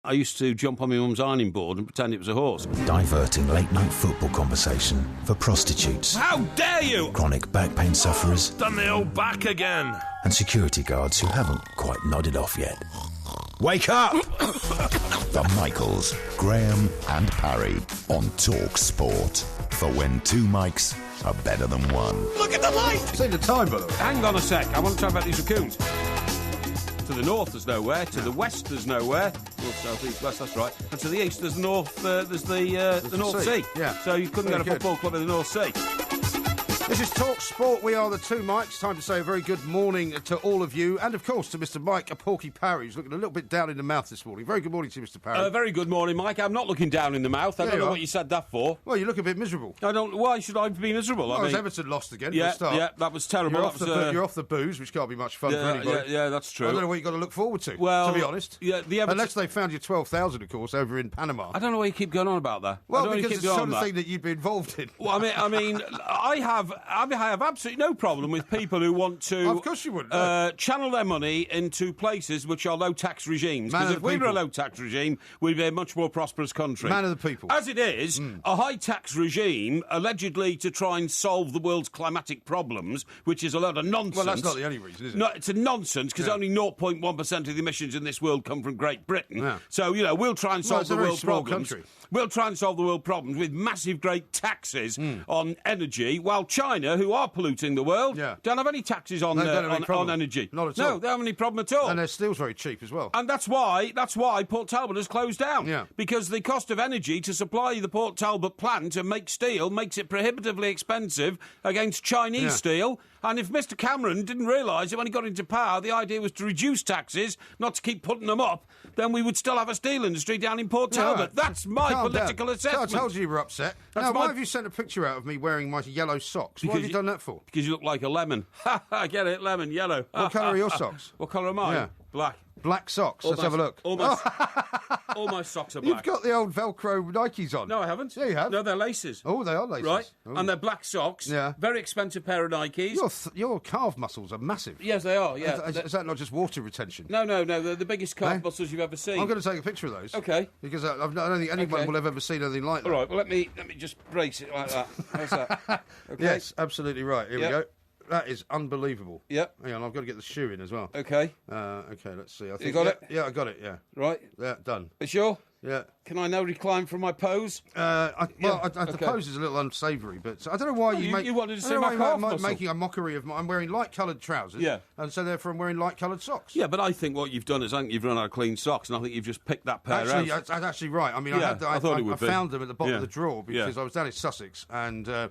I used to jump on my mum's ironing board and pretend it was a horse. Diverting late-night football conversation for prostitutes. How dare you! Chronic back pain sufferers. Done the old back again. And security guards who haven't quite nodded off yet. Wake up! The Michaels, Graham and Parry on Talk Sport. For when two mics are better than one. Look at the light! See the time, by the way. Hang on a sec, I want to talk about these raccoons. To the north there's nowhere, to the west there's nowhere. North, south, east, west, that's right. And to the east there's the North Sea. Yeah. So you couldn't get a football club in the North Sea. This is Talk Sport. We are the two mics. Time to say a very good morning to all of you, and of course to Mr. Mike Parry, who's looking a little bit down in the mouth this morning. Very good morning to you, Mr. Parry. Very good morning, Mike. I'm not looking down in the mouth. I don't know what you said that for. Well, you look a bit miserable. Why should I be miserable? Well, Everton lost again. Yeah, for a start. that was terrible. You're off the booze, which can't be much fun for anybody. Yeah, that's true. I don't know what you've got to look forward to. Well, to be honest. Yeah, unless they found you 12,000, of course, over in Panama. I don't know why you keep going on about that. Well, because it's the sort of thing that you'd be involved in. Well, I mean, I have absolutely no problem with people who want to. Of course you would. Channel their money into places which are low tax regimes. Because if we were a low tax regime, we'd be a much more prosperous country. Man of the people. As it is, a high tax regime, allegedly to try and solve the world's climatic problems, which is a lot of nonsense. Well, that's not the only reason, is it? No, it's a nonsense because only 0.1% of the emissions in this world come from Great Britain. Yeah. So we'll try and solve the world's problems. Country. We'll try and solve the world problems with massive, great taxes on energy, while China, who are polluting the world, don't have any taxes on energy. Not at all. No, they don't have any problem at all. And their steel's very cheap as well. And that's why Port Talbot has closed down. Yeah. Because the cost of energy to supply the Port Talbot plant and make steel makes it prohibitively expensive against Chinese steel. And if Mr. Cameron didn't realise that when he got into power, the idea was to reduce taxes, not to keep putting them up, then we would still have a steel industry down in Port Talbot. That's my political assessment. I told you were upset. Why have you sent a picture out of me wearing my yellow socks? What have you done that for? Because you look like a lemon. I get it, lemon, yellow. What colour are your socks? What colour am I? Yeah. Black. Black socks. Let's have a look. All my socks are black. You've got the old Velcro Nikes on. No, I haven't. Yeah, you have. No, they're laces. Oh, they are laces. Right. Oh. And they're black socks. Yeah. Very expensive pair of Nikes. Your calf muscles are massive. Yes, they are, yeah. Is that not just water retention? No. They're the biggest calf muscles you've ever seen. I'm going to take a picture of those. Okay. Because I don't think anyone will have ever seen anything like that. All right, well, let me just brace it like that. How's that? Okay. Yes, absolutely right. Here we go. That is unbelievable. Yep. Hang on, I've got to get the shoe in as well. Okay. Okay, let's see. I think, you got it? Yeah, I got it, yeah. Right. Yeah, done. Are you sure? Yeah. Can I now recline from my pose? The pose is a little unsavoury, but I don't know why you wanted to see my calf muscle. Making a mockery of I'm wearing light-coloured trousers, and so therefore I'm wearing light-coloured socks. Yeah, but I think what you've done is you've run out of clean socks, and I think you've just picked that pair out. That's actually right. I mean, I found them at the bottom of the drawer because I was down in Sussex, and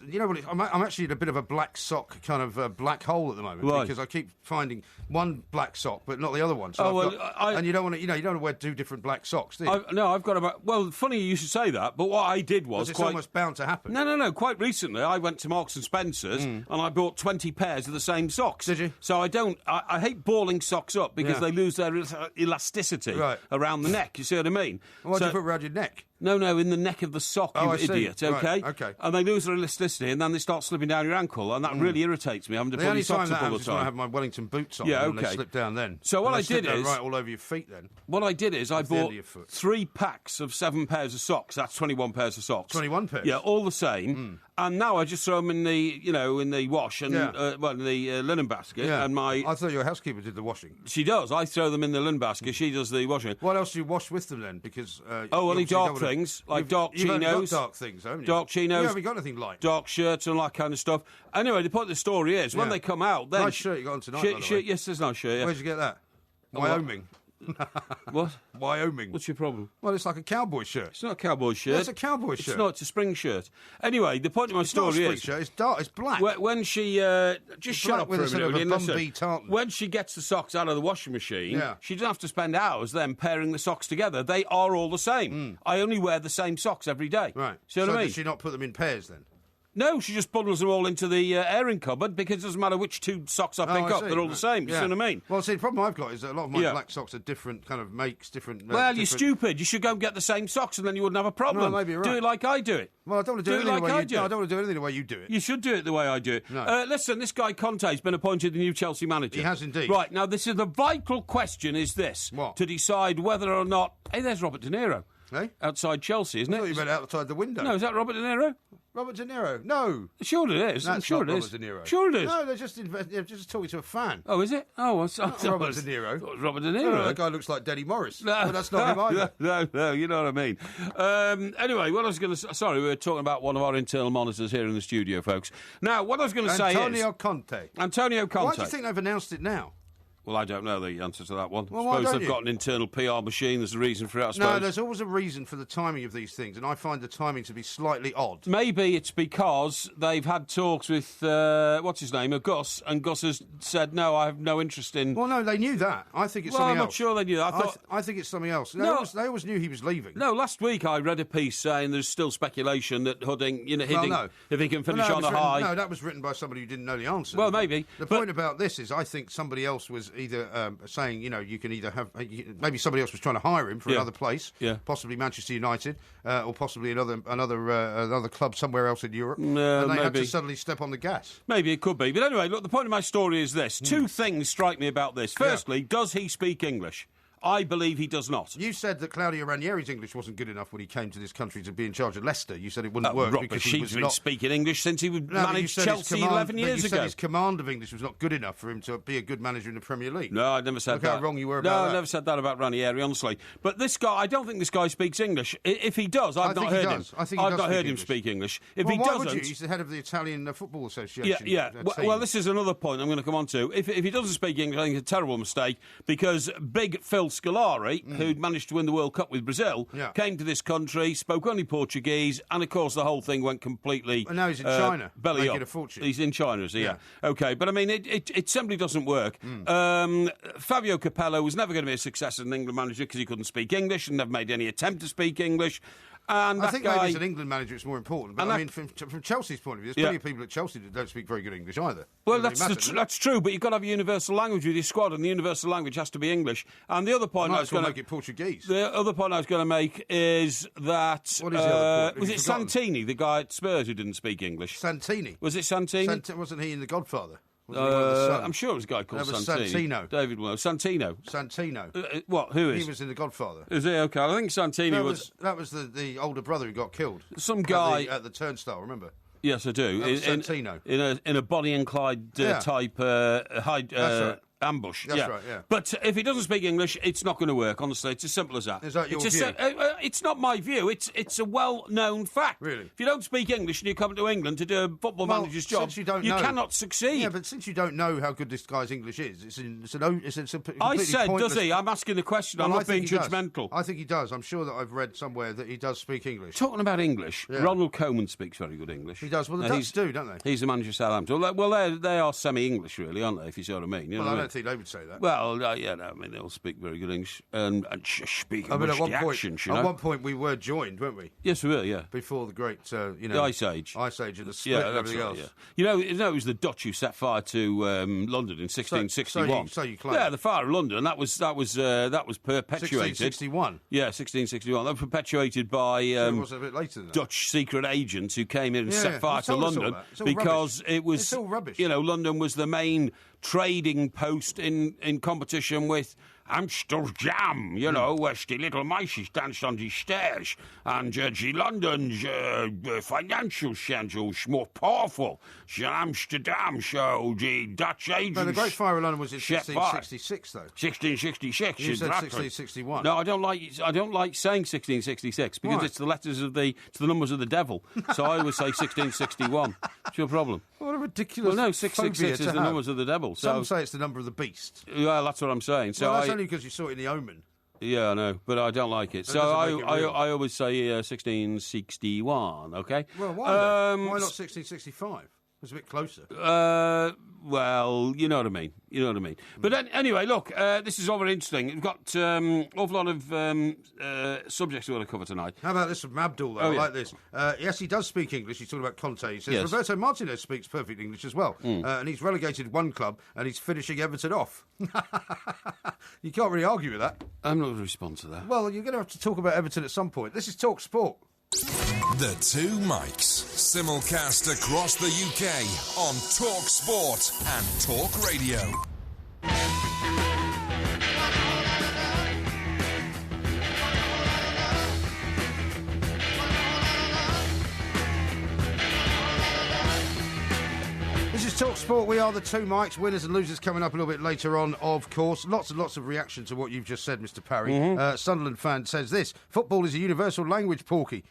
you know what? I'm actually in a bit of a black sock kind of black hole at the moment because I keep finding one black sock but not the other one. So and you don't want to wear two different black socks, do you? I've got about. Well, funny you should say that. But what I did was it's almost bound to happen. No. Quite recently, I went to Marks and Spencer's and I bought 20 pairs of the same socks. Did you? So I hate balling socks up because they lose their elasticity around the neck. You see what I mean? Why do you put it around your neck? No, in the neck of the sock, you idiot, okay? Right, okay. And they lose their elasticity and then they start slipping down your ankle, and that really irritates me, having to pull your socks up all the time. The only time that happens is when I have my Wellington boots on and they slip down then. So what I did is... right all over your feet then. What I did is I bought 3 packs of 7 pairs of socks. That's 21 pairs of socks. 21 pairs? Yeah, all the same. And now I just throw them in the wash and in the linen basket. Yeah. And I thought your housekeeper did the washing. She does. I throw them in the linen basket. She does the washing. What else do you wash with them then? Because only dark things like dark chinos. You've got dark things, haven't you? Dark chinos. You haven't got anything light. Dark shirts and all that kind of stuff. Anyway, the point of the story is when they come out, then nice shirt you got on tonight. By the way. Yes, there's a nice shirt. Yeah. Where'd you get that? Wyoming. What? Wyoming. What's your problem? Well, it's like a cowboy shirt. It's not a cowboy shirt. It's a cowboy shirt. It's not. It's a spring shirt. Anyway, the point of my story is... It's not a spring shirt. It's dark. It's black. When she... just shut up for a minute. When she gets the socks out of the washing machine, she doesn't have to spend hours then pairing the socks together. They are all the same. I only wear the same socks every day. Right. See what I mean? Does she not put them in pairs then? No, she just bundles them all into the airing cupboard because it doesn't matter which two socks I pick up. They're all the same. You see what I mean? Well, see, the problem I've got is that a lot of my black socks are different kind of makes, different... You're stupid. You should go and get the same socks and then you wouldn't have a problem. No, maybe you're right. Do it like I do it. Well, I don't want to do it like I do. I don't want to do anything the way you do it. You should do it the way I do it. No. Listen, this guy Conte's been appointed the new Chelsea manager. He has indeed. Right, now this is the vital question is this. What? To decide whether or not... Hey, there's Robert De Niro. Hey? Outside Chelsea, isn't it? I thought you meant outside the window. No, is that Robert De Niro? Robert De Niro? No. Sure it is. That's I'm sure not it is. Robert De Niro. Sure it is. No, they're just talking to a fan. Oh, is it? Oh, Robert De Niro. Robert De Niro. That guy looks like Denny Morris. No, but that's not him either. No, you know what I mean. Anyway, what I was going to say... Sorry, we were talking about one of our internal monitors here in the studio, folks. Now, what I was going to say is... Antonio Conte. Why do you think they've announced it now? Well, I don't know the answer to that one. Well, I suppose they've got an internal PR machine. There's a reason for it, I suppose. No, there's always a reason for the timing of these things, and I find the timing to be slightly odd. Maybe it's because they've had talks with, what's his name, Gus, and Gus has said, no, I have no interest in... Well, no, they knew that. I think it's something else. I'm not sure they knew that. I think it's something else. They always knew he was leaving. No, last week I read a piece saying there's still speculation that Hudding, if he can finish on a high... No, that was written by somebody who didn't know the answer. Well, maybe. The point about this is I think somebody else was either... saying, you can either have... maybe somebody else was trying to hire him for another place, possibly Manchester United, or possibly another club somewhere else in Europe, and they had to suddenly step on the gas. Maybe it could be. But anyway, look, the point of my story is this. Two things strike me about this. Firstly, does he speak English? I believe he does not. You said that Claudio Ranieri's English wasn't good enough when he came to this country to be in charge of Leicester. You said it wouldn't work because he was not speaking English since he managed Chelsea 11 years ago. You said his command of English was not good enough for him to be a good manager in the Premier League. No, I never said that. Look how wrong you were about that. No, I never said that about Ranieri, honestly. But this guy, I don't think this guy speaks English. If he does, I've not heard him. I've not heard him speak English. If he doesn't, why would you? He's the head of the Italian Football Association. Yeah. Well, this is another point I'm going to come on to. If he doesn't speak English, I think it's a terrible mistake because big Phil Scolari, who'd managed to win the World Cup with Brazil, came to this country, spoke only Portuguese, and of course the whole thing went completely... And now he's in China, belly making up. a fortune. He's in China, is he? Yeah. OK, but I mean, it simply doesn't work. Fabio Capello was never going to be a success as an England manager because he couldn't speak English and never made any attempt to speak English. And I think maybe as an England manager it's more important. But I mean, from Chelsea's point of view, there's plenty of people at Chelsea that don't speak very good English either. Well, that's true, but you've got to have a universal language with your squad, and the universal language has to be English. And the other point I was going to make it Portuguese. The other point I was going to make is that what is the other point? Was it Santini, the guy at Spurs who didn't speak English? Santini. Was it Santini? Wasn't he in The Godfather? I'm sure it was a guy called Santini. Santino. David Will. Santino. What? Who is? He was in The Godfather. Is he? OK, I think Santini was... That was the older brother who got killed. Some guy... At the turnstile, remember? Yes, I do. Santino. In a Bonnie and Clyde type ambush. That's right, yeah. But if he doesn't speak English, it's not going to work, honestly. It's as simple as that. Is that your view? It's not my view. It's a well-known fact. Really? If you don't speak English and you come to England to do a football manager's job, you cannot succeed. Yeah, but since you don't know how good this guy's English is, I said, pointless... does he? I'm asking the question. I'm not being judgmental. I think he does. I'm sure that I've read somewhere that he does speak English. Talking about English, Ronald Koeman speaks very good English. He does. Well, the Dutch do, don't they? He's the manager of Southampton. Well, they are semi-English, really, aren't they, if you see what I mean? I don't think they would say that. Well, I mean, they'll speak very good English and speak English accents, At one point, we were joined, weren't we? Yes, we were, yeah. Before the great, the Ice Age. Ice Age and the split and everything else. Yeah. It was the Dutch who set fire to London in 1661. So you claim. Yeah, the fire of London. That was perpetuated. 1661? Yeah, 1661. That was perpetuated by it was a bit later than that. Dutch secret agents who came in and set fire to London because it was... It's all rubbish. London was the main trading post in competition with Amsterdam, where the little mice danced on the stairs, and the London's financial centers more powerful than Amsterdam, so the Dutch agents... No, the Great Fire of London was in 1666, though. 1666, you said 1661. No, I don't like saying 1666 because it's the letters of the numbers of the devil. So I always say 1661. What's your problem? What a ridiculous... Well, no, 666 is the numbers of the devil. Some say it's the number of the beast. Yeah, that's what I'm saying. So that's only because you saw it in The Omen. Yeah, I know, but I don't like it. So I always say 1661, OK? Well, why not 1665? It's a bit closer. Well, you know what I mean. But anyway, look, this is all very interesting. We've got an awful lot of subjects we want to cover tonight. How about this from Abdul, though? I like this. Yes, he does speak English. He's talking about Conte. He says, Roberto Martinez speaks perfect English as well. And he's relegated one club, and he's finishing Everton off. You can't really argue with that. I'm not going to respond to that. Well, you're going to have to talk about Everton at some point. This is Talk Sport. The Two Mics, simulcast across the UK on Talk Sport and Talk Radio. This is Talk Sport. We are the Two Mics. Winners and losers coming up a little bit later on, of course. Lots and lots of reaction to what you've just said, Mr. Parry. Sunderland fan says this: football is a universal language, Porky.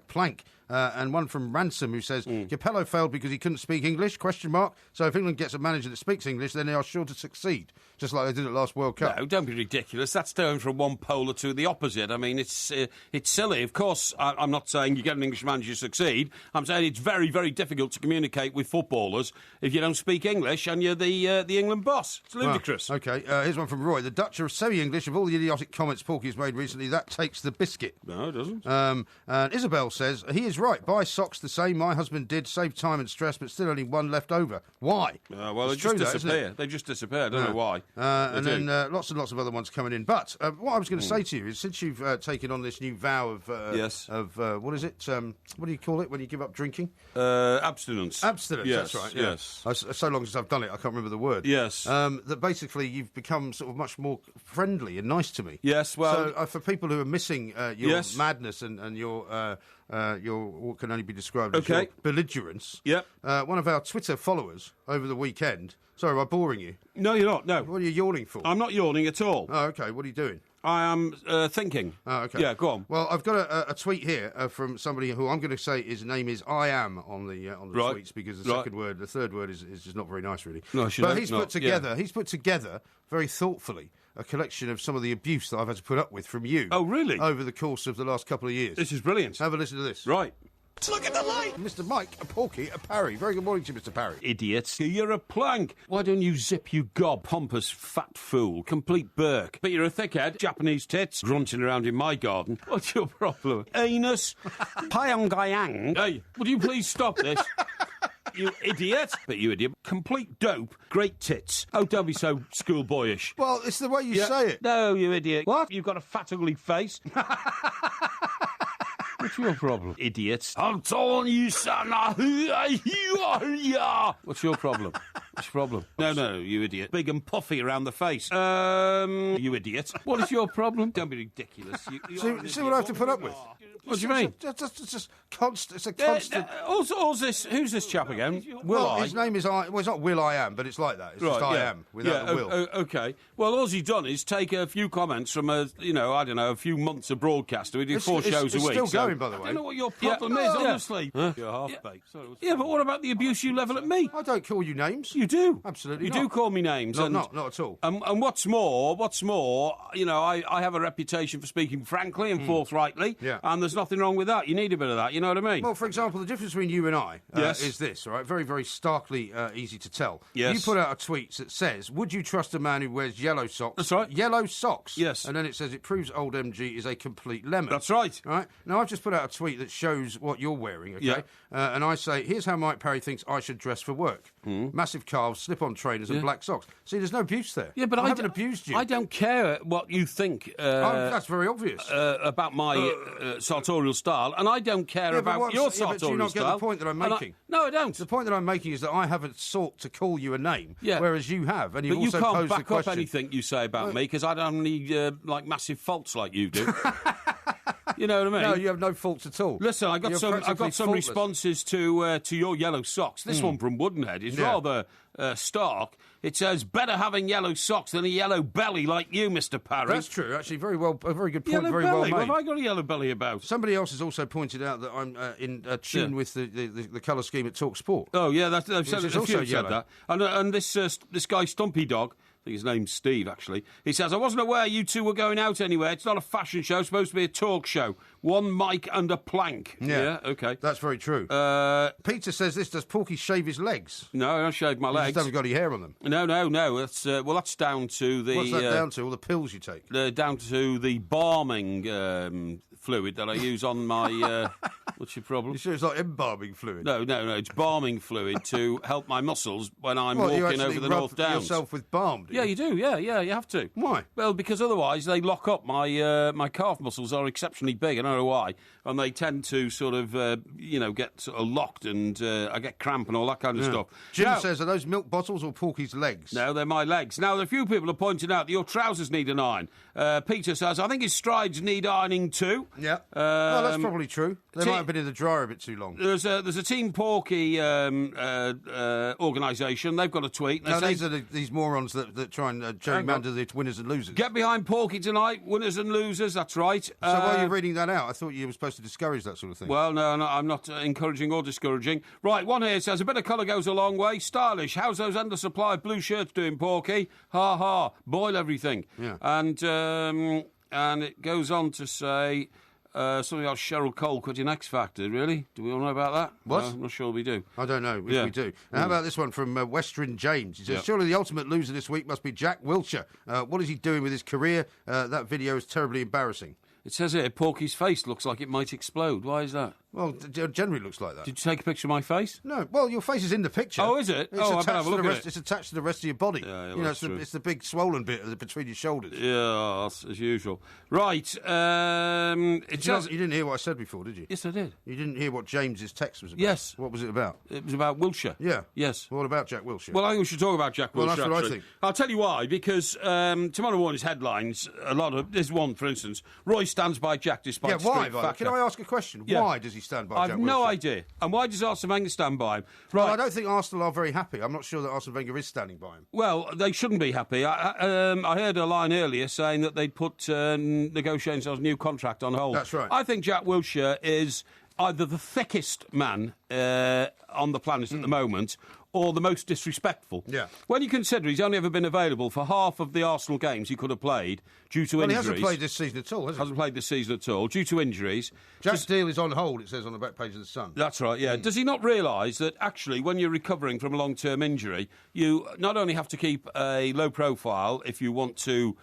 #plank. And one from Ransom who says, Capello failed because he couldn't speak English, ? So if England gets a manager that speaks English, then they are sure to succeed, just like they did at last World Cup. No, don't be ridiculous. That's going from one polar to the opposite. I mean, it's silly. Of course, I'm not saying you get an English manager to succeed. I'm saying it's very, very difficult to communicate with footballers if you don't speak English and you're the England boss. It's ludicrous. Well, OK, here's one from Roy. The Dutch are semi-English. Of all the idiotic comments Porky has made recently, that takes the biscuit. No, it doesn't. And Isabel says, he is right. Buy socks the same. My husband did. Save time and stress, but still only one left over. Why? Well, they just disappear. They just disappear. I don't know why. And then lots and lots of other ones coming in. But what I was going to say to you is, since you've taken on this new vow of what is it? What do you call it when you give up drinking? Abstinence. Abstinence. Yes, that's right. Yes. So long since I've done it, I can't remember the word. Yes. That basically you've become sort of much more friendly and nice to me. Yes. Well, so for people who are missing your madness and your what can only be described as your belligerence. Yep. One of our Twitter followers over the weekend. Sorry, am I boring you? No, you're not. No. What are you yawning for? I'm not yawning at all. Oh, OK. What are you doing? I am thinking. Oh, OK. Yeah, go on. Well, I've got a tweet here from somebody who I'm going to say his name is I am on the tweets, because the third word is just not very nice, really. No, but he's put together very thoughtfully a collection of some of the abuse that I've had to put up with from you. Oh, really? Over the course of the last couple of years. This is brilliant. Have a listen to this. Right. Look at the light! Mr. Mike, a Porky, a Parry. Very good morning to you, Mr. Parry. Idiot. You're a plank. Why don't you zip, you gob, pompous fat fool, complete Burke? But you're a thickhead, Japanese tits, grunting around in my garden. What's your problem? Anus? Pyongyang? Hey, would you please stop this? You idiot. But you idiot. Complete dope. Great tits. Oh, don't be so schoolboyish. Well, it's the way you say it. No, you idiot. What? You've got a fat, ugly face. What's your problem, idiot? I'm telling you, son. What's your problem? What's your problem? No, you idiot. Big and puffy around the face. You idiot. What is your problem? Don't be ridiculous. See what I have to put up with? What do you mean? It's just constant. It's a constant. Who's this chap again? His name is I. Well, it's not Will I Am, but it's like that. It's just I Am without the will. Okay. Well, all he's done is take a few comments from a few months of broadcaster. We do 4 shows a week. It's still going, by the way. I don't know what your problem is, honestly. You're half-baked. Yeah, but what about the abuse you level at me? I don't call you names. You do. Absolutely You not. do call me names. Not at all. And what's more, I have a reputation for speaking frankly and forthrightly, and there's nothing wrong with that. You need a bit of that, you know what I mean? Well, for example, the difference between you and I is this, all right? Very, very starkly easy to tell. Yes. You put out a tweet that says, would you trust a man who wears yellow socks? That's right. Yellow socks. Yes. And then it says, it proves old MG is a complete lemon. That's right. All right? Now, I've just put out a tweet that shows what you're wearing, okay? Yeah. And I say, here's how Mike Parry thinks I should dress for work. Massive calves, slip-on trainers and black socks. See, there's no abuse there. Yeah, but I haven't abused you. I don't care what you think that's very obvious. about my sartorial style, and I don't care about your sartorial but do you not style. get the point that I'm making? No, I don't. The point that I'm making is that I haven't sought to call you a name, whereas you have, and you've but you also can't posed the back question. up anything you say about me, because I don't need massive faults like you do. You know what I mean? No, you have no faults at all. Listen, I got some responses to your yellow socks. This one from Woodenhead is rather stark. It says, better having yellow socks than a yellow belly like you, Mr. Parry. That's true. Actually, a very good point. Yellow very belly? well made. What have I got a yellow belly about? Somebody else has also pointed out that I'm in tune with the colour scheme at Talk Sport. Oh, yeah, they've said also that. And this guy, Stumpy Dog, think his name's Steve, actually. He says, I wasn't aware you two were going out anywhere. It's not a fashion show. It's supposed to be a talk show. One mic and a plank. Yeah, OK. That's very true. Peter says this, does Porky shave his legs? No, I don't shave my legs. You just haven't got any hair on them? No. That's, that's down to the... What's that down to? All the pills you take? Down to the balming fluid that I use on my... what's your problem? You sure it's not embalming fluid? No, it's balming fluid to help my muscles when I'm walking over the North Downs. Yourself with balm, do you? Yeah, you do. Yeah, you have to. Why? Well, because otherwise they lock up. My calf muscles are exceptionally big. I don't know why, and they tend to sort of get sort of locked, and I get cramp and all that kind of stuff. Jim says, are those milk bottles or Porky's legs? No, they're my legs. Now, a few people are pointing out that your trousers need an iron. Peter says, I think his strides need ironing too. Yeah. Well, that's probably true. They might have been in the dryer a bit too long. There's a Team Porky organisation. They've got a tweet. These are these morons that try and gerrymander the winners and losers. Get behind Porky tonight, winners and losers. That's right. So why are you reading that out? I thought you were supposed to discourage that sort of thing. Well, no, I'm not encouraging or discouraging. Right, one here says, a bit of colour goes a long way. Stylish. How's those undersupply of blue shirts doing, Porky? Ha ha. Boil everything. Yeah. And it goes on to say... something about Cheryl Cole quitting X Factor, really? Do we all know about that? What? No, I'm not sure we do. I don't know if we do. Now, how about this one from Western James? He says, surely the ultimate loser this week must be Jack Wilshere. What is he doing with his career? That video is terribly embarrassing. It says here, Porky's face looks like it might explode. Why is that? Well, it generally looks like that. Did you take a picture of my face? No. Well, your face is in the picture. Oh, is it? I better have a look at it. It's attached to the rest of your body. Yeah, it's the big swollen bit between your shoulders. Yeah, as usual. Right. You didn't hear what I said before, did you? Yes, I did. You didn't hear what James's text was about? Yes. What was it about? It was about Wilshere. Yeah. Yes. What about Jack Wilshere? Well, I think we should talk about Jack Wilshere. Well, that's what I think. I'll tell you why. Because tomorrow morning's headlines, there's one, for instance, Roy stands by Jack despite why? factor. Can I ask a question? Yeah. Why does he stand by Jack Wilshere? I've no idea. And why does Arsene Wenger stand by him? Right. Well, I don't think Arsenal are very happy. I'm not sure that Arsene Wenger is standing by him. Well, they shouldn't be happy. I heard a line earlier saying that they'd put negotiations on a new contract on hold. That's right. I think Jack Wilshere is either the thickest man on the planet at the moment or the most disrespectful. Yeah. When you consider he's only ever been available for half of the Arsenal games he could have played due to injuries. He hasn't played this season at all, has he? Hasn't played this season at all, due to injuries. Jack's deal is on hold, it says on the back page of The Sun. That's right, yeah. Does he not realise that actually when you're recovering from a long-term injury, you not only have to keep a low profile if you want to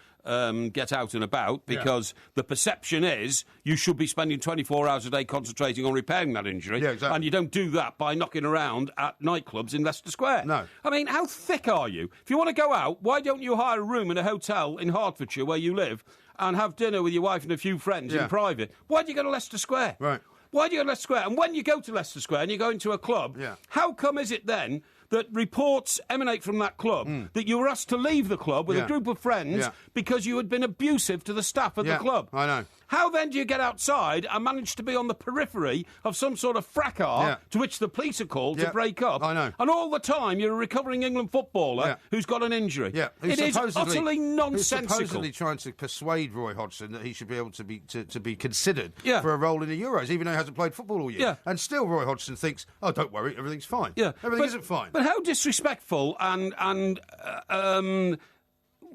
get out and about, because the perception is you should be spending 24 hours a day concentrating on repairing that injury. Yeah, exactly. And you don't do that by knocking around at nightclubs in Leicester Square. No. I mean, how thick are you? If you want to go out, why don't you hire a room in a hotel in Hertfordshire where you live and have dinner with your wife and a few friends in private? Why do you go to Leicester Square? Right. Why do you go to Leicester Square? And when you go to Leicester Square and you go into a club, how come is it then that reports emanate from that club that you were asked to leave the club with a group of friends because you had been abusive to the staff at the club? I know. How then do you get outside and manage to be on the periphery of some sort of fracas to which the police are called to break up? I know. And all the time you're a recovering England footballer who's got an injury. Yeah. It is utterly nonsensical. Who's supposedly trying to persuade Roy Hodgson that he should be able to be considered for a role in the Euros, even though he hasn't played football all year. Yeah. And still Roy Hodgson thinks, oh, don't worry, everything's fine. Yeah. Everything isn't fine. But how disrespectful and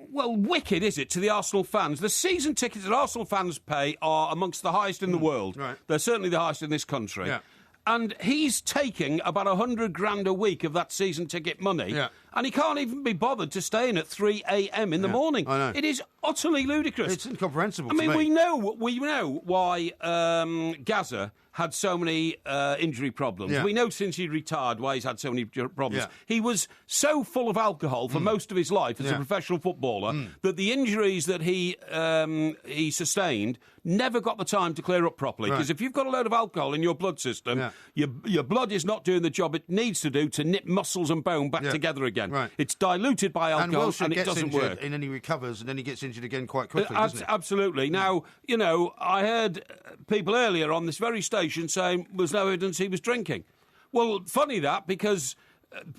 wicked is it to the Arsenal fans? The season tickets that Arsenal fans pay are amongst the highest in the world. Right. They're certainly the highest in this country. Yeah. And he's taking about $100,000 a week of that season ticket money, and he can't even be bothered to stay in at 3 a.m. in the morning. I know. It is utterly ludicrous. It's incomprehensible. I mean, we know why Gaza had so many injury problems. Yeah. We know since he retired why he's had so many problems. Yeah. He was so full of alcohol for most of his life as a professional footballer that the injuries that he sustained never got the time to clear up properly. Because if you've got a load of alcohol in your blood system, your blood is not doing the job it needs to do to knit muscles and bone back together again. Right. It's diluted by alcohol and it doesn't work. And then he recovers and then he gets injured again quite quickly, doesn't he? Absolutely. Now, I heard people earlier on this very station saying there's no evidence he was drinking. Well, funny that, because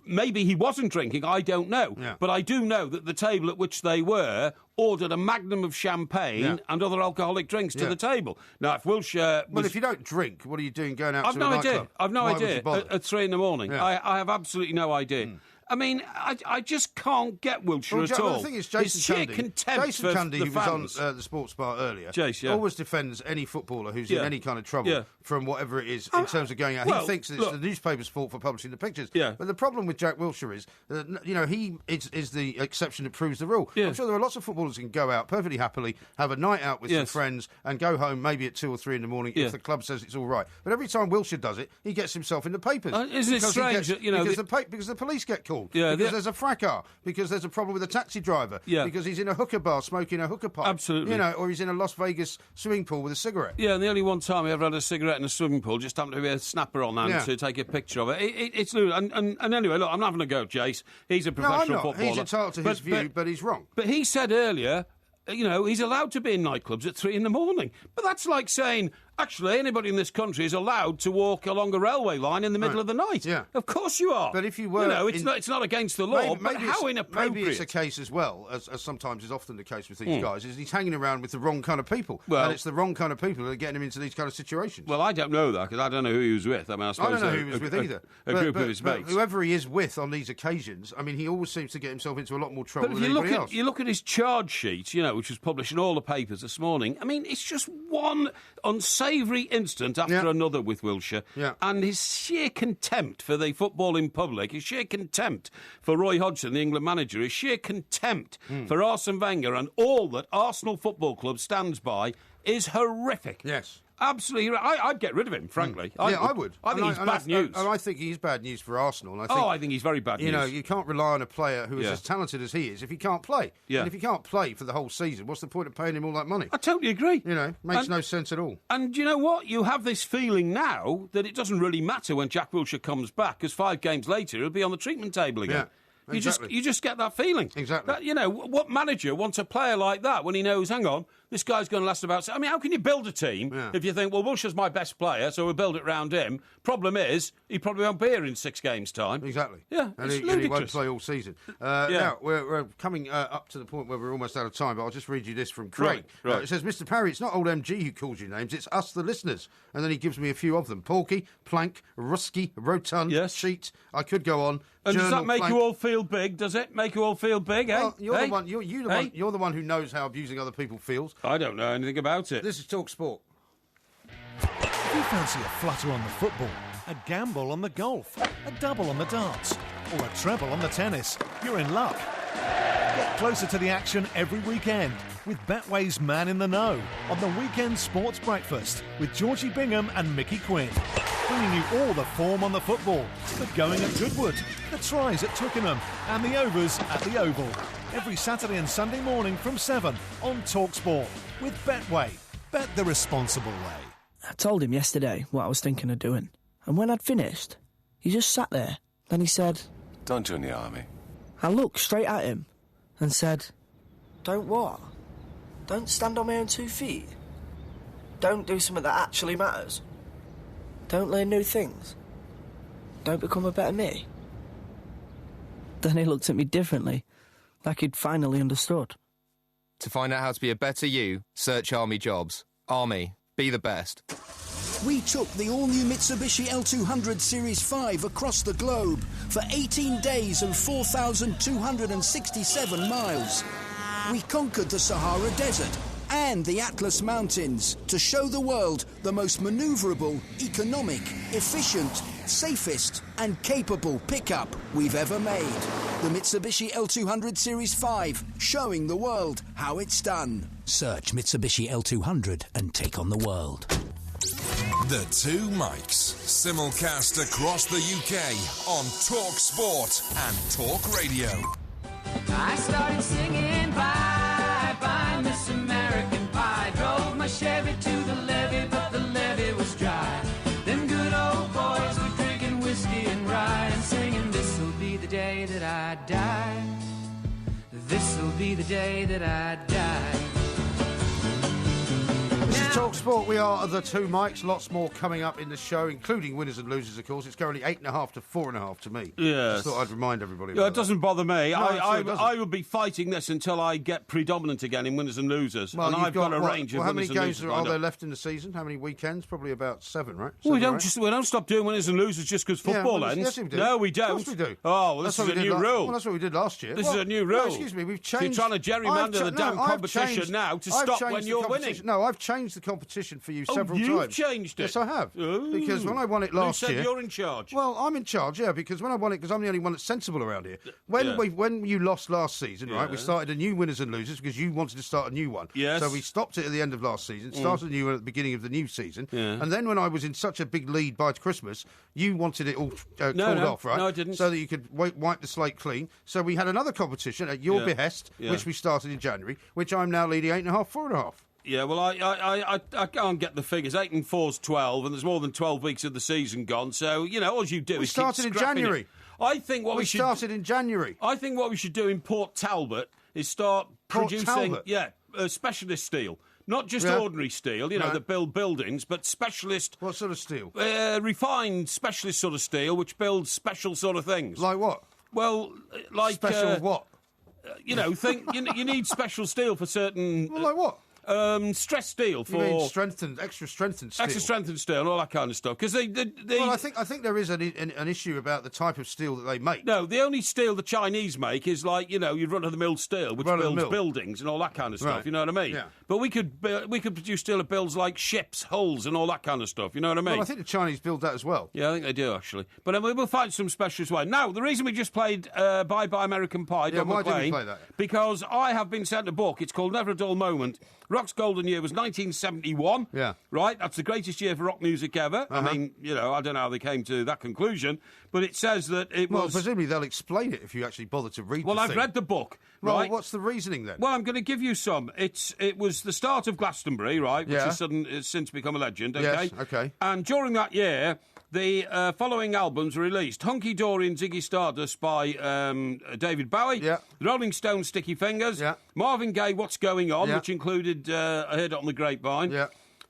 maybe he wasn't drinking, I don't know. Yeah. But I do know that the table at which they were ordered a magnum of champagne and other alcoholic drinks to the table. Now, if Wilshere... Well, if you don't drink, what are you doing going out to a nightclub? I've no idea. At 3 in the morning. Yeah. I have absolutely no idea. I mean, I just can't get Wiltshire at all. The thing is, Jason Cundy, who was on the Sports Bar earlier, always defends any footballer who's in any kind of trouble from whatever it is in terms of going out. He thinks that it's the newspaper's fault for publishing the pictures. Yeah. But the problem with Jack Wilshere is that, he is the exception that proves the rule. Yeah. I'm sure there are lots of footballers who can go out perfectly happily, have a night out with some friends, and go home maybe at 2 or 3 in the morning if the club says it's all right. But every time Wilshere does it, he gets himself in the papers. Isn't it strange? Because the police get called. Yeah, because there's a fracas. Because there's a problem with a taxi driver. Yeah. Because he's in a hookah bar smoking a hookah pipe. Absolutely. Or he's in a Las Vegas swimming pool with a cigarette. Yeah, and the only one time I ever had a cigarette in a swimming pool just happened to be a snapper on hand to take a picture of it. It's and anyway, look, I'm not having a go, Jace. He's a professional footballer. He's entitled to his view, but he's wrong. But he said earlier, he's allowed to be in nightclubs at 3 a.m. But that's like saying, actually, anybody in this country is allowed to walk along a railway line in the middle of the night. Yeah. Of course you are. But if you were... it's not against the law, but how inappropriate. Maybe it's a case as well, as sometimes is often the case with these guys, is he's hanging around with the wrong kind of people. Well, and it's the wrong kind of people that are getting him into these kind of situations. Well, I don't know that, because I don't know who he was with. I mean, I don't know who he was with either. A group of his mates. Whoever he is with on these occasions, I mean, he always seems to get himself into a lot more trouble than anybody else. You look at his charge sheet, which was published in all the papers this morning. I mean, it's just one unsavoury incident after another with Wilshere, and his sheer contempt for the footballing public, his sheer contempt for Roy Hodgson, the England manager, his sheer contempt for Arsene Wenger and all that Arsenal Football Club stands by is horrific. Yes. Absolutely. I'd get rid of him, frankly. I would. I think he's bad news. And I think he's bad news for Arsenal. And I think he's very bad news. You can't rely on a player who is as talented as he is if he can't play. Yeah. And if he can't play for the whole season, what's the point of paying him all that money? I totally agree. Makes no sense at all. And you know what? You have this feeling now that it doesn't really matter when Jack Wilshere comes back, because 5 games later he'll be on the treatment table again. Yeah. Exactly. You just get that feeling. Exactly. What manager wants a player like that when he knows, hang on, this guy's going to last about... I mean, how can you build a team if you think, well, Wilshere's my best player, so we'll build it round him? Problem is, he probably won't be here in 6 games' time. Exactly. Yeah, and he won't play all season. Now, we're coming up to the point where we're almost out of time, but I'll just read you this from Craig. Right. It says, Mr. Parry, it's not old MG who calls you names, it's us, the listeners. And then he gives me a few of them. Porky, Plank, Rusky, Rotund, Sheet. I could go on. And does that make you all feel big, does it? Make you all feel big, well, you're the one. You're the one who knows how abusing other people feels. I don't know anything about it. This is Talk Sport. If you fancy a flutter on the football, a gamble on the golf, a double on the darts, or a treble on the tennis, you're in luck. Get closer to the action every weekend with Betway's Man in the Know on the Weekend Sports Breakfast with Georgie Bingham and Mickey Quinn. Bringing you all the form on the football, the going at Goodwood, the tries at Twickenham, and the overs at the Oval. Every Saturday and Sunday morning from 7 on TalkSport with Betway. Bet the responsible way. I told him yesterday what I was thinking of doing. And when I'd finished, he just sat there. Then he said... Don't join the army. I looked straight at him and said... Don't what? Don't stand on my own 2 feet? Don't do something that actually matters? Don't learn new things? Don't become a better me? Then he looked at me differently, like he'd finally understood. To find out how to be a better you, search Army Jobs. Army, be the best. We took the all-new Mitsubishi L200 Series 5 across the globe for 18 days and 4,267 miles. We conquered the Sahara Desert and the Atlas Mountains to show the world the most manoeuvrable, economic, efficient, safest and capable pickup we've ever made. The Mitsubishi L200 Series 5, showing the world how it's done. Search Mitsubishi L200 and take on the world. The Two Mikes, simulcast across the UK on Talk Sport and Talk Radio. I started singing Bye Bye Miss American Pie. Drove my Chevy to the levee, but the levee was dry. Them good old boys were drinking whiskey and rye and singing, this'll be the day that I die. This'll be the day that I die. This is Talk Sport, we are the two mics. Lots more coming up in the show, including winners and losers, of course. It's currently 8.5 to 4.5 to me. Yes. Just thought I'd remind everybody. Yeah, it doesn't bother me. No, I will be fighting this until I get predominant again in winners and losers. Well, and I've got a range of how winners many and games losers. are there left in the season? How many weekends? Probably about 7, right? Well, we 7 don't stop doing winners and losers just because football ends. Yes, we do. No, we don't. Of course we do. Oh, well, this is a new rule. Well, that's what we did last year. This is a new rule. No, excuse me, we've changed. So you're trying to gerrymander the damn competition now to stop when you're winning. No, I've changed the competition for you several times. You've changed it? Yes, I have. Ooh. Because when I won it last year... Who said you're in charge? Well, I'm in charge, yeah, because when I won it, because I'm the only one that's sensible around here. When you lost last season, right, we started a new winners and losers because you wanted to start a new one. Yes. So we stopped it at the end of last season, started a new one at the beginning of the new season, and then when I was in such a big lead by Christmas, you wanted it all called off, right? No, I didn't. So that you could wipe the slate clean. So we had another competition at your behest, which we started in January, which I'm now leading 8.5, 4.5. Yeah, well, I can't get the figures. 8 and 4's 12, and there's more than 12 weeks of the season gone. So, you know, all you do is started keep in January. It. I think what we should started in January. I think what we should do in Port Talbot is start producing specialist steel. Not just ordinary steel, you know, that build buildings, but specialist... What sort of steel? Refined specialist sort of steel, which builds special sort of things. Like what? Well, like... Special what? You know, you need special steel for certain... Well, like what? Stress steel for... You mean extra strengthened steel? Extra strengthened steel and all that kind of stuff. Because they Well, I think there is an issue about the type of steel that they make. No, the only steel the Chinese make is like, you know, you run-of-the-mill steel, which builds buildings and all that kind of stuff, you know what I mean? Yeah. But we could produce steel that builds like ships, hulls and all that kind of stuff, you know what I mean? Well, I think the Chinese build that as well. Yeah, I think they do, actually. But we'll find some specialist way. Now, the reason we just played Bye Bye American Pie, Don why McLean, did we play that? Because I have been sent a book. It's called Never a Dull Moment. Rock's golden year was 1971. Yeah. Right? That's the greatest year for rock music ever. I mean, you know, I don't know how they came to that conclusion, but it says that it was... Well, presumably they'll explain it if you actually bother to read the Well, I've thing. read the book, Well, right? what's the reasoning then? Well, I'm going to give you some. It was the start of Glastonbury, right, which Yeah. has since become a legend, okay? Yes, okay. And during that year... The following albums were released: Hunky Dory and Ziggy Stardust by David Bowie, Yeah. The Rolling Stones' Sticky Fingers, Yeah. Marvin Gaye, What's Going On, Yeah. which included I Heard It on the Grapevine. Yeah.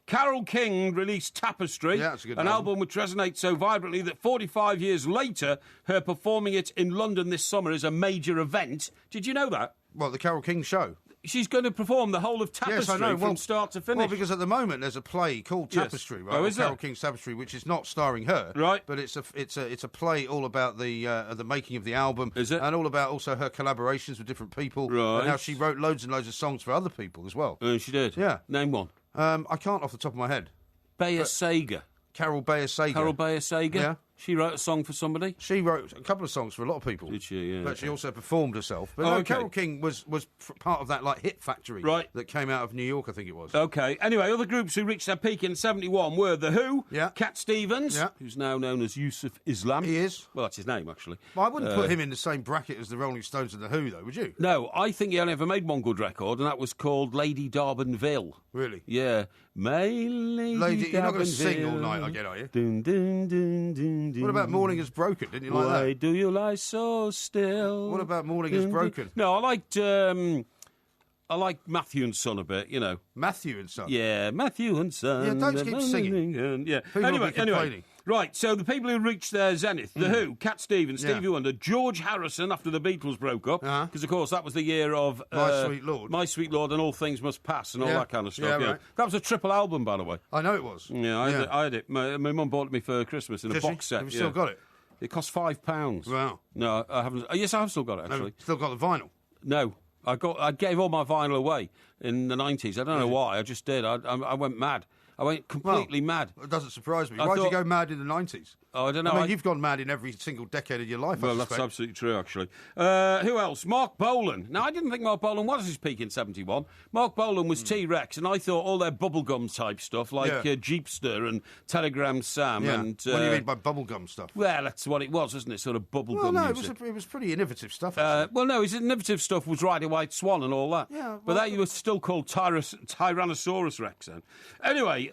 Carole King released Tapestry, Yeah, that's a good an album. album which resonates so vibrantly that 45 years later, her performing it in London this summer is a major event. Did you know that? Well, the Carole King show. She's going to perform the whole of Tapestry from start to finish. Well, because at the moment there's a play called Tapestry, right? Oh, is Carole there? King's Tapestry, which is not starring her, right? But it's a play all about the making of the album, is it? And all about also her collaborations with different people, right? And how she wrote loads and loads of songs for other people as well. She did. Yeah. Name one. I can't off the top of my head. Bayer Sager. Carol Bayer Sager. Carol Bayer Sager. Yeah. She wrote a song for somebody? She wrote a couple of songs for a lot of people. Did she? Yeah. But she also performed herself. But Carole King was part of that like hit factory that came out of New York, I think it was. Okay. Anyway, other groups who reached their peak in 71 were The Who, Yeah. Cat Stevens, Yeah. who's now known as Yusuf Islam. He is. Well, that's his name, actually. Well, I wouldn't put him in the same bracket as the Rolling Stones and The Who, though, would you? No, I think he only ever made one good record, and that was called Lady Darbanville. Really? Yeah. My Lady You're not going to Darbanville. sing all night, I get, are you? Dun, dun, dun, dun, dun. What about Morning Is Broken? Didn't you like Why that? do you lie so still? What about Morning Is Broken? No, I liked Matthew and Son a bit, you know. Matthew and Son? Yeah, Matthew and Son. Yeah, don't keep singing. Yeah. People will be complaining. Right, so the people who reached their zenith, The Who, Cat Stevens, Yeah. Stevie Wonder, George Harrison after the Beatles broke up, because, of course, that was the year of... My Sweet Lord. My Sweet Lord and All Things Must Pass and all that kind of stuff. Yeah, right. That was a triple album, by the way. I know it was. Yeah, I had it. My mum bought it me for Christmas in a box set. Have you still got it? It cost £5. Wow. No, I haven't. Yes, I have still got it, actually. Still got the vinyl? No. I gave all my vinyl away in the 90s. I don't know why. I just did. I went mad. I went completely mad. It doesn't surprise me. Why did you go mad in the 90s? Oh, I don't know. I mean, you've gone mad in every single decade of your life, Well, that's absolutely true, actually. Who else? Mark Bolan. Now, I didn't think Mark Bolan was his peak in 71. Mark Bolan was T-Rex, and I thought all their bubblegum type stuff, like Jeepster and Telegram Sam. Yeah. And, what do you mean by bubblegum stuff? Well, that's what it was, isn't it? Sort of bubblegum music. It was pretty innovative stuff, actually. Well, no, his innovative stuff was Ride a White Swan and all that. Yeah, but that you were still called Tyrannosaurus Rex then. Anyway,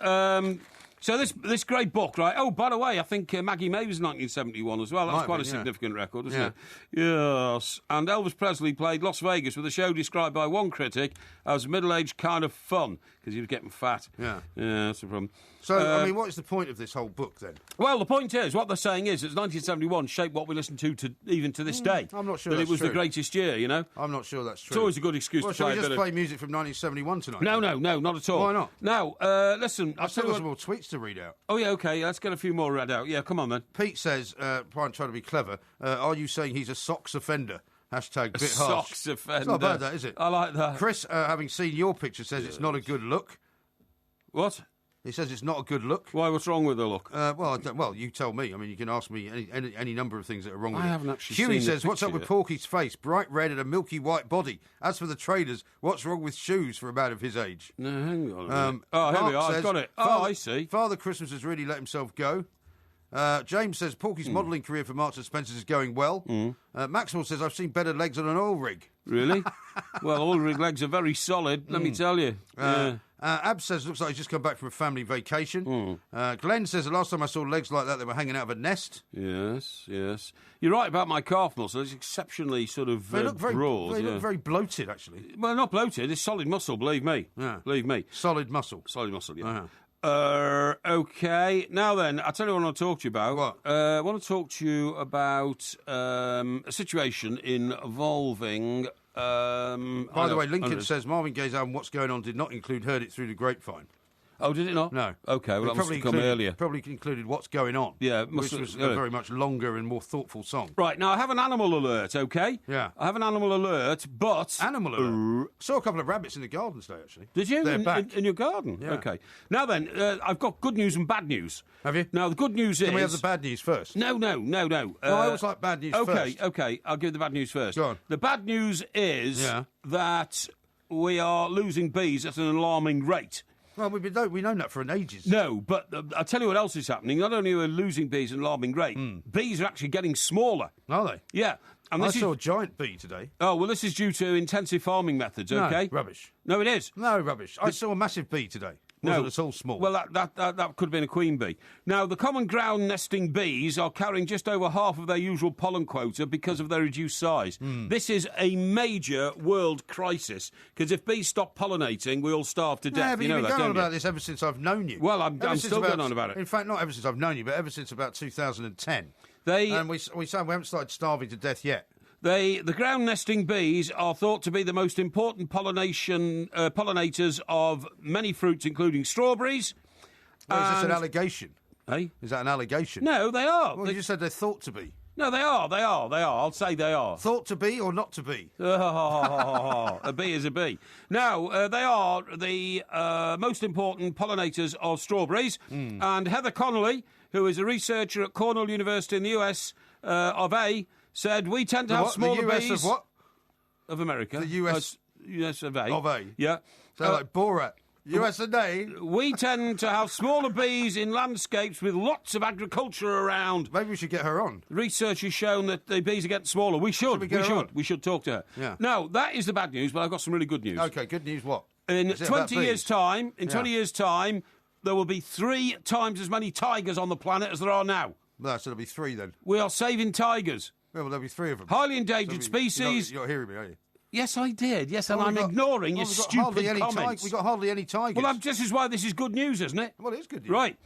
So this great book, right? Oh, by the way, I think Maggie May was 1971 as well. That's quite a significant record, isn't it? Yes. And Elvis Presley played Las Vegas with a show described by one critic as middle-aged kind of fun, because he was getting fat. Yeah. Yeah, that's the problem. So, I mean, what is the point of this whole book, then? Well, the point is, what they're saying is, 1971 shaped what we listen to even to this day. I'm not sure that that's it was true. the greatest year, you know? I'm not sure that's true. It's always a good excuse to play shall we just play music from 1971 tonight? No, not at all. Why not? Now, listen... I've still got some more tweets to read out. Oh, yeah, OK, let's get a few more read out. Yeah, come on, then. Pete says, trying to be clever, are you saying he's a socks offender? Hashtag bit harsh. Socks offender. It's not bad, that, is it? I like that. Chris, having seen your picture, says it's not a good look. What? He says it's not a good look. Why? What's wrong with the look? Well, you tell me. I mean, you can ask me any number of things that are wrong with it. I haven't actually Huey seen says, the what's up picture with yet? Porky's face? Bright red and a milky white body. As for the traders, what's wrong with shoes for a man of his age? No, hang on a minute. Here we are. I've got it. I see. Father Christmas has really let himself go. James says, Porky's modelling career for Marks and Spencer's is going well. Maxwell says, I've seen better legs on an oil rig. Really? Well, oil rig legs are very solid, let me tell you. Ab says, looks like he's just come back from a family vacation. Glenn says, the last time I saw legs like that, they were hanging out of a nest. Yes. You're right about my calf muscle. It's exceptionally sort of They look very, broad. they look very bloated, actually. Well, not bloated. It's solid muscle, believe me. Yeah. Believe me. Solid muscle. Solid muscle, yeah. Uh-huh. OK. Now then, I'll tell you what I want to talk to you about. What? I want to talk to you about a situation involving... By the way, Lincoln says Marvin Gaye's album What's Going On did not include Heard It Through the Grapevine. Oh, did it not? No. OK, well, that must have come earlier. Probably included What's Going On, which was a very much longer and more thoughtful song. Right, now I have an animal alert, OK? Yeah. I have an animal alert, but... Animal alert? Saw a couple of rabbits in the garden today, actually. Did you? They're back. In your garden? Yeah. OK. Now then, I've got good news and bad news. Have you? Now, the good news is... Can we have the bad news first? No. I always like bad news first. OK, I'll give the bad news first. Go on. The bad news is that we are losing bees at an alarming rate. Well, we've known that for an ages. No, but I'll tell you what else is happening. Not only are we losing bees at an alarming rate, bees are actually getting smaller. Are they? Yeah. And I saw a giant bee today. Oh, well, this is due to intensive farming methods, OK? No, rubbish. No, it is. No, rubbish. I saw a massive bee today. Wasn't at all small. Well, that could have been a queen bee. Now, the common ground nesting bees are carrying just over half of their usual pollen quota because of their reduced size. This is a major world crisis, because if bees stop pollinating, we all starve to death. Yeah, but you know you've been that, going on don't about this ever since I've known you. Well, I'm still going on about it. In fact, not ever since I've known you, but ever since about 2010. And we haven't started starving to death yet. The ground nesting bees are thought to be the most important pollinators of many fruits, including strawberries. Well, is this an allegation? Hey? Is that an allegation? No, they are. Well, you just said they're thought to be. No, they are. I'll say they are. Thought to be or not to be? A bee is a bee. Now, they are the most important pollinators of strawberries. And Heather Connolly, who is a researcher at Cornell University in the US of A, said we tend to have smaller bees... The US of what? Of America. The US... US of A. Of A. Yeah. So like Borat. US of A. We tend to have smaller bees in landscapes with lots of agriculture around. Maybe we should get her on. Research has shown that the bees are getting smaller. We should. We should talk to her. Yeah. Now, that is the bad news, but I've got some really good news. OK, good news what? In 20 years' time, there will be 3 times as many tigers on the planet as there are now. No, so there'll be 3 then. We are saving tigers. Yeah, well, there'll be 3 of them. Highly endangered species. You're not hearing me, are you? Yes, I did. Yes, and I'm ignoring your stupid comments. We've got hardly any tigers. Well, this is why this is good news, isn't it? Well, it is good news. Right.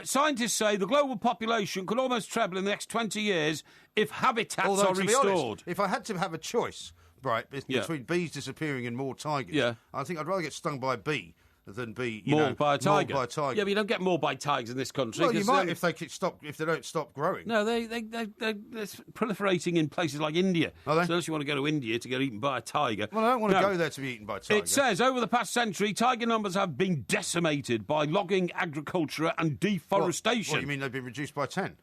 Scientists say the global population could almost treble in the next 20 years if habitats are restored. Be honest, if I had to have a choice, right, between bees disappearing and more tigers, I think I'd rather get stung by a bee than be mauled by a tiger. Mauled by a tiger. Yeah, but you don't get mauled by tigers in this country. Well, you might if they don't stop growing. No, they're proliferating in places like India. Are they? So unless you want to go to India to get eaten by a tiger. Well, I don't want to go there to be eaten by a tiger. It says over the past century, tiger numbers have been decimated by logging, agriculture, and deforestation. What you mean they've been reduced by 10?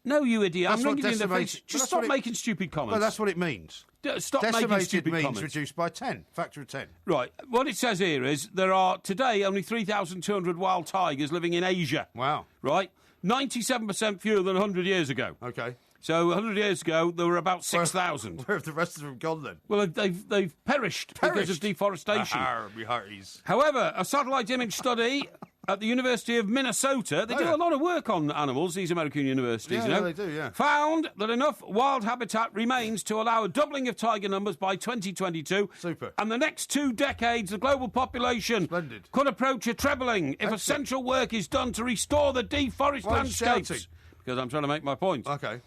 No, you idiot. That's I'm ringing you in the face. Just stop making stupid comments. Well, that's what it means. Stop making stupid means comments. Reduced by 10, factor of 10. Right. What it says here is there are today only 3,200 wild tigers living in Asia. Wow. Right? 97% fewer than 100 years ago. OK. So 100 years ago, there were about 6,000. Where have the rest of them gone then? Well, they've perished because of deforestation. Me hearties. However, a satellite image study at the University of Minnesota. They do a lot of work on animals, these American universities, you know. They do, yeah. Found that enough wild habitat remains to allow a doubling of tiger numbers by 2022. Super. And the next 2 decades, the global population could approach a trebling if essential work is done to restore the deforested landscapes. Shouting? Because I'm trying to make my point. Okay.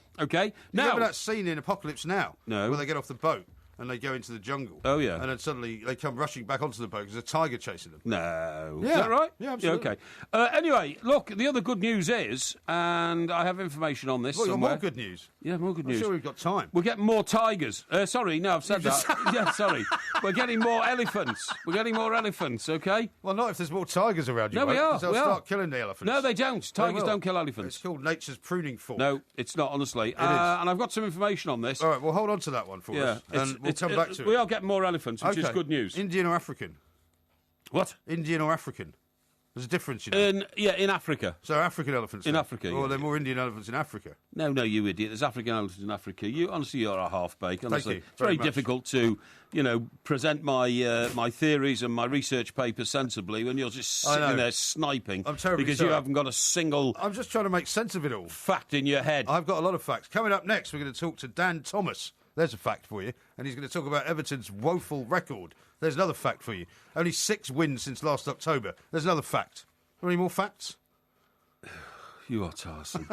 Now, remember that scene in Apocalypse Now? No. Where they get off the boat and they go into the jungle. Oh, yeah. And then suddenly they come rushing back onto the boat because there's a tiger chasing them. No. Yeah. Is that right? Yeah, absolutely. Okay. Anyway, look, the other good news is, and I have information on this somewhere. More good news. Yeah, more good news. I'm sure we've got time. We're getting more tigers. Sorry, no, I've said that. Yeah, sorry. We're getting more elephants. We're getting more elephants, okay? Well, not if there's more tigers around you. No, we are. They'll start killing the elephants. No, they don't. Tigers don't kill elephants. It's called nature's pruning fork. No, it's not, honestly. It is. And I've got some information on this. All right, well, hold on to that one for us. And we'll come back to it. We are getting more elephants, which is good news. Indian or African? What? Indian or African? There's a difference, you know. In Africa. So African elephants. In Africa, Or there are more Indian elephants in Africa. No, you idiot. There's African elephants in Africa. Honestly, you're a half-bake. Honestly. Thank you. It's very much. difficult to, present my my theories and my research papers sensibly when you're just sitting there sniping. I'm terribly because sorry. you haven't got a single. I'm just trying to make sense of it all. Fact in your head. I've got a lot of facts. Coming up next, we're going to talk to Dan Thomas. There's a fact for you. And he's going to talk about Everton's woeful record. There's another fact for you. Only 6 wins since last October. There's another fact. Any more facts? You are tiresome.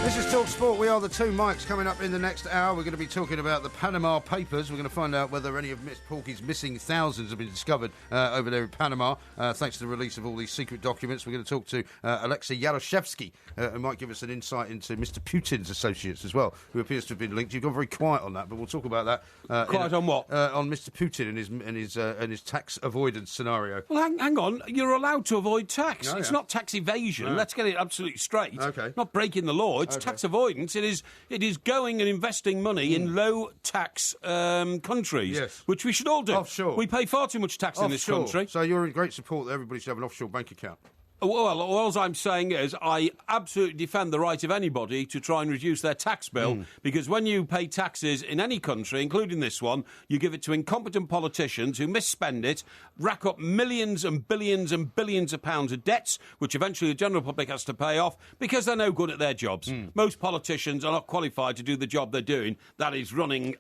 This is Talk Sport. We are the two Mikes. Coming up in the next hour, we're going to be talking about the Panama Papers. We're going to find out whether any of Miss Porky's missing thousands have been discovered over there in Panama, thanks to the release of all these secret documents. We're going to talk to Alexei Yaroshevsky, who might give us an insight into Mr. Putin's associates as well, who appears to have been linked. You've gone very quiet on that, but we'll talk about that. Quiet on what? On Mr. Putin and his tax avoidance scenario. Well, hang on. You're allowed to avoid tax. Oh, it's yeah. not tax evasion. No. Let's get it absolutely straight. Okay. Not breaking the law. It's tax avoidance. It is going and investing money in low tax countries, which we should all do. Offshore. We pay far too much tax in this country. So you're in great support that everybody should have an offshore bank account. Well, all I'm saying is I absolutely defend the right of anybody to try and reduce their tax bill, because when you pay taxes in any country, including this one, you give it to incompetent politicians who misspend it, rack up millions and billions of pounds of debts, which eventually the general public has to pay off because they're no good at their jobs. Most politicians are not qualified to do the job they're doing, that is running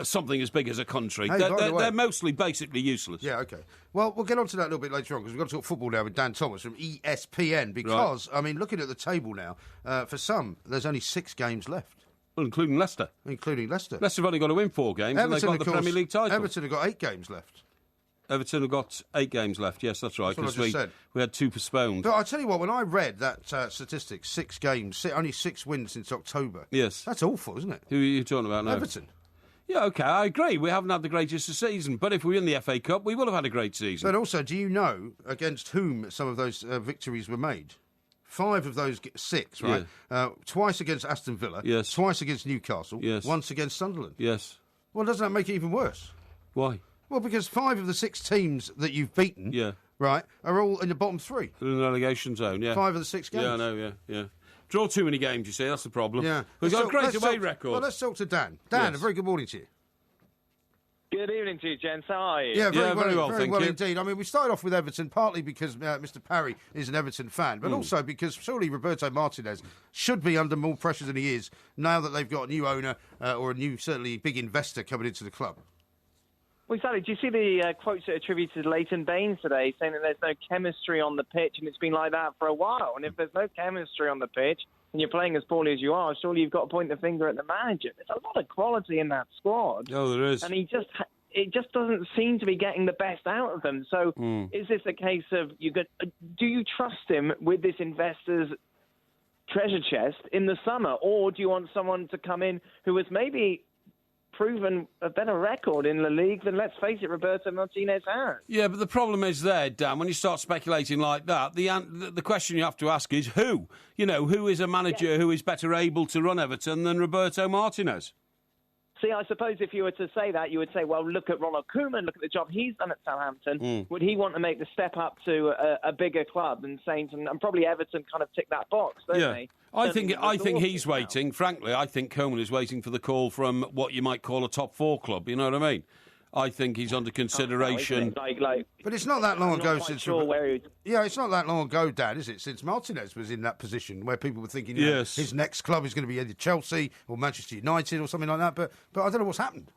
something as big as a country. Hey, they're mostly basically useless. Yeah, OK. Well, we'll get on to that a little bit later on, because we've got to talk football now with Dan Thomas from ESPN, because, I mean, looking at the table now, for some, there's only 6 games left. Well, including Leicester. Leicester have only got to win 4 games, and they've got the Premier League title. Everton have got 8 games left. Everton have got 8 games left. Yes, that's right. That's what I just said. We had 2 postponed. But I tell you what, when I read that statistic, 6 games, only 6 wins since October. Yes, that's awful, isn't it? Who are you talking about now? Everton. Yeah, OK, I agree. We haven't had the greatest season, but if we win the FA Cup, we will have had a great season. But also, do you know against whom some of those victories were made? 5 of those 6, right? Yeah. Twice against Aston Villa. Yes. Twice against Newcastle. Yes. Once against Sunderland. Yes. Well, doesn't that make it even worse? Why? Well, because 5 of the 6 teams that you've beaten, right, are all in the bottom 3. In the relegation zone, yeah. 5 of the 6 games. Yeah, I know, yeah. Draw too many games, you see, that's the problem. Yeah. We've got a great away record. Well, let's talk to Dan. Dan, a very good morning to you. Good evening to you, gents. How are you? Yeah, very well, thank you. Indeed. I mean, we started off with Everton partly because Mr. Parry is an Everton fan, but also because surely Roberto Martinez should be under more pressure than he is now that they've got a new owner or a new, certainly big investor coming into the club. Well, exactly. Do you see the quotes that are attributed to Leighton Baines today, saying that there's no chemistry on the pitch, and it's been like that for a while? And if there's no chemistry on the pitch, and you're playing as poorly as you are, surely you've got to point the finger at the manager. There's a lot of quality in that squad. Oh, there is. And it just doesn't seem to be getting the best out of them. So is this a case of do you trust him with this investor's treasure chest in the summer, or do you want someone to come in who has maybe proven a better record in the league than, let's face it, Roberto Martinez has? Yeah, but the problem is there, Dan, when you start speculating like that, the question you have to ask is who? You know, who is a manager who is better able to run Everton than Roberto Martinez? See, I suppose if you were to say that, you would say, well, look at Ronald Koeman, look at the job he's done at Southampton. Would he want to make the step up to a bigger club than Saints? And probably Everton kind of tick that box, don't they? I think he's waiting. Frankly, I think Koeman is waiting for the call from what you might call a top 4 club. You know what I mean? I think he's under consideration. But it's not that long ago since. It's not that long ago, Dad, is it? Since Martinez was in that position where people were thinking, his next club is going to be either Chelsea or Manchester United or something like that. But I don't know what's happened.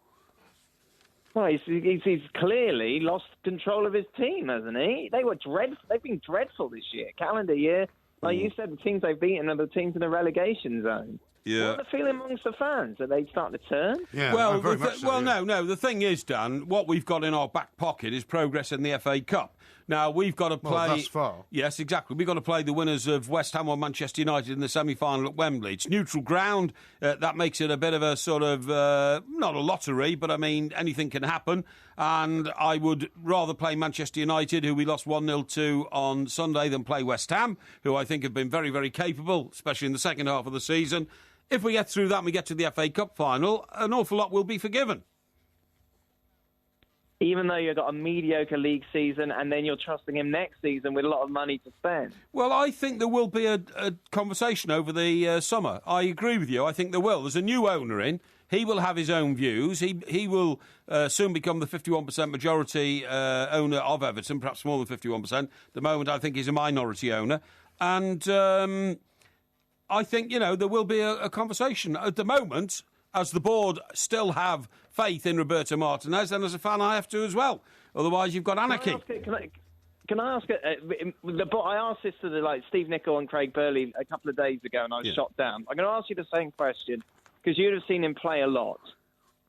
Well, he's clearly lost control of his team, hasn't he? They've been dreadful this year, calendar year. Like you said, the teams they've beaten are the teams in the relegation zone. Yeah. What's the feeling amongst the fans? Are they starting to turn? Yeah, no. The thing is, Dan, what we've got in our back pocket is progress in the FA Cup. Now, we've got to play... Well, thus far. Yes, exactly. We've got to play the winners of West Ham or Manchester United in the semi-final at Wembley. It's neutral ground. That makes it a bit of a sort of... not a lottery, but, I mean, anything can happen. And I would rather play Manchester United, who we lost 1-0 to on Sunday, than play West Ham, who I think have been very, very capable, especially in the second half of the season. If we get through that and we get to the FA Cup final, an awful lot will be forgiven. Even though you've got a mediocre league season and then you're trusting him next season with a lot of money to spend? Well, I think there will be a conversation over the summer. I agree with you. I think there will. There's a new owner in. He will have his own views. He will soon become the 51% majority owner of Everton, perhaps more than 51%. At the moment, I think he's a minority owner. And I think, there will be a conversation. At the moment, as the board still have faith in Roberto Martinez, and as a fan I have to as well. Otherwise, you've got anarchy. Can I ask? I asked this to Steve Nicol and Craig Burley a couple of days ago, and I was shot down. I'm going to ask you the same question because you'd have seen him play a lot.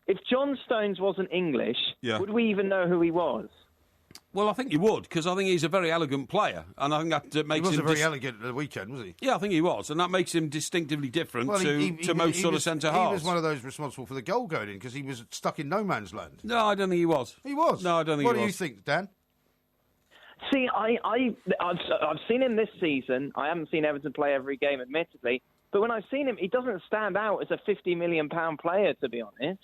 If John Stones wasn't English, would we even know who he was? Well, I think you would, because I think he's a very elegant player, and I think that makes him... He was very elegant at the weekend, was he? Yeah, I think he was, and that makes him distinctively different to most sort of centre-halves. He was one of those responsible for the goal going in, because he was stuck in no man's land. No, I don't think he was. He was? No, I don't think he was. What do you think, Dan? See, I've seen him this season. I haven't seen Everton play every game, admittedly. But when I've seen him, he doesn't stand out as a £50 million player, to be honest.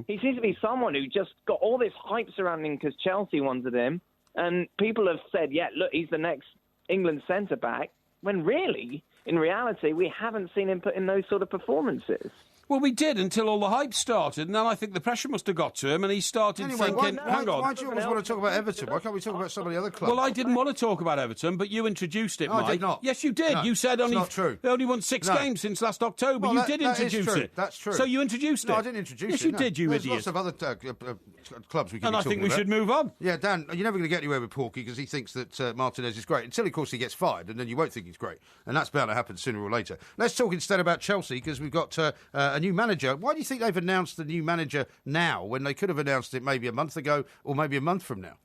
He seems to be someone who just got all this hype surrounding him because Chelsea wanted him. And people have said, look, he's the next England centre-back. When really, in reality, we haven't seen him put in those sort of performances. Well, we did until all the hype started, and then I think the pressure must have got to him, and he started thinking, hang on. Why do you always want to talk about Everton? Why can't we talk about some of the other clubs? Well, I didn't want to talk about Everton, but you introduced it, Mike. I did not. Yes, you did. No, you said they only won 6 games since last October. Well, you did introduce it. That's true. So you introduced it. No, I didn't introduce it. Yes, you did, you There's idiot. There's lots of other clubs we can be talking about. And I think we should move on. Yeah, Dan, you're never going to get anywhere with Porky because he thinks that Martinez is great. Until, of course, he gets fired, and then you won't think he's great. And that's bound to happen sooner or later. Let's talk instead about Chelsea because we've got a new manager. Why do you think they've announced the new manager now when they could have announced it maybe a month ago or maybe a month from now?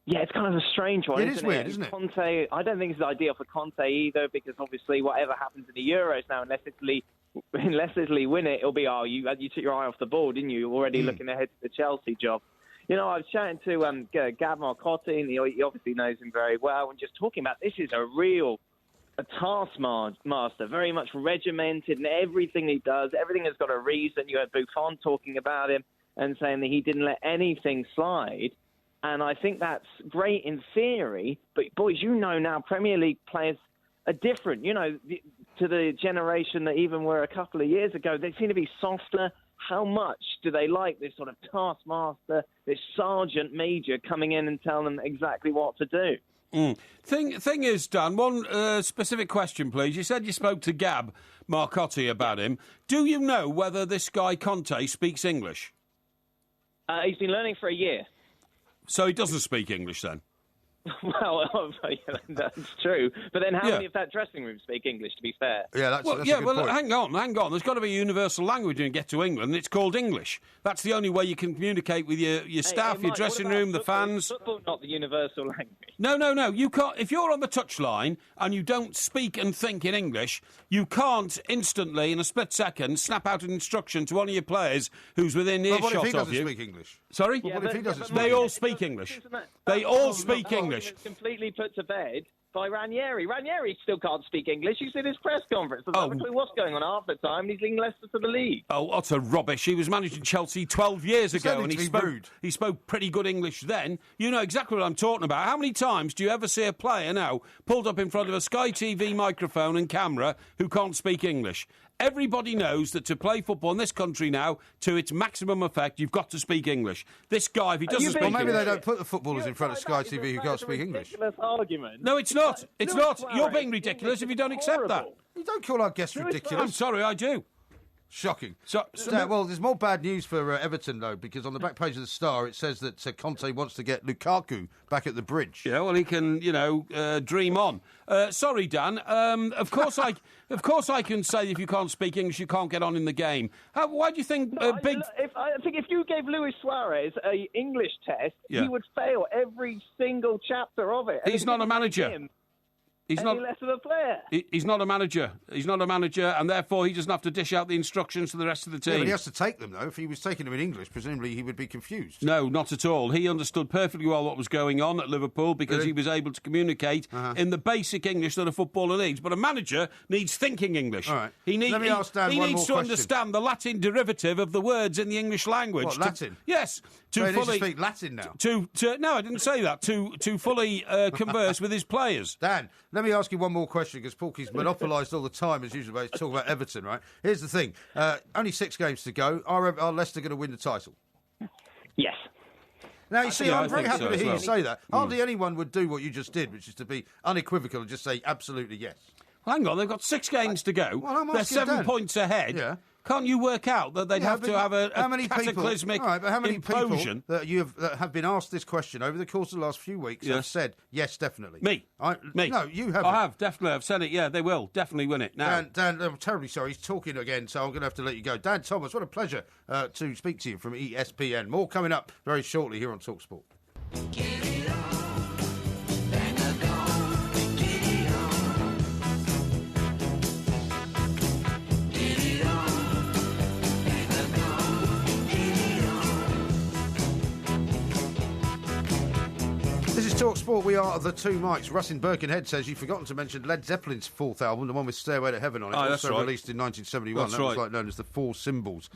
Yeah, it's kind of a strange one. It is weird, isn't it? Conte, I don't think it's ideal for Conte either because obviously whatever happens in the Euros now, unless Italy win it, it'll be, you took your eye off the ball, didn't you? You're already looking ahead to the Chelsea job. I was chatting to Gab Marcotti, and he obviously knows him very well, and just talking about this is a taskmaster, very much regimented in everything he does. Everything has got a reason. You had Buffon talking about him and saying that he didn't let anything slide. And I think that's great in theory. But, boys, now Premier League players are different. To the generation that even were a couple of years ago, they seem to be softer. How much do they like this sort of taskmaster, this sergeant major coming in and telling them exactly what to do? Thing is, Dan, one specific question, please. You said you spoke to Gab Marcotti about him. Do you know whether this guy Conte speaks English? He's been learning for a year. So he doesn't speak English, then? Well, that's true. But then how many of that dressing room speak English, to be fair? Yeah, that's a good point. Hang on. There's got to be a universal language when you get to England, and it's called English. That's the only way you can communicate with your staff, your dressing room, the fans. Football, not the universal language. No. You can't. If you're on the touchline and you don't speak and think in English, you can't instantly, in a split second, snap out an instruction to one of your players who's within earshot of you. What if he doesn't speak English? Sorry? What if he doesn't speak They all speak English. They all speak English. Completely put to bed. by Ranieri. Ranieri still can't speak English. You see this press conference. There's not a clue what's going on half the time. He's leading Leicester to the league. Oh, utter rubbish. He was managing Chelsea 12 years ago, and he spoke pretty good English then. You know exactly what I'm talking about. How many times do you ever see a player now pulled up in front of a Sky TV microphone and camera who can't speak English? Everybody knows that to play football in this country now, to its maximum effect, you've got to speak English. This guy, if he doesn't speak English... Well, maybe they don't put the footballers in front of Sky TV who can't speak English. Argument. No, it's not. It's not. You're being ridiculous if you don't accept that. You don't call our guests ridiculous. I'm sorry, I do. Shocking. Well, there's more bad news for Everton, though, because on the back page of the Star, it says that Conte wants to get Lukaku back at the Bridge. Yeah, well, he can, dream on. Sorry, Dan. Of course I can say if you can't speak English, you can't get on in the game. Why do you think I think if you gave Luis Suarez an English test, he would fail every single chapter of it. He's not a manager. He's not less of a player. He's not a manager. He's not a manager, and therefore he doesn't have to dish out the instructions to the rest of the team. Yeah, but he has to take them, though. If he was taking them in English, presumably he would be confused. No, not at all. He understood perfectly well what was going on at Liverpool because he was able to communicate in the basic English that a footballer needs. But a manager needs thinking English. All right. He needs to understand the Latin derivative of the words in the English language. What, Latin? Yes. So he needs to speak Latin now? No, I didn't say that. To fully converse with his players. Dan, let me ask you one more question, because Porky's monopolised all the time, as usual, about talking about Everton, right? Here's the thing. Only 6 games to go. Are Leicester going to win the title? Yes. Now, you see, I'm very happy to hear you say that. Hardly anyone would do what you just did, which is to be unequivocal and just say absolutely yes. Well, hang on, they've got 6 games to go. Well, they're 7 points ahead. Yeah. Can't you work out that they'd have to have a cataclysmic implosion? People that have been asked this question over the course of the last few weeks have said, yes, definitely? Me. No, you haven't. I have, definitely. I've said it, yeah, they will definitely win it now. Dan, I'm terribly sorry. He's talking again, so I'm going to have to let you go. Dan Thomas, what a pleasure to speak to you from ESPN. More coming up very shortly here on TalkSport. TalkSport, we are the two mics. Russ in Birkenhead says you've forgotten to mention Led Zeppelin's 4th album, the one with Stairway to Heaven on it, also released in 1971. That was like known as the Four Symbols.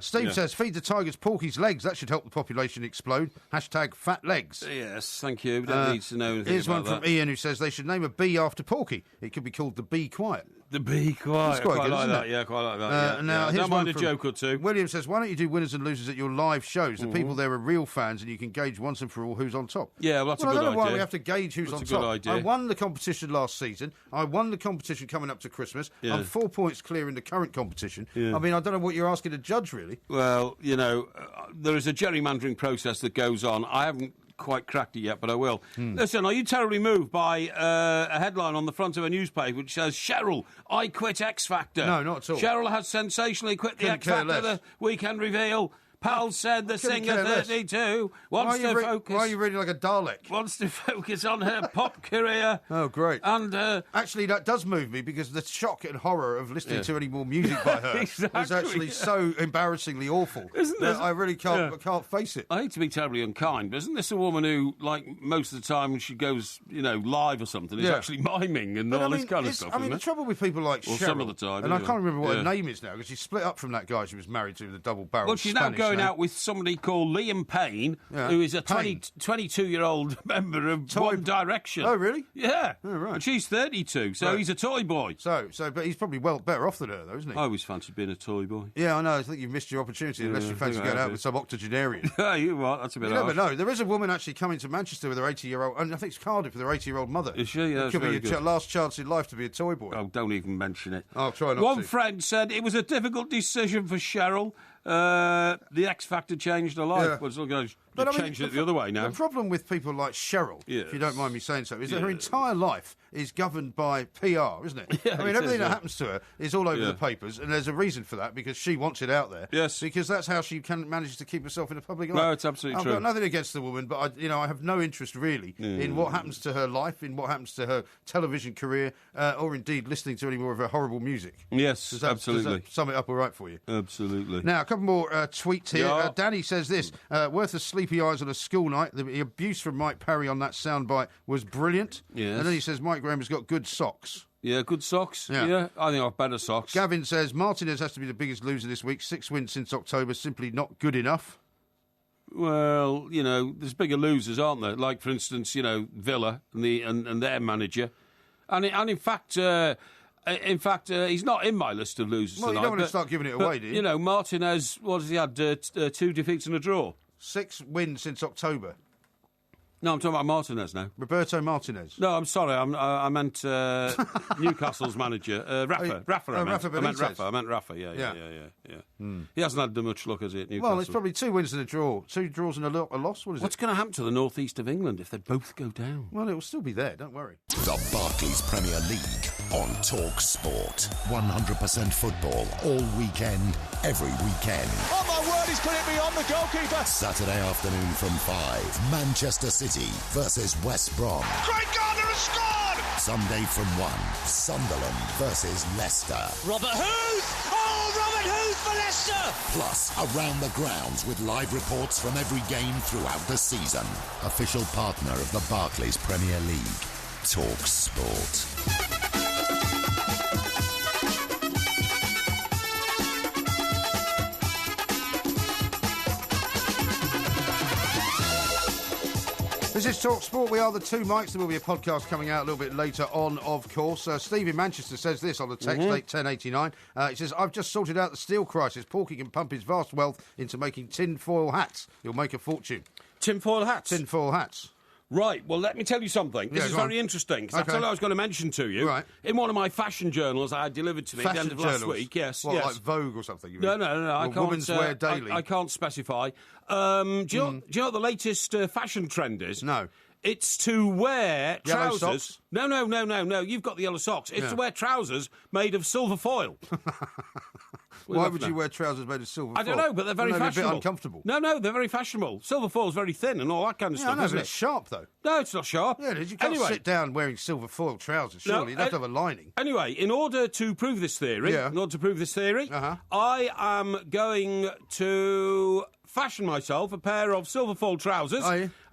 Steve says, feed the tigers Porky's legs. That should help the population explode. #FatLegs. Yes, thank you. We don't need to know anything Here's about one from Ian who says they should name a bee after Porky. It could be called the Bee Quiet. The Be Quiet. Quite good, like that. It? Yeah, quite like that. Now, don't mind a joke or two. William says, why don't you do winners and losers at your live shows? The people there are real fans and you can gauge once and for all who's on top. Yeah, well, that's a good idea. I don't know why we have to gauge who's on top. That's a good idea. I won the competition last season. I won the competition coming up to Christmas. Yeah. I'm 4 points clear in the current competition. Yeah. I mean, I don't know what you're asking a judge, really. Well, there is a gerrymandering process that goes on. I haven't quite cracked it yet, but I will. Listen, are you terribly moved by a headline on the front of a newspaper which says, Cheryl, I quit X Factor? No, not at all. Cheryl has sensationally quit the X Factor, the weekend reveal. Pal said the singer 32 wants to focus... Why are you reading like a Dalek? Wants to focus on her pop career. Oh, great. And actually, that does move me, because the shock and horror of listening to any more music by her is actually so embarrassingly awful. Isn't this? I really can't face it. I hate to be terribly unkind, but isn't this a woman who, like, most of the time when she goes, live or something, is actually miming and all this kind of stuff? I mean, the trouble with people like Cheryl... some of the time. And I can't remember what her name is now, because she split up from that guy she was married to with a double-barrel Well, she's now going out with somebody called Liam Payne, who is a 22-year-old member of One Direction. Oh, really? Yeah. Oh, right. And she's 32, so he's a toy boy. But he's probably better off than her, though, isn't he? I always fancied being a toy boy. Yeah, I know. I think you've missed your opportunity unless you fancy going out with some octogenarian. Yeah, you what? That's a bit harsh. You never know. There is a woman actually coming to Manchester with her 80-year-old, and I think it's Cardiff with her 80-year-old mother. Is she? Yeah, it could be your last chance in life to be a toy boy. Oh, don't even mention it. I'll try not to. One friend said it was a difficult decision for Cheryl. The X Factor changed her life. Well, it's not going to change it the other way now. The problem with people like Cheryl, if you don't mind me saying so, is that her entire life is governed by PR, isn't it? Yeah, I mean, everything that happens to her is all over the papers, and there's a reason for that, because she wants it out there. Yes. Because that's how she manages to keep herself in the public eye. No, it's absolutely true. I've got nothing against the woman, but I have no interest really in what happens to her life, in what happens to her television career, or indeed listening to any more of her horrible music. Yes, absolutely. Does that sum it up all right for you? Absolutely. Now, a couple more tweets here. Danny says this, worth a sleep sleepy eyes on a school night. The abuse from Mike Parry on that soundbite was brilliant. Yes. And then he says Mike Graham has got good socks. Yeah, good socks. Yeah, I think I've better socks. Gavin says Martinez has to be the biggest loser this week. 6 wins since October, simply not good enough. Well, there's bigger losers, aren't there? Like, for instance, Villa and their manager. And in fact, he's not in my list of losers tonight. Well, you don't want to start giving it away, do you? Martinez, what has he had? 2 defeats and a draw. 6 wins since October. No, I'm talking about Martinez now. Roberto Martinez. No, I'm sorry. I meant Newcastle's manager. Rafa. I meant Rafa. Yeah. He hasn't had much luck, has he, at Newcastle? Well, it's probably 2 wins and a draw. 2 draws and a loss. What's going to happen to the North East of England if they both go down? Well, it will still be there, don't worry. The Barclays Premier League on Talk Sport. 100% football all weekend, every weekend. Oh, my word, he's put it beyond the goalkeeper. Saturday afternoon from 5, Manchester City versus West Brom. Craig Gardner has scored! Sunday from 1, Sunderland versus Leicester. Robert Huth! Oh, Robert Huth for Leicester! Plus, around the grounds with live reports from every game throughout the season. Official partner of the Barclays Premier League. Talk Sport. This is Talk Sport. We are the Two Mics. There will be a podcast coming out a little bit later on, of course. Steve in Manchester says this on the text, 1089. He says, I've just sorted out the steel crisis. Porky can pump his vast wealth into making tin-foil hats. He'll make a fortune. Tin-foil hats? Tin-foil hats. Right, well, let me tell you something. This is very interesting, because that's all I was going to mention to you. Right. In one of my fashion journals I had delivered to me at the end of last week. Yes, what, like Vogue or something? You mean? No, I can't. Women's Wear Daily. I can't specify. Do you know what the latest fashion trend is? No. It's to wear trousers. Yellow socks? No. You've got the yellow socks. It's to wear trousers made of silver foil. Why would you wear trousers made of silver foil? I don't know, but they're very fashionable. A bit uncomfortable. No, they're very fashionable. Silver foil's very thin and all that kind of stuff, isn't it? It's sharp, though. No, it's not sharp. Yeah, you can't sit down wearing silver foil trousers, surely. You'd have to have a lining. Anyway, in order to prove this theory, I am going to fashion myself a pair of silver foil trousers,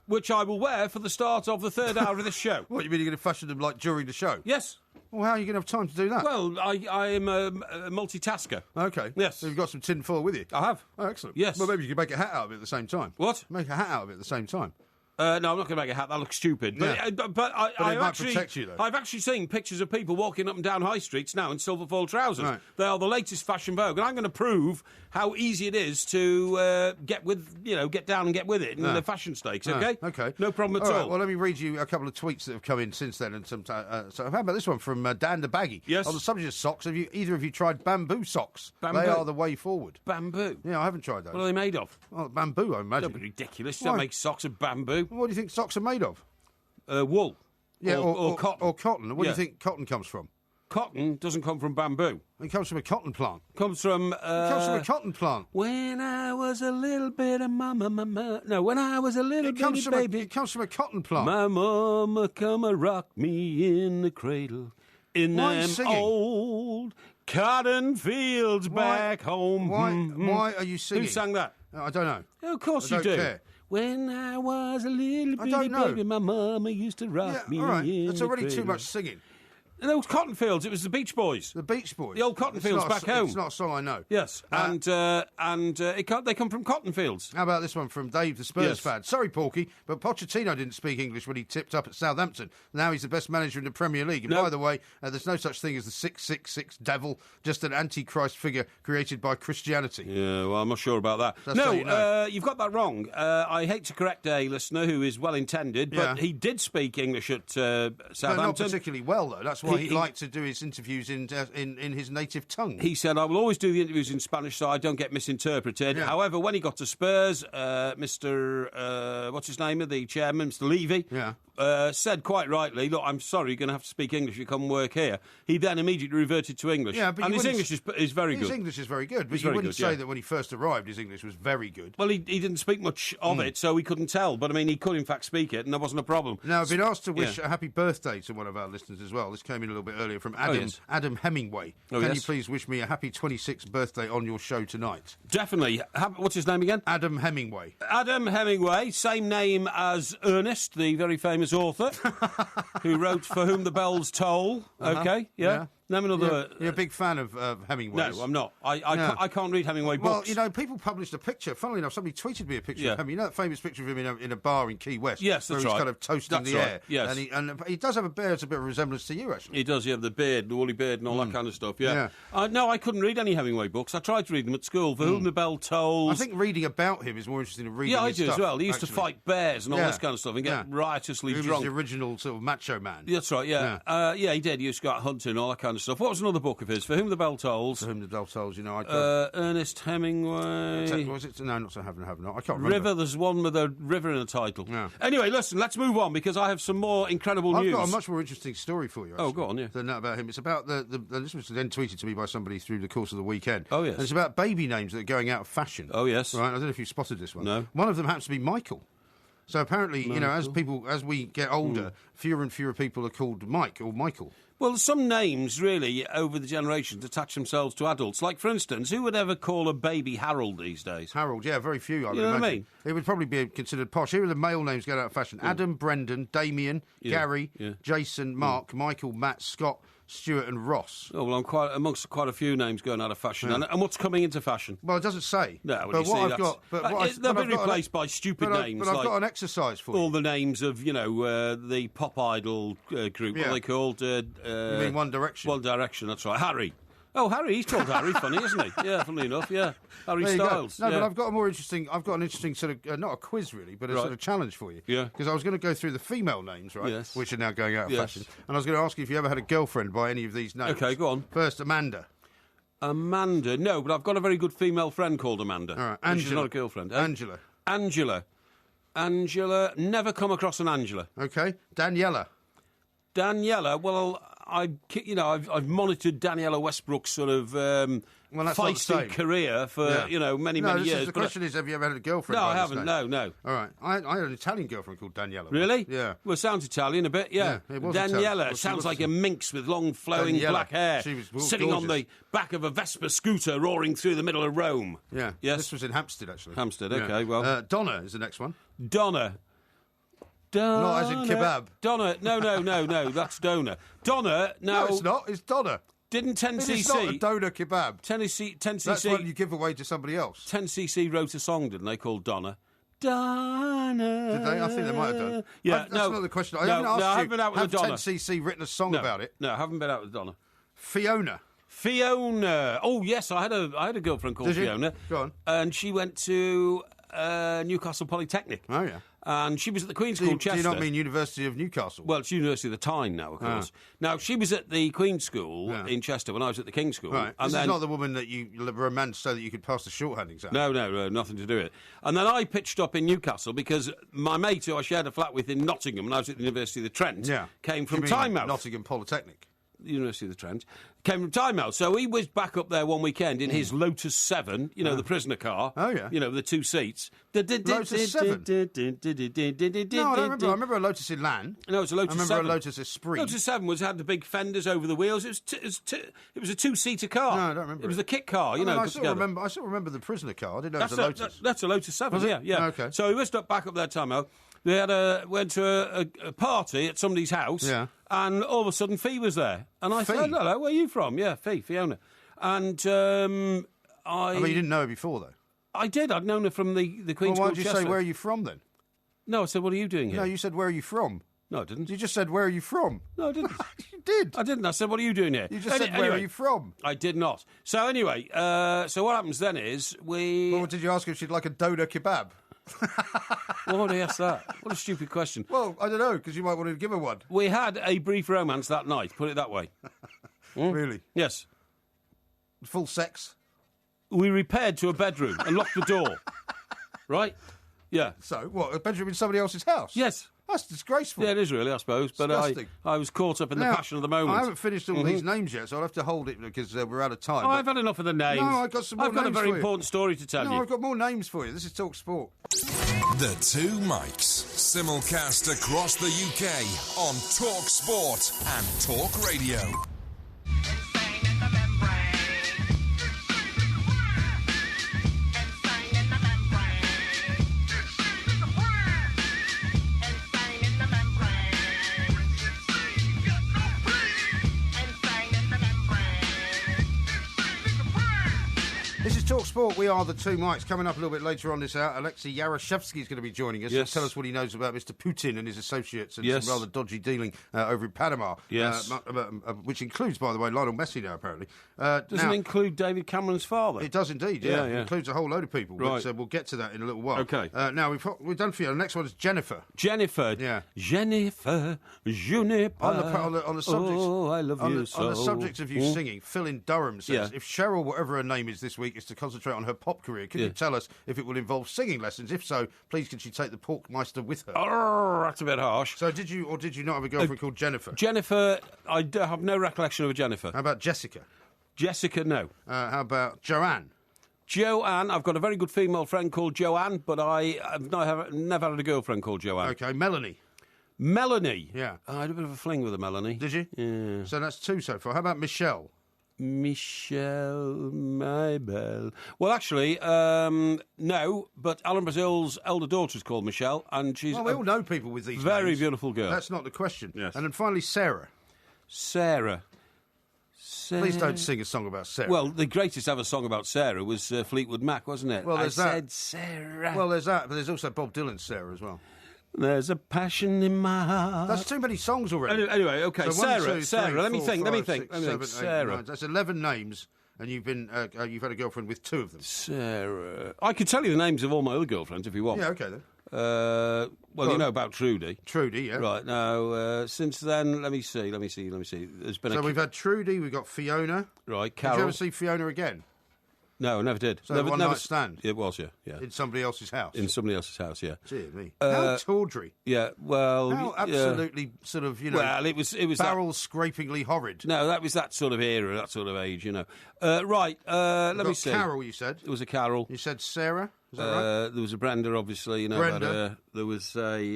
which I will wear for the start of the third hour of this show. What, you mean you're going to fashion them like during the show? Yes. Well, how are you going to have time to do that? Well, I am a multitasker. OK. Yes. So you've got some tin foil with you? I have. Oh, excellent. Yes. Well, maybe you could make a hat out of it at the same time. What? Make a hat out of it at the same time. No, I'm not going to make a hat. That looks stupid. But it might protect you, though. I've actually seen pictures of people walking up and down high streets now in silver foil trousers. Right. They are the latest fashion vogue, and I'm going to prove how easy it is to get down and get with it in the fashion stakes. Okay. Okay. No problem at all. Right, well, let me read you a couple of tweets that have come in since then, and some. So how about this one from Dan the Baggy? Yes. On the subject of socks, have either of you tried bamboo socks? Bamboo? They are the way forward. Bamboo? Yeah, I haven't tried those. What are they made of? Well, bamboo, I imagine. Don't be ridiculous. Don't make socks of bamboo. Well, what do you think socks are made of? Wool. Yeah, or cotton. Or cotton. Where do you think cotton comes from? Cotton doesn't come from bamboo. It comes from a cotton plant. Comes from a cotton plant. When I was a little bit of mama. No, when I was a little bitty baby. It comes from a cotton plant. My mama come and rock me in the cradle in them old cotton fields back home. Why are you singing? Who sang that? I don't know. Of course you do. Care. When I was a little bitty baby, my mama used to rock me in the cradle. That's already too much singing. In those cotton fields, it was the Beach Boys. The Beach Boys? The old cotton fields back home. It's not a song I know. Yes, they come from cotton fields. How about this one from Dave, the Spurs fan? Sorry, Porky, but Pochettino didn't speak English when he tipped up at Southampton. Now he's the best manager in the Premier League. And by the way, there's no such thing as the 666 devil, just an antichrist figure created by Christianity. Yeah, well, I'm not sure about that. That's you've got that wrong. I hate to correct a listener who is well-intended, but he did speak English at Southampton. No, not particularly well, though. That's why he liked to do his interviews in his native tongue. He said, I will always do the interviews in Spanish so I don't get misinterpreted. Yeah. However, when he got to Spurs, Mr. what's his name, the chairman, Mr. Levy, said quite rightly, look, I'm sorry, you're going to have to speak English, you come work here. He then immediately reverted to English. Yeah, but and his English is very good. His English is very good, but you wouldn't say that when he first arrived his English was very good. Well, he didn't speak much of it, so we couldn't tell. But, I mean, he could, in fact, speak it, and there wasn't a problem. Now, I've been asked to wish a happy birthday to one of our listeners as well. This came in a little bit earlier from Adam, Adam Hemingway. Can you please wish me a happy 26th birthday on your show tonight? Definitely. What's his name again? Adam Hemingway. Adam Hemingway, same name as Ernest, the very famous author, who wrote For Whom the Bells Toll. Okay, yeah. Name another. You're a big fan of Hemingway. No, I'm not. I can't read Hemingway books. Well, you know, people published a picture. Funnily enough, somebody tweeted me a picture of him. You know that famous picture of him in a bar in Key West? Yes, that's where right. He's kind of toasting the air. Yes. And he does have a beard that's a bit of a resemblance to you, actually. He does, the beard, the woolly beard and all that kind of stuff, No, I couldn't read any Hemingway books. I tried to read them at school. For Whom the Bell Tolls. I think reading about him is more interesting than reading his do stuff, as well. He used to fight bears and all this kind of stuff and get riotously drunk. He was the original sort of macho man. That's right, yeah. He did. He used to go out hunting and all that kind of stuff. What was another book of his? For Whom the Bell Tolls. For Whom the Bell Tolls, you know. Ernest Hemingway. Was it? No, not so have not. I can't remember. River, there's one with a river in the title. Yeah. Anyway, listen, let's move on because I have some more incredible news. I've got a much more interesting story for you, actually, go on, than that about him. It's about this was then tweeted to me by somebody through the course of the weekend. Oh, yes. And it's about baby names that are going out of fashion. Oh, yes. Right, I don't know if you spotted this one. No. One of them happens to be Michael. So apparently, you know, as we get older, fewer and fewer people are called Mike or Michael. Well, some names, really, over the generations attach themselves to adults. Like, for instance, who would ever call a baby Harold these days? Harold, yeah, very few, I would imagine. imagine. What I mean? It would probably be considered posh. Here are the male names going out of fashion. Adam, Brendan, Damien, Gary, Jason, Mark, Michael, Matt, Scott, Stuart and Ross. Oh, well, I'm amongst quite a few names going out of fashion. Yeah. And what's coming into fashion? Well, it doesn't say. No, but what I've got... They'll be replaced by stupid names. But I've got an exercise for you. All the names of, you know, the pop idol group. What are they called? You mean One Direction? One Direction, that's right. Harry. Oh, Harry, he's called Harry, funny, isn't he? Yeah, funnily enough, yeah. Harry Styles. No, but I've got an interesting sort of, not a quiz really, but a sort of challenge for you. Yeah. Because I was going to go through the female names, right? Yes. Which are now going out of fashion. And I was going to ask you if you ever had a girlfriend by any of these names. Okay, go on. First, Amanda. Amanda, no, but I've got a very good female friend called Amanda. All right, Angela. She's not a girlfriend. Angela. Angela, never come across an Angela. Okay. Daniela, well, I've monitored Daniela Westbrook's sort of feisty career for many years. The question is, have you ever had a girlfriend? No, I haven't. No. All right, I had an Italian girlfriend called Daniela. Really? Yeah. Well, it sounds Italian a bit. Yeah. It was Daniela sounds like a minx with long flowing black hair, she was sitting gorgeous. on the back of a Vespa scooter, roaring through the middle of Rome. Yeah. Yes. This was in Hampstead, actually. Hampstead. Okay. Well, Donna is the next one. Donna. Not as in kebab. Donna. No. That's Donna. Donna. No, it's not. It's Donna. Didn't 10cc... It's not a Donna kebab. 10cc... That's one you give away to somebody else. 10cc wrote a song, didn't they, called Donna? Donna. Did they? I think they might have done. Yeah, that's not the question. I haven't asked you. I haven't been out with Donna. 10cc written a song about it? No, I haven't been out with Donna. Fiona. Oh, yes, I had a girlfriend called Fiona. Go on. And she went to Newcastle Polytechnic. Oh, yeah. And she was at the Queen's School, Chester. Do you not mean University of Newcastle? Well, it's University of the Tyne now, of course. Now, she was at the Queen's School in Chester when I was at the King's School. Right. And this is not the woman that you romanced so that you could pass the shorthand exam. No, nothing to do with it. And then I pitched up in Newcastle because my mate, who I shared a flat with in Nottingham when I was at the University of the Trent, came from Tynemouth. Nottingham Polytechnic. University of the Trent, came from Tynemouth. So he was back up there one weekend in his Lotus 7, the prisoner car. Oh, yeah. The 2 seats. Lotus 7? No, I don't remember. I remember a Lotus in Lan. No, it's a Lotus 7. I remember a Lotus Esprit. Lotus 7 had the big fenders over the wheels. It was a 2-seater car. No, I don't remember. It was a kit car, I still remember the prisoner car. I didn't know it was a Lotus. That's a Lotus 7, was it? Yeah. Okay. So he was back up there, Tynemouth. They went to a party at somebody's house, and all of a sudden Fee was there. And I said, hello, where are you from? Yeah, Fiona. And I mean, you didn't know her before, though? I did. I'd known her from the Queen's School. Well, why did you say, where are you from, then? No, I said, what are you doing here? No, you said, where are you from? No, I didn't. You just said, where are you from? No, I didn't. You did. I didn't. I said, what are you doing here? You just said, where are you from? I did not. So anyway, so what happens then is Well, did you ask her if she'd like a Doner kebab? Well, why do you ask that? What a stupid question. Well, I don't know, because you might want to give her one. We had a brief romance that night, put it that way. Really? Yes. Full sex? We repaired to a bedroom and locked the door. Right? Yeah. So, what, a bedroom in somebody else's house? Yes. That's disgraceful. Yeah, it is really, I suppose. But I was caught up in the passion of the moment. I haven't finished all these names yet, so I'll have to hold it because we're out of time. Oh, I've had enough of the names. No, I've got some more names. I've got a very important story to tell you. No, I've got more names for you. This is Talk Sport. The Two Mikes, simulcast across the UK on Talk Sport and Talk Radio. This is Talk Sport. We are the Two Mikes. Coming up a little bit later on this hour, Alexei Yaroshevsky is going to be joining us. Yes. Tell us what he knows about Mr. Putin and his associates and Yes. some rather dodgy dealing over in Panama. Yes. Which includes, by the way, Lionel Messi now, apparently. Doesn't it include David Cameron's father? It does indeed, yeah. Yeah. It includes a whole load of people. Right. But, we'll get to that in a little while. Okay. Now, we've done for you. The next one is Jennifer. Jennifer. Yeah. Jennifer. Juniper. On the subject. Oh, I love you so. On the subject of you singing, Phil in Durham says, if Cheryl, whatever her name is this week, is to concentrate on her pop career, can you tell us if it will involve singing lessons? If so, please can she take the Porkmeister with her? Oh, that's a bit harsh. So did you not have a girlfriend called Jennifer? Jennifer, I have no recollection of a Jennifer. How about Jessica? Jessica, no. How about Joanne? Joanne, I've got a very good female friend called Joanne, but I have never had a girlfriend called Joanne. Okay, Melanie. Melanie? Yeah. I had a bit of a fling with a Melanie. Did you? Yeah. So that's two so far. How about Michelle? Michelle, my belle. Well, actually, no, but Alan Brazil's elder daughter is called Michelle, and she's we all know people with these very names. Beautiful girl. That's not the question. Yes. And then finally, Sarah. Sarah. Please don't sing a song about Sarah. Well, the greatest ever song about Sarah was Fleetwood Mac, wasn't it? Well, there's I that. said Sarah. Well, there's that, but there's also Bob Dylan's Sarah as well. There's a passion in my heart. That's too many songs already. Anyway, okay, So Sarah. 1, 2, 3, Let me 4, think. 5, 6, 7, 8, Sarah. 9. That's 11 names, and you've had a girlfriend with two of them. Sarah. I could tell you the names of all my other girlfriends if you want. Yeah, okay then. You know about Trudy. Trudy, yeah. Right, now, since then, let me see. There's been we've had Trudy, we've got Fiona. Right, Carol. Did you ever see Fiona again? No, I never did. So never, one night stand? It was, yeah. In somebody else's house? In somebody else's house, yeah. Dear me. How tawdry. Yeah, well... How absolutely sort of, Well, it was barrel-scrapingly horrid. No, that was that sort of era, that sort of age, Right, let me see. Carol, you said? It was a Carol. You said Sarah? Is that right? There was a Brenda, obviously, Brenda. There was a...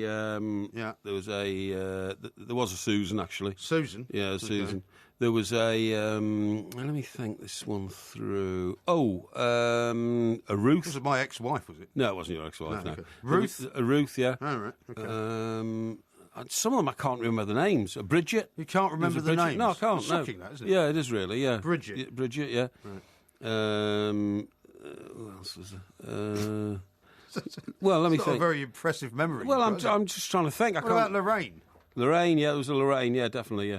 There was a Susan, actually. Susan? Yeah, Susan. Okay. There was a... let me think this one through. A Ruth. This was my ex-wife, was it? No, it wasn't your ex-wife, no. Okay. Ruth? A Ruth, yeah. Oh, right, okay. Some of them I can't remember the names. Bridget. You can't remember the names? No, I can't. It's shocking, that, isn't it? Yeah, it is really, yeah. Bridget? Bridget, yeah. Right. Who else was there? Well, let me think. Not a very impressive memory. Well, I'm just trying to think. What about Lorraine? Lorraine, yeah, it was a Lorraine, yeah, definitely, yeah.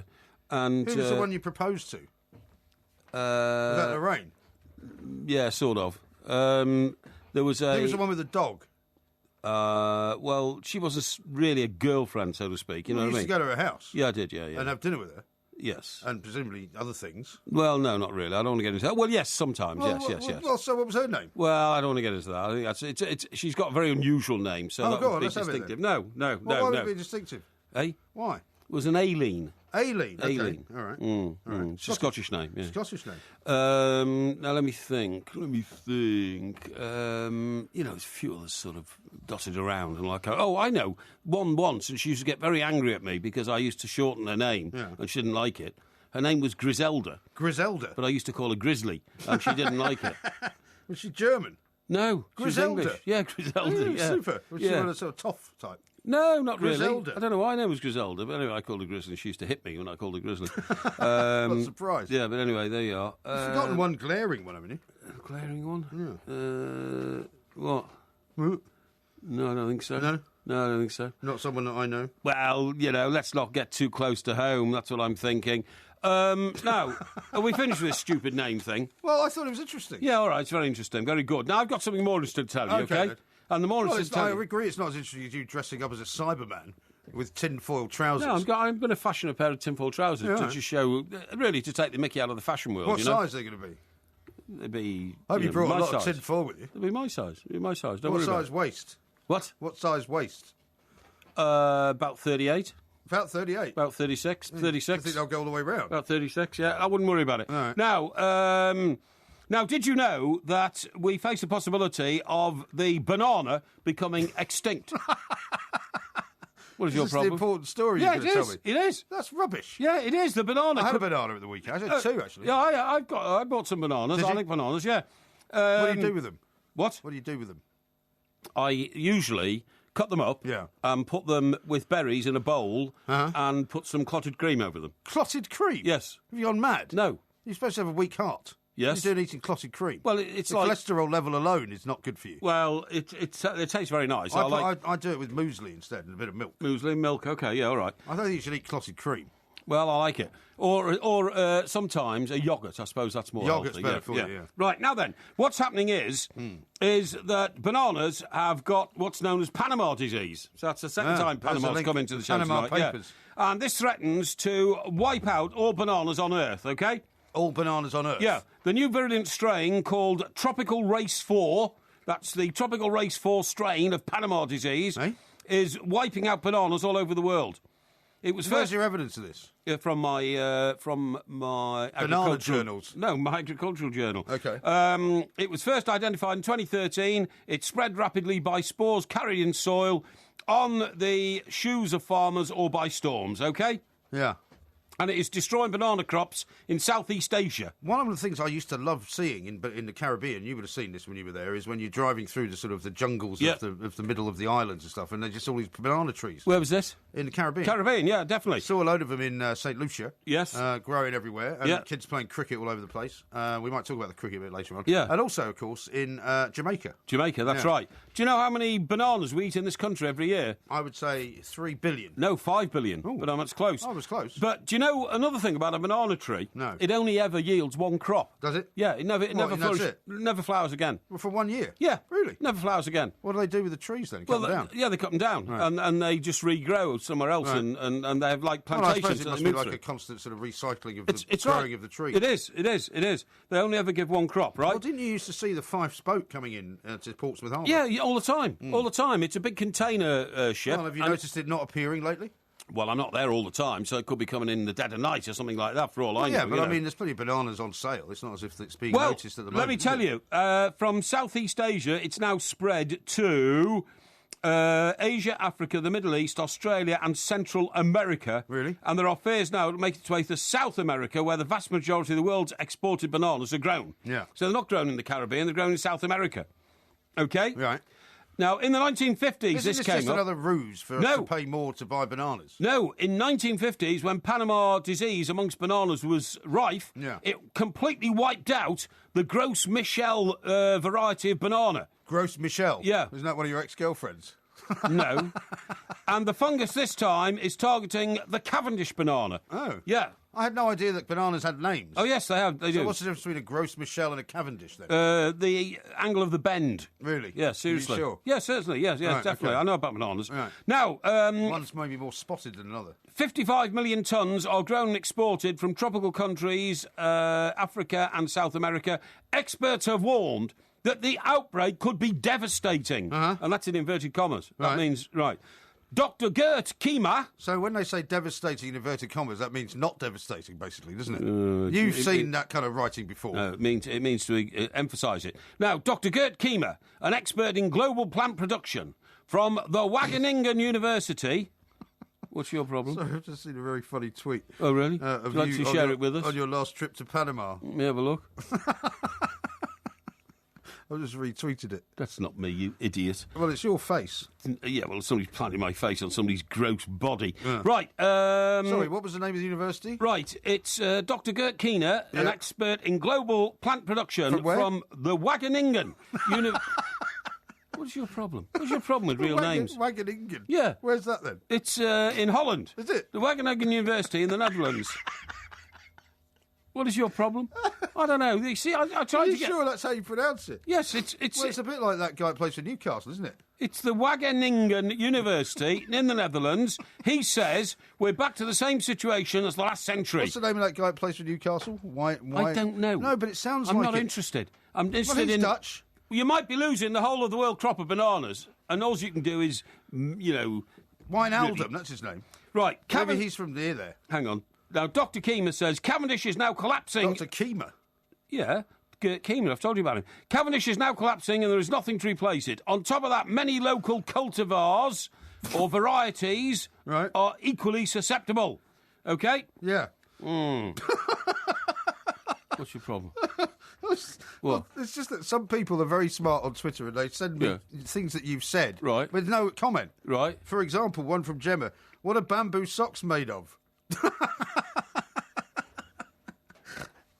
And who was the one you proposed to? Was that Lorraine? Yeah, sort of. There was a... Who was the one with the dog? Well, she wasn't really a girlfriend, so to speak. You know what I mean? You used to go to her house? Yeah, I did, yeah. And have dinner with her? Yes. And presumably other things? Well, no, not really. I don't want to get into that. Well, yes, sometimes, yes. Well, so what was her name? Well, I don't want to get into that. I think it's she's got a very unusual name, so that would be distinctive. No. Why would it be distinctive? Eh? Why? It was an Aileen. Aileen, okay. Aileen. All right. All right. It's a Scottish name, yeah. Scottish name. Now, let me think. There's a few others sort of dotted around. And I know. One once, and she used to get very angry at me because I used to shorten her name, and she didn't like it. Her name was Griselda. Griselda? But I used to call her Grizzly, and she didn't like it. Was she German? No. Griselda? She was English. Yeah, Griselda, yeah. Super. Was she one of the sort of tough type? No, not Griselda. really. I don't know why her name was Griselda, but anyway, I called her Grizzly. She used to hit me when I called her Grizzly. Not surprised. Yeah, but anyway, there you are. You've forgotten one glaring one, haven't you? A glaring one? Yeah. What? No, I don't think so. No? No, I don't think so. Not someone that I know? Well, let's not get too close to home. That's what I'm thinking. Now, are we finished with this stupid name thing? Well, I thought it was interesting. Yeah, all right, it's very interesting. Very good. Now, I've got something more interesting to tell you, okay? And the more interesting I agree it's not as interesting as you dressing up as a Cyberman with tinfoil trousers. No, I'm going to fashion a pair of tinfoil trousers to just show, really, to take the mickey out of the fashion world. What size are they going to be? They'd be... I hope you brought a lot size. of tinfoil with you. They'd be my size. Don't what worry size about waist? What? What size waist? About 38. About 38? About 36. 36. I think they'll go all the way round. About 36, yeah. I wouldn't worry about it. All right. Now, did you know that we face the possibility of the banana becoming extinct? What is your problem? That's the important story you're going to tell me. It is. That's rubbish. Yeah, it is. The banana. I had a banana at the weekend. I had two, actually. Yeah, I bought some bananas. I like bananas, yeah. What do you do with them? What? What do you do with them? I usually cut them up and put them with berries in a bowl and put some clotted cream over them. Clotted cream? Yes. Have you gone mad? No. You're supposed to have a weak heart. Yes. You're doing eating clotted cream. Well, it's the like... cholesterol level alone is not good for you. Well, it tastes very nice. I do it with muesli instead and a bit of milk. Muesli, milk, OK, yeah, all right. I don't think you should eat clotted cream. Well, I like it. Or sometimes a yoghurt. I suppose that's more Yoghurt's healthy. better for you, yeah. Right, now then, what's happening is that bananas have got what's known as Panama disease. So that's the second time Panama's come into the show Panama tonight. Papers. Yeah. And this threatens to wipe out all bananas on Earth, OK? All bananas on Earth? Yeah. The new virulent strain called Tropical Race 4, that's the Tropical Race 4 strain of Panama disease, is wiping out bananas all over the world. It was Where's your evidence of this? From my banana journals. No, my agricultural journal. Okay. It was first identified in 2013. It spread rapidly by spores carried in soil, on the shoes of farmers, or by storms. Okay. Yeah. And it is destroying banana crops in Southeast Asia. One of the things I used to love seeing in the Caribbean, you would have seen this when you were there, is when you're driving through the sort of the jungles of the middle of the islands and stuff, and they're just all these banana trees. Where was this? In the Caribbean. Caribbean, yeah, definitely. Saw a load of them in St. Lucia. Yes. Growing everywhere. And kids playing cricket all over the place. We might talk about the cricket a bit later on. Yeah. And also, of course, in Jamaica. Jamaica, that's right. Do you know how many bananas we eat in this country every year? I would say 3 billion. No, 5 billion. Ooh. But that's close. I was close. But do you know another thing about a banana tree? No. It only ever yields one crop. Does it? Yeah, it never flowers again. Well, for 1 year? Yeah. Really? Never flowers again. What do they do with the trees then? Cut them down? Yeah, they cut them down. Right. And they just regrow somewhere else and they have like plantations. Well, I suppose it must be like a constant sort of recycling of the growing of the tree. It is. They only ever give one crop, right? Well, didn't you used to see the Fife boat coming in to Portsmouth Harbour? Yeah, all the time. All the time. It's a big container ship. Well, have you noticed it not appearing lately? Well, I'm not there all the time, so it could be coming in the dead of night or something like that, for all I know. Yeah, but I mean, there's plenty of bananas on sale. It's not as if it's being noticed at the moment. Let me tell you, from Southeast Asia, it's now spread to Asia, Africa, the Middle East, Australia and Central America. Really? And there are fears now to make its way to South America, where the vast majority of the world's exported bananas are grown. Yeah. So they're not grown in the Caribbean, they're grown in South America. OK? Right. Now, in the 1950s, this came up... just another ruse to pay more to buy bananas? No, in 1950s, when Panama disease amongst bananas was rife, it completely wiped out the Gros Michel variety of banana. Gros Michel? Yeah. Isn't that one of your ex-girlfriends? No. And the fungus this time is targeting the Cavendish banana. Oh. Yeah. I had no idea that bananas had names. Oh, yes, they have. They do. So what's the difference between a Gros Michel and a Cavendish, then? The angle of the bend. Really? Yeah, seriously. Are you sure? Yeah, certainly. Yes, right, definitely. Okay. I know about bananas. Right. Now... one's maybe more spotted than another. 55 million tonnes are grown and exported from tropical countries, Africa and South America. Experts have warned that the outbreak could be devastating. And that's in inverted commas. That means, Dr. Gert Kiemer... So when they say devastating in inverted commas, that means not devastating, basically, doesn't it? You've seen that kind of writing before. No, it means to emphasise it. Now, Dr. Gert Kiemer, an expert in global plant production from the Wageningen University... What's your problem? Sorry, I've just seen a very funny tweet. Oh, really? Would you like to share it with us? On your last trip to Panama. Let me have a look. I just retweeted it. That's not me, you idiot. Well, it's your face. Yeah, well, somebody's planting my face on somebody's gross body. Yeah. Right. Sorry, what was the name of the university? Right, it's Dr. Gert Kiener, an expert in global plant production from the Wageningen University. What's your problem? What's your problem with real names? Wageningen? Yeah. Where's that then? It's in Holland. Is it? The Wageningen University in the Netherlands. What is your problem? I don't know. You see, I tried Are you to get... sure that's how you pronounce it? Yes, it's a bit like that guy who plays for Newcastle, isn't it? It's the Wageningen University in the Netherlands. He says we're back to the same situation as the last century. What's the name of that guy who plays for Newcastle? Why? I don't know. No, but it sounds I'm like not interested. I'm interested well, he's in... Dutch. You might be losing the whole of the world crop of bananas, and all you can do is, Wijnaldum, that's his name. Right. Maybe he's from near there. Hang on. Now, Dr. Keemer says Cavendish is now collapsing. Dr. Keemer? Yeah. Keemer, I've told you about him. Cavendish is now collapsing and there is nothing to replace it. On top of that, many local cultivars or varieties are equally susceptible. OK? Yeah. What's your problem? Well, it's just that some people are very smart on Twitter and they send me things that you've said with no comment. Right. For example, one from Gemma. What are bamboo socks made of?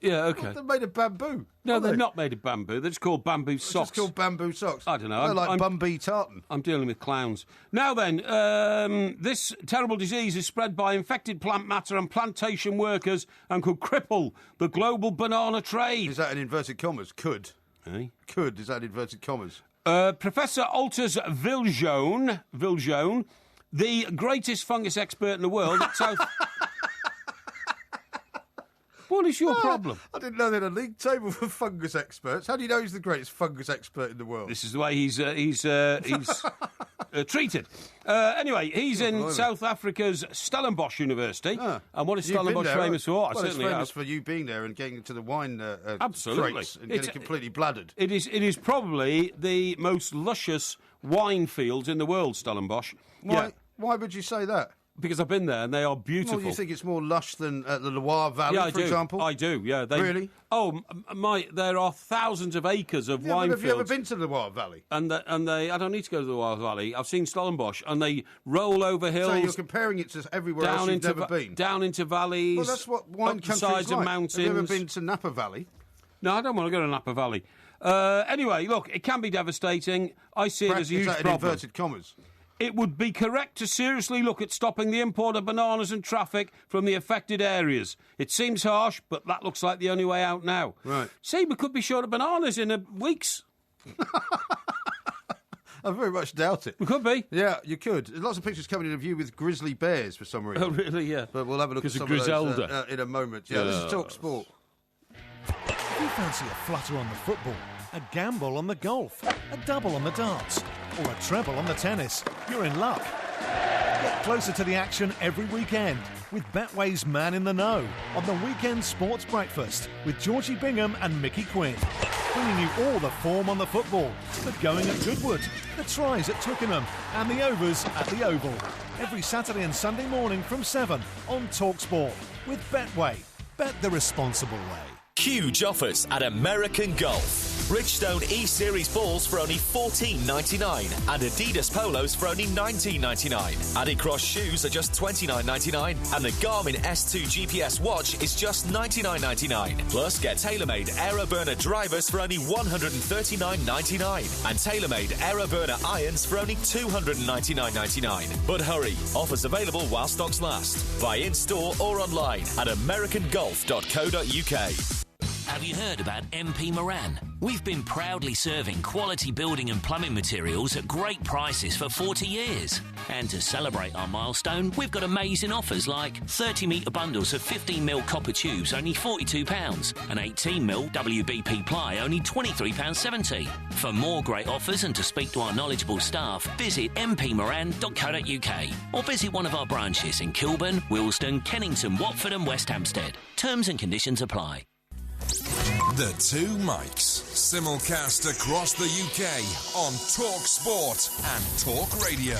Yeah, OK. They're made of bamboo. No, they're not made of bamboo. They're just called bamboo socks. It's just called bamboo socks. I don't know. They're like Bumby tartan. I'm dealing with clowns. Now then, this terrible disease is spread by infected plant matter and plantation workers and could cripple the global banana trade. Is that in inverted commas? Could. Eh? Could. Is that in inverted commas? Professor Alters Viljoen, the greatest fungus expert in the world at South... What is your problem? I didn't know they had a league table for fungus experts. How do you know he's the greatest fungus expert in the world? This is the way he's treated. Anyway, he's in South Africa's Stellenbosch University. And what is Stellenbosch famous for? Well, it's famous for you being there and getting into the wine crates and getting completely bladdered. It is probably the most luscious wine fields in the world, Stellenbosch. Why would you say that? Because I've been there and they are beautiful. Well, you think it's more lush than the Loire Valley, for example? I do, yeah. Really? Oh, there are thousands of acres of wine fields. Have you ever been to the Loire Valley? And I don't need to go to the Loire Valley. I've seen Stellenbosch, and they roll over hills. So you're comparing it to everywhere else you've never been? Down into valleys. Well, that's what wine country is like. Of mountains. Have you ever been to Napa Valley? No, I don't want to go to Napa Valley. Anyway, look, it can be devastating. I see it as a huge problem. In inverted commas? It would be correct to seriously look at stopping the import of bananas and traffic from the affected areas. It seems harsh, but that looks like the only way out now. Right. See, we could be short of bananas in weeks. I very much doubt it. We could be. Yeah, you could. There's lots of pictures coming in of you with grizzly bears for some reason. Oh, really? Yeah. But we'll have a look at some of those in a moment. Yeah, this is Talk Sport. If you fancy a flutter on the football, a gamble on the golf, a double on the darts, or a treble on the tennis, you're in luck. Get closer to the action every weekend with Betway's Man in the Know on the Weekend Sports Breakfast with Georgie Bingham and Mickey Quinn. Bringing you all the form on the football, the going at Goodwood, the tries at Twickenham and the overs at the Oval. Every Saturday and Sunday morning from 7 on Talk Sport with Betway. Bet the responsible way. Huge offers at American Golf. Bridgestone E-Series balls for only $14.99 and Adidas polos for only $19.99. Adicross shoes are just $29.99 and the Garmin S2 GPS watch is just $99.99. Plus, get TaylorMade AeroBurner drivers for only $139.99 and TaylorMade AeroBurner irons for only $299.99. But hurry, offers available while stocks last. Buy in-store or online at americangolf.co.uk. Have you heard about MP Moran? We've been proudly serving quality building and plumbing materials at great prices for 40 years. And to celebrate our milestone, we've got amazing offers like 30-metre bundles of 15mm copper tubes, only £42, and 18mm WBP ply, only £23.70. For more great offers and to speak to our knowledgeable staff, visit mpmoran.co.uk or visit one of our branches in Kilburn, Willesden, Kennington, Watford and West Hampstead. Terms and conditions apply. The Two Mics, simulcast across the UK on Talk Sport and Talk Radio.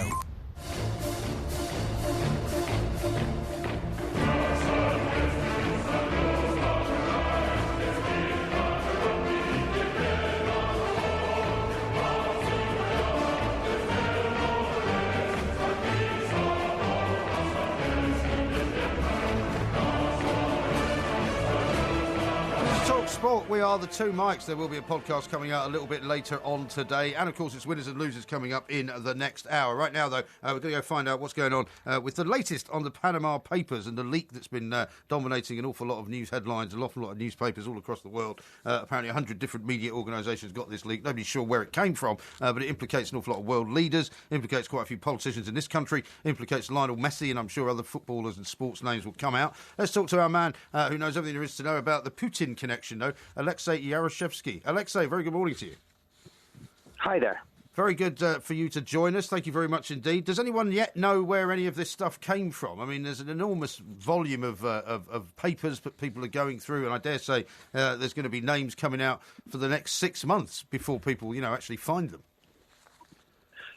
Sport, we are the Two Mics. There will be a podcast coming out a little bit later on today. And, of course, it's winners and losers coming up in the next hour. Right now, though, we're going to go find out what's going on with the latest on the Panama Papers and the leak that's been dominating an awful lot of news headlines, an awful lot of newspapers all across the world. Apparently 100 different media organisations got this leak. Nobody's sure where it came from, but it implicates an awful lot of world leaders, implicates quite a few politicians in this country, implicates Lionel Messi, and I'm sure other footballers and sports names will come out. Let's talk to our man who knows everything there is to know about the Putin connection, though, Alexei Yaroshevsky. Alexei, very good morning to you. Hi there. very good for you to join us. Thank you very much indeed. Does anyone yet know where any of this stuff came from? I mean, there's an enormous volume of papers that people are going through, and I dare say there's going to be names coming out for the next 6 months before people, actually find them.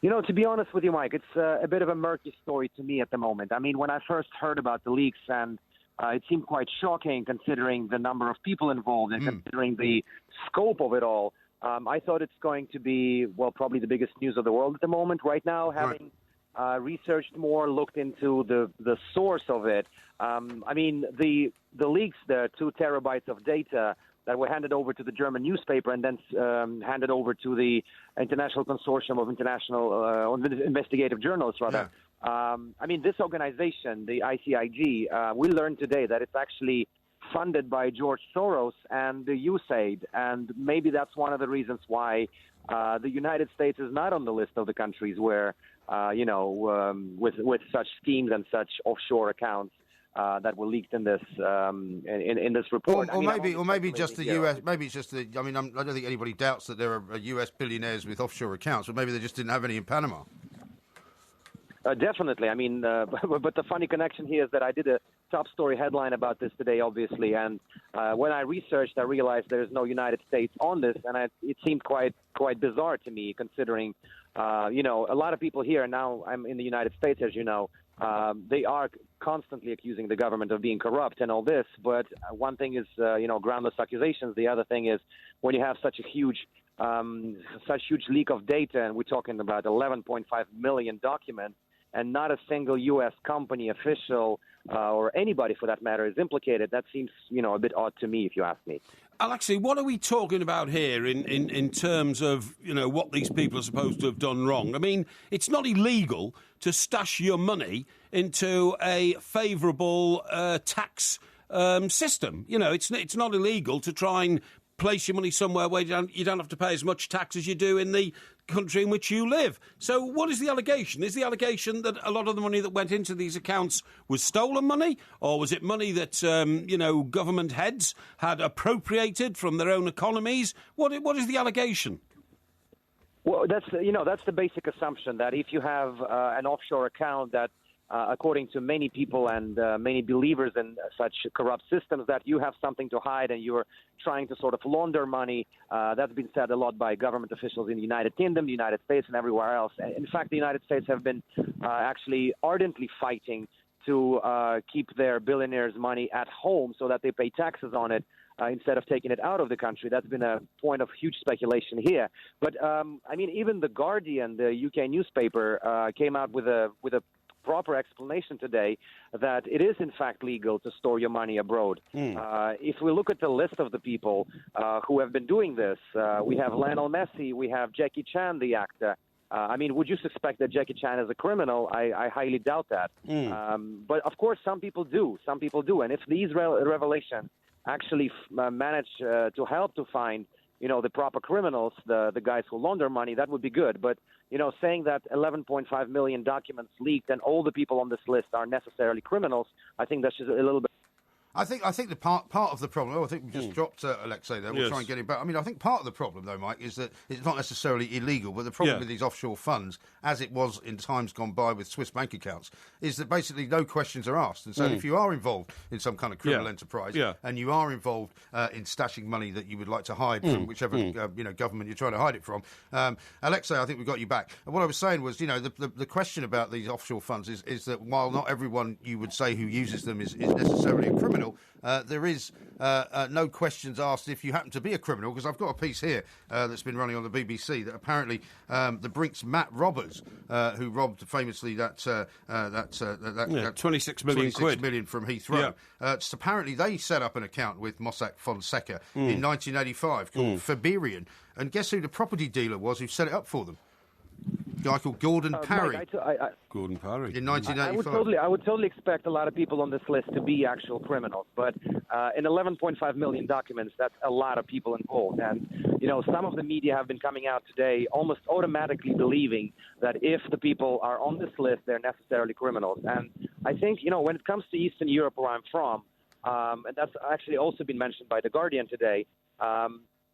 To be honest with you, Mike, it's a bit of a murky story to me at the moment. I mean, when I first heard about the leaks, and it seemed quite shocking considering the number of people involved and considering the scope of it all, I thought it's going to be, probably the biggest news of the world at the moment. Right now, having researched more, looked into the source of it, the leaks, the 2 terabytes of data that were handed over to the German newspaper and then handed over to the International Consortium of International Investigative Journalists, rather. Yeah. This organization, the ICIG, we learned today that it's actually funded by George Soros and the USAID, and maybe that's one of the reasons why the United States is not on the list of the countries where, with such schemes and such offshore accounts that were leaked in this in this report. Or maybe just the US. Maybe it's just the. I don't think anybody doubts that there are US billionaires with offshore accounts, but maybe they just didn't have any in Panama. Definitely. But the funny connection here is that I did a top story headline about this today, obviously, and when I researched, I realized there's no United States on this, and it seemed quite bizarre to me, considering, a lot of people here, now I'm in the United States, as you know, they are constantly accusing the government of being corrupt and all this, but one thing is, groundless accusations. The other thing is when you have such huge leak of data, and we're talking about 11.5 million documents, and not a single U.S. company, official, or anybody for that matter is implicated. That seems, a bit odd to me, if you ask me. Alexei, what are we talking about here in terms of, what these people are supposed to have done wrong? I mean, it's not illegal to stash your money into a favourable tax system. It's not illegal to try and place your money somewhere where you don't have to pay as much tax as you do in the country in which you live. So what is the allegation? Is the allegation that a lot of the money that went into these accounts was stolen money, or was it money that, government heads had appropriated from their own economies? What is the allegation? Well, that's the basic assumption, that if you have an offshore account that according to many people and many believers in such corrupt systems, that you have something to hide and you're trying to sort of launder money. That's been said a lot by government officials in the United Kingdom, the United States, and everywhere else. In fact, the United States have been actually ardently fighting to keep their billionaires' money at home so that they pay taxes on it instead of taking it out of the country. That's been a point of huge speculation here. But, even The Guardian, the UK newspaper, came out with a proper explanation today that it is in fact legal to store your money abroad. If we look at the list of the people who have been doing this, we have Lionel Messi, we have Jackie Chan, the actor. Would you suspect that Jackie Chan is a criminal? I highly doubt that. But of course, some people do. And if these revelations actually manage to help to find the proper criminals, the guys who launder money, that would be good. But, saying that 11.5 million documents leaked and all the people on this list are necessarily criminals, I think that's just a little bit... I think the part of the problem. I think we just dropped Alexei there. We'll try and get him back. I think part of the problem, though, Mike, is that it's not necessarily illegal, but the problem with these offshore funds, as it was in times gone by with Swiss bank accounts, is that basically no questions are asked. And so if you are involved in some kind of criminal enterprise and you are involved in stashing money that you would like to hide from whichever government you're trying to hide it from, Alexei, I think we got you back. And what I was saying was, the question about these offshore funds is that while not everyone you would say who uses them is necessarily a criminal, there is no questions asked if you happen to be a criminal, because I've got a piece here that's been running on the BBC that apparently the Brink's Matt Robbers, who robbed famously that 26 million from Heathrow, apparently they set up an account with Mossack Fonseca in 1985 called Faberian, and guess who the property dealer was who set it up for them? A guy called Gordon Parry. Gordon Parry. In 1985. I would totally expect a lot of people on this list to be actual criminals, but in 11.5 million documents, that's a lot of people involved. And, some of the media have been coming out today almost automatically believing that if the people are on this list, they're necessarily criminals. And I think, when it comes to Eastern Europe, where I'm from, and that's actually also been mentioned by The Guardian today,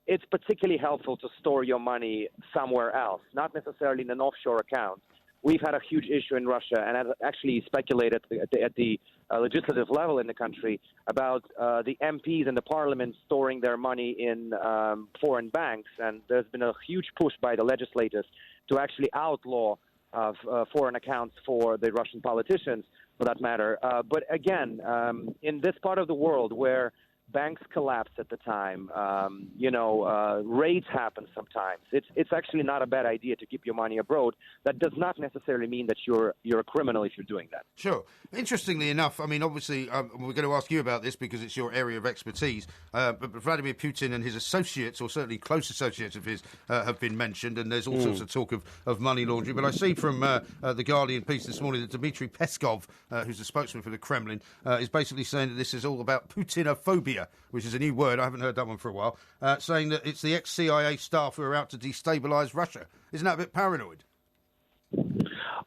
it's particularly helpful to store your money somewhere else, not necessarily in an offshore account. We've had a huge issue in Russia, and I've actually speculated at the legislative level in the country about the MPs in the parliament storing their money in foreign banks. And there's been a huge push by the legislators to actually outlaw foreign accounts for the Russian politicians, for that matter. But again, in this part of the world where banks collapse at the time, raids happen sometimes. It's actually not a bad idea to keep your money abroad. That does not necessarily mean that you're a criminal if you're doing that. Sure. Interestingly enough, I mean, obviously, we're going to ask you about this because it's your area of expertise. But Vladimir Putin and his associates, or certainly close associates of his, have been mentioned, and there's all sorts of talk of money laundering. But I see from the Guardian piece this morning that Dmitry Peskov, who's the spokesman for the Kremlin, is basically saying that this is all about Putinophobia, which is a new word. I haven't heard that one for a while, saying that it's the ex-CIA staff who are out to destabilise Russia. Isn't that a bit paranoid?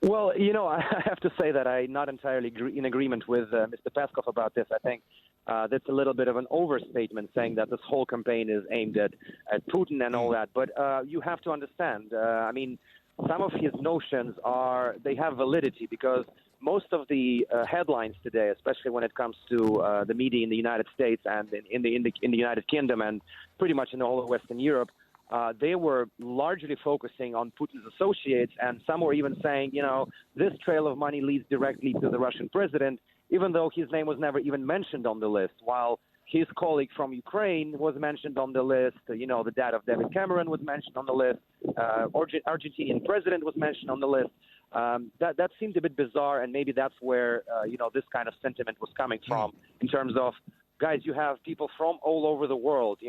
Well, I have to say that I'm not entirely in agreement with Mr. Peskov about this. I think that's a little bit of an overstatement, saying that this whole campaign is aimed at Putin and all that. But you have to understand, some of his notions they have validity, because most of the headlines today, especially when it comes to the media in the United States and in the United Kingdom and pretty much in all of Western Europe, they were largely focusing on Putin's associates, and some were even saying, this trail of money leads directly to the Russian president, even though his name was never even mentioned on the list, while his colleague from Ukraine was mentioned on the list. The dad of David Cameron was mentioned on the list. Argentinian president was mentioned on the list. That seemed a bit bizarre, and maybe that's where this kind of sentiment was coming from, in terms of, guys, you have people from all over the world,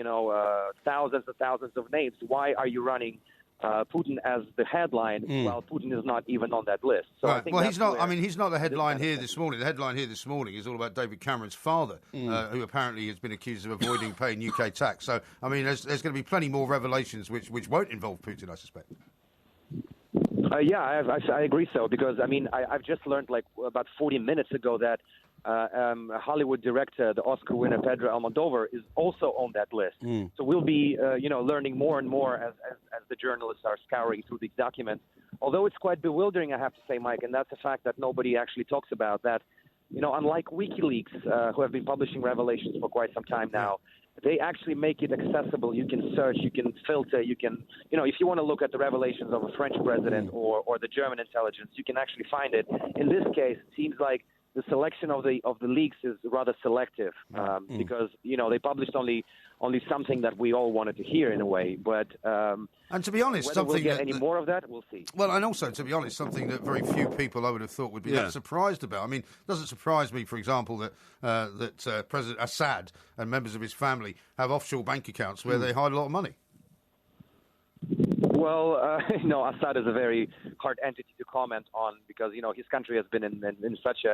thousands and thousands of names. Why are you running Putin as the headline while Putin is not even on that list? So right. I think well, he's not. I mean, he's not the headline here this morning. The headline here this morning is all about David Cameron's father, who apparently has been accused of avoiding paying UK tax. So, I mean, there's going to be plenty more revelations which won't involve Putin, I suspect. I agree so, because, I've just learned about 40 minutes ago that Hollywood director, the Oscar winner Pedro Almodovar, is also on that list. So we'll be, learning more and more as the journalists are scouring through these documents. Although it's quite bewildering, I have to say, Mike, and that's a fact that nobody actually talks about, that, unlike WikiLeaks, who have been publishing revelations for quite some time now, they actually make it accessible. You can search, you can filter, you can, if you want to look at the revelations of a French president or the German intelligence, you can actually find it. In this case, it seems like the selection of the leaks is rather selective, because they published only something that we all wanted to hear in a way. But and to be honest, whether something we'll get any more of that, we'll see. Well, and also, to be honest, something that very few people I would have thought would be that surprised about. I mean, it doesn't surprise me, for example, that President Assad and members of his family have offshore bank accounts where they hide a lot of money. Well, Assad is a very hard entity to comment on, because his country has been in such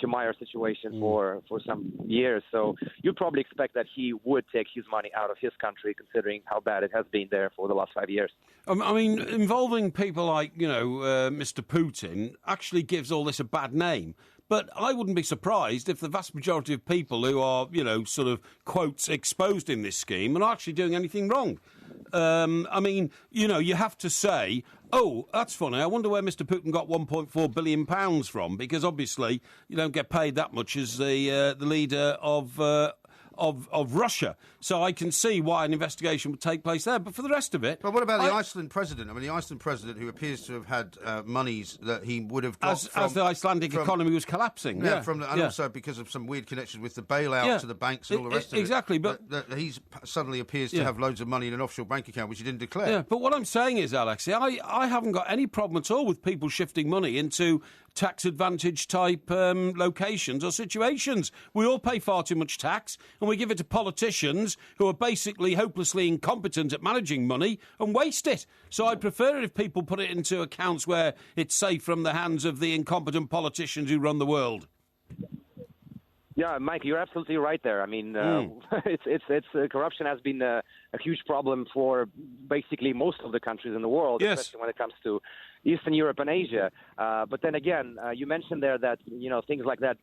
a mire situation for some years. So you'd probably expect that he would take his money out of his country, considering how bad it has been there for the last 5 years. I mean, involving people like Mr. Putin actually gives all this a bad name. But I wouldn't be surprised if the vast majority of people who are, sort of, quotes, exposed in this scheme are actually doing anything wrong. You have to say, oh, that's funny, I wonder where Mr. Putin got £1.4 billion from, because obviously you don't get paid that much as the leader of Russia. So I can see why an investigation would take place there. But for the rest of it... But what about the Iceland president? I mean, the Iceland president, who appears to have had monies that he would have got as the Icelandic economy was collapsing. And also because of some weird connections with the bailout to the banks and all the rest of it. Exactly, but he suddenly appears to have loads of money in an offshore bank account, which he didn't declare. Yeah, but what I'm saying is, Alexei, I haven't got any problem at all with people shifting money into tax advantage type locations or situations. We all pay far too much tax, and we give it to politicians who are basically hopelessly incompetent at managing money and waste it. So I prefer it if people put it into accounts where it's safe from the hands of the incompetent politicians who run the world. Yeah, Mike, you're absolutely right there. I mean, it's corruption has been a huge problem for basically most of the countries in the world, especially when it comes to Eastern Europe and Asia. But then again, you mentioned there that, things like that,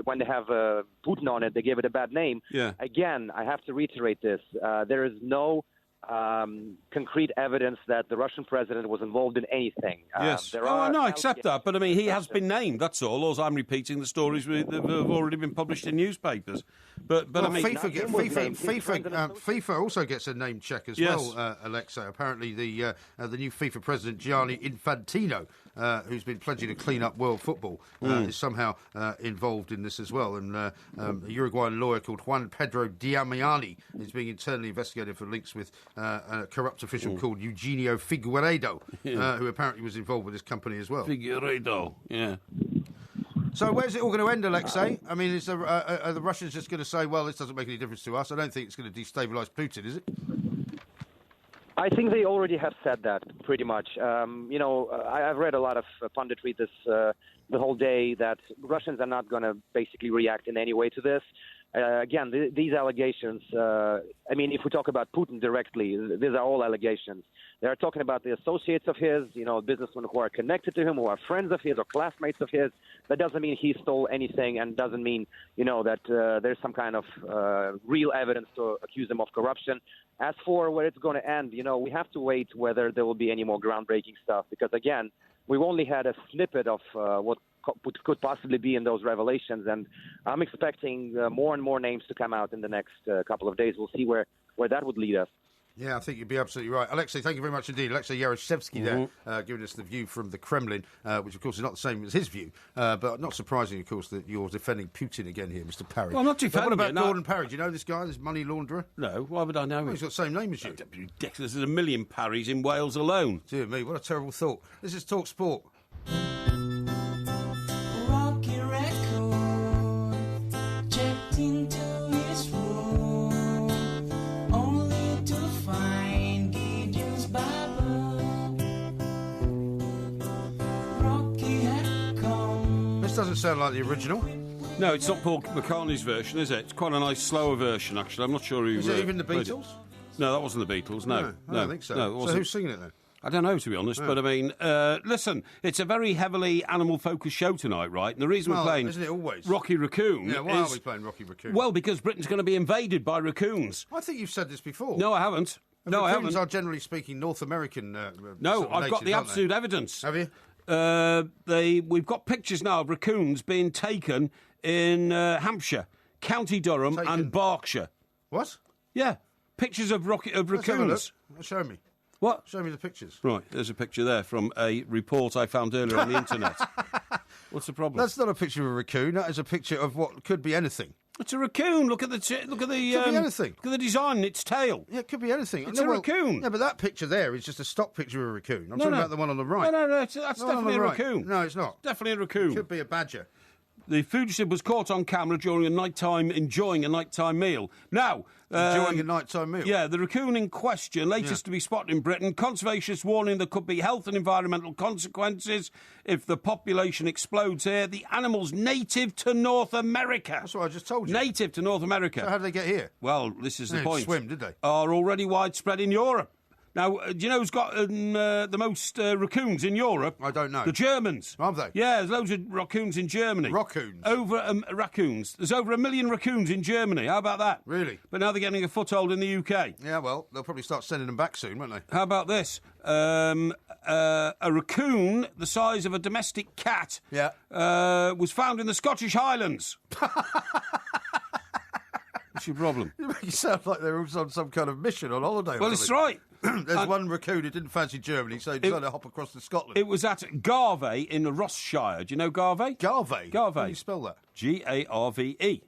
when they have Putin on it, they give it a bad name. Yeah. Again, I have to reiterate this. There is no concrete evidence that the Russian president was involved in anything. Yes. I accept that. But, I mean, he has been named, that's all. All I'm repeating the stories that have already been published in newspapers. But I mean... FIFA also gets a name check as well, Alexei. Apparently the new FIFA president, Gianni Infantino, who's been pledging to clean up world football, is somehow involved in this as well. And a Uruguayan lawyer called Juan Pedro Diamiani is being internally investigated for links with a corrupt official called Eugenio Figueiredo, who apparently was involved with this company as well. Figueiredo, yeah. So where's it all going to end, Alexei? I mean, are the Russians just going to say, well, this doesn't make any difference to us? I don't think it's going to destabilise Putin, is it? I think they already have said that, pretty much. I've read a lot of punditry the whole day that Russians are not going to basically react in any way to this. Again, these allegations, if we talk about Putin directly, these are all allegations. They're talking about the associates of his, businessmen who are connected to him, who are friends of his or classmates of his. That doesn't mean he stole anything, and doesn't mean, that there's some kind of real evidence to accuse him of corruption. As for where it's going to end, we have to wait whether there will be any more groundbreaking stuff, because, again, we've only had a snippet of what could possibly be in those revelations, and I'm expecting more and more names to come out in the next couple of days. We'll see where that would lead us. Yeah, I think you'd be absolutely right. Alexei, thank you very much indeed. Alexei Yaroshevsky there, giving us the view from the Kremlin, which, of course, is not the same as his view, but not surprising, of course, that you're defending Putin again here, Mr. Parry. Well, I'm not defending What about Gordon Parry? Do you know this guy, this money launderer? No, why would I know him? Well, he's got the same name as you. Ridiculous. There's a million Parrys in Wales alone. Dear me, what a terrible thought. This is Talk Sport. Doesn't sound like the original. No, it's not Paul McCartney's version, is it? It's quite a nice, slower version, actually. I'm not sure who... Is it even the Beatles? No, that wasn't the Beatles, no. I don't think so. No, so who's singing it then? I don't know, to be honest, but I mean, listen, it's a very heavily animal-focused show tonight, right? And the reason we're playing... Isn't it always? Rocky Raccoon. Yeah, why are we playing Rocky Raccoon? Well, because Britain's going to be invaded by raccoons. I think you've said this before. No, I haven't. Raccoons are, generally speaking, North American No, I've got the absolute evidence. Have you? We've got pictures now of raccoons being taken in Hampshire, County Durham and Berkshire. What? Yeah, pictures of raccoons. Let's have a look. Show me. What? Show me the pictures. Right, there's a picture there from a report I found earlier on the internet. What's the problem? That's not a picture of a raccoon. That is a picture of what could be anything. It's a raccoon. Look at the could be anything. Look at the design. Its tail. Yeah, it could be anything. It's a raccoon. Yeah, but that picture there is just a stock picture of a raccoon. I'm talking about the one on the right. No, that's definitely a raccoon. No, it's not. Definitely a raccoon. It could be a badger. The fugitive was caught on camera enjoying a nighttime meal. Now... enjoying a nighttime meal? Yeah, the raccoon in question, latest to be spotted in Britain. Conservationists warning there could be health and environmental consequences if the population explodes here. The animal's native to North America. That's what I just told you. Native to North America. So how did they get here? Well, this is the point. They didn't swim, did they? Are already widespread in Europe. Now, do you know who's got the most raccoons in Europe? I don't know. The Germans. Have they? Yeah, there's loads of raccoons in Germany. Raccoons? Raccoons. There's over 1 million raccoons in Germany. How about that? Really? But now they're getting a foothold in the UK. Yeah, well, they'll probably start sending them back soon, won't they? How about this? A raccoon the size of a domestic cat was found in the Scottish Highlands. What's your problem? You make it sound like they're on some kind of mission on holiday. Well, it's right. There's one raccoon who didn't fancy Germany, so he decided to hop across to Scotland. It was at Garvey in the Ross-shire. Do you know Garvey? Garvey? Garvey. How do you spell that? G-A-R-V-E.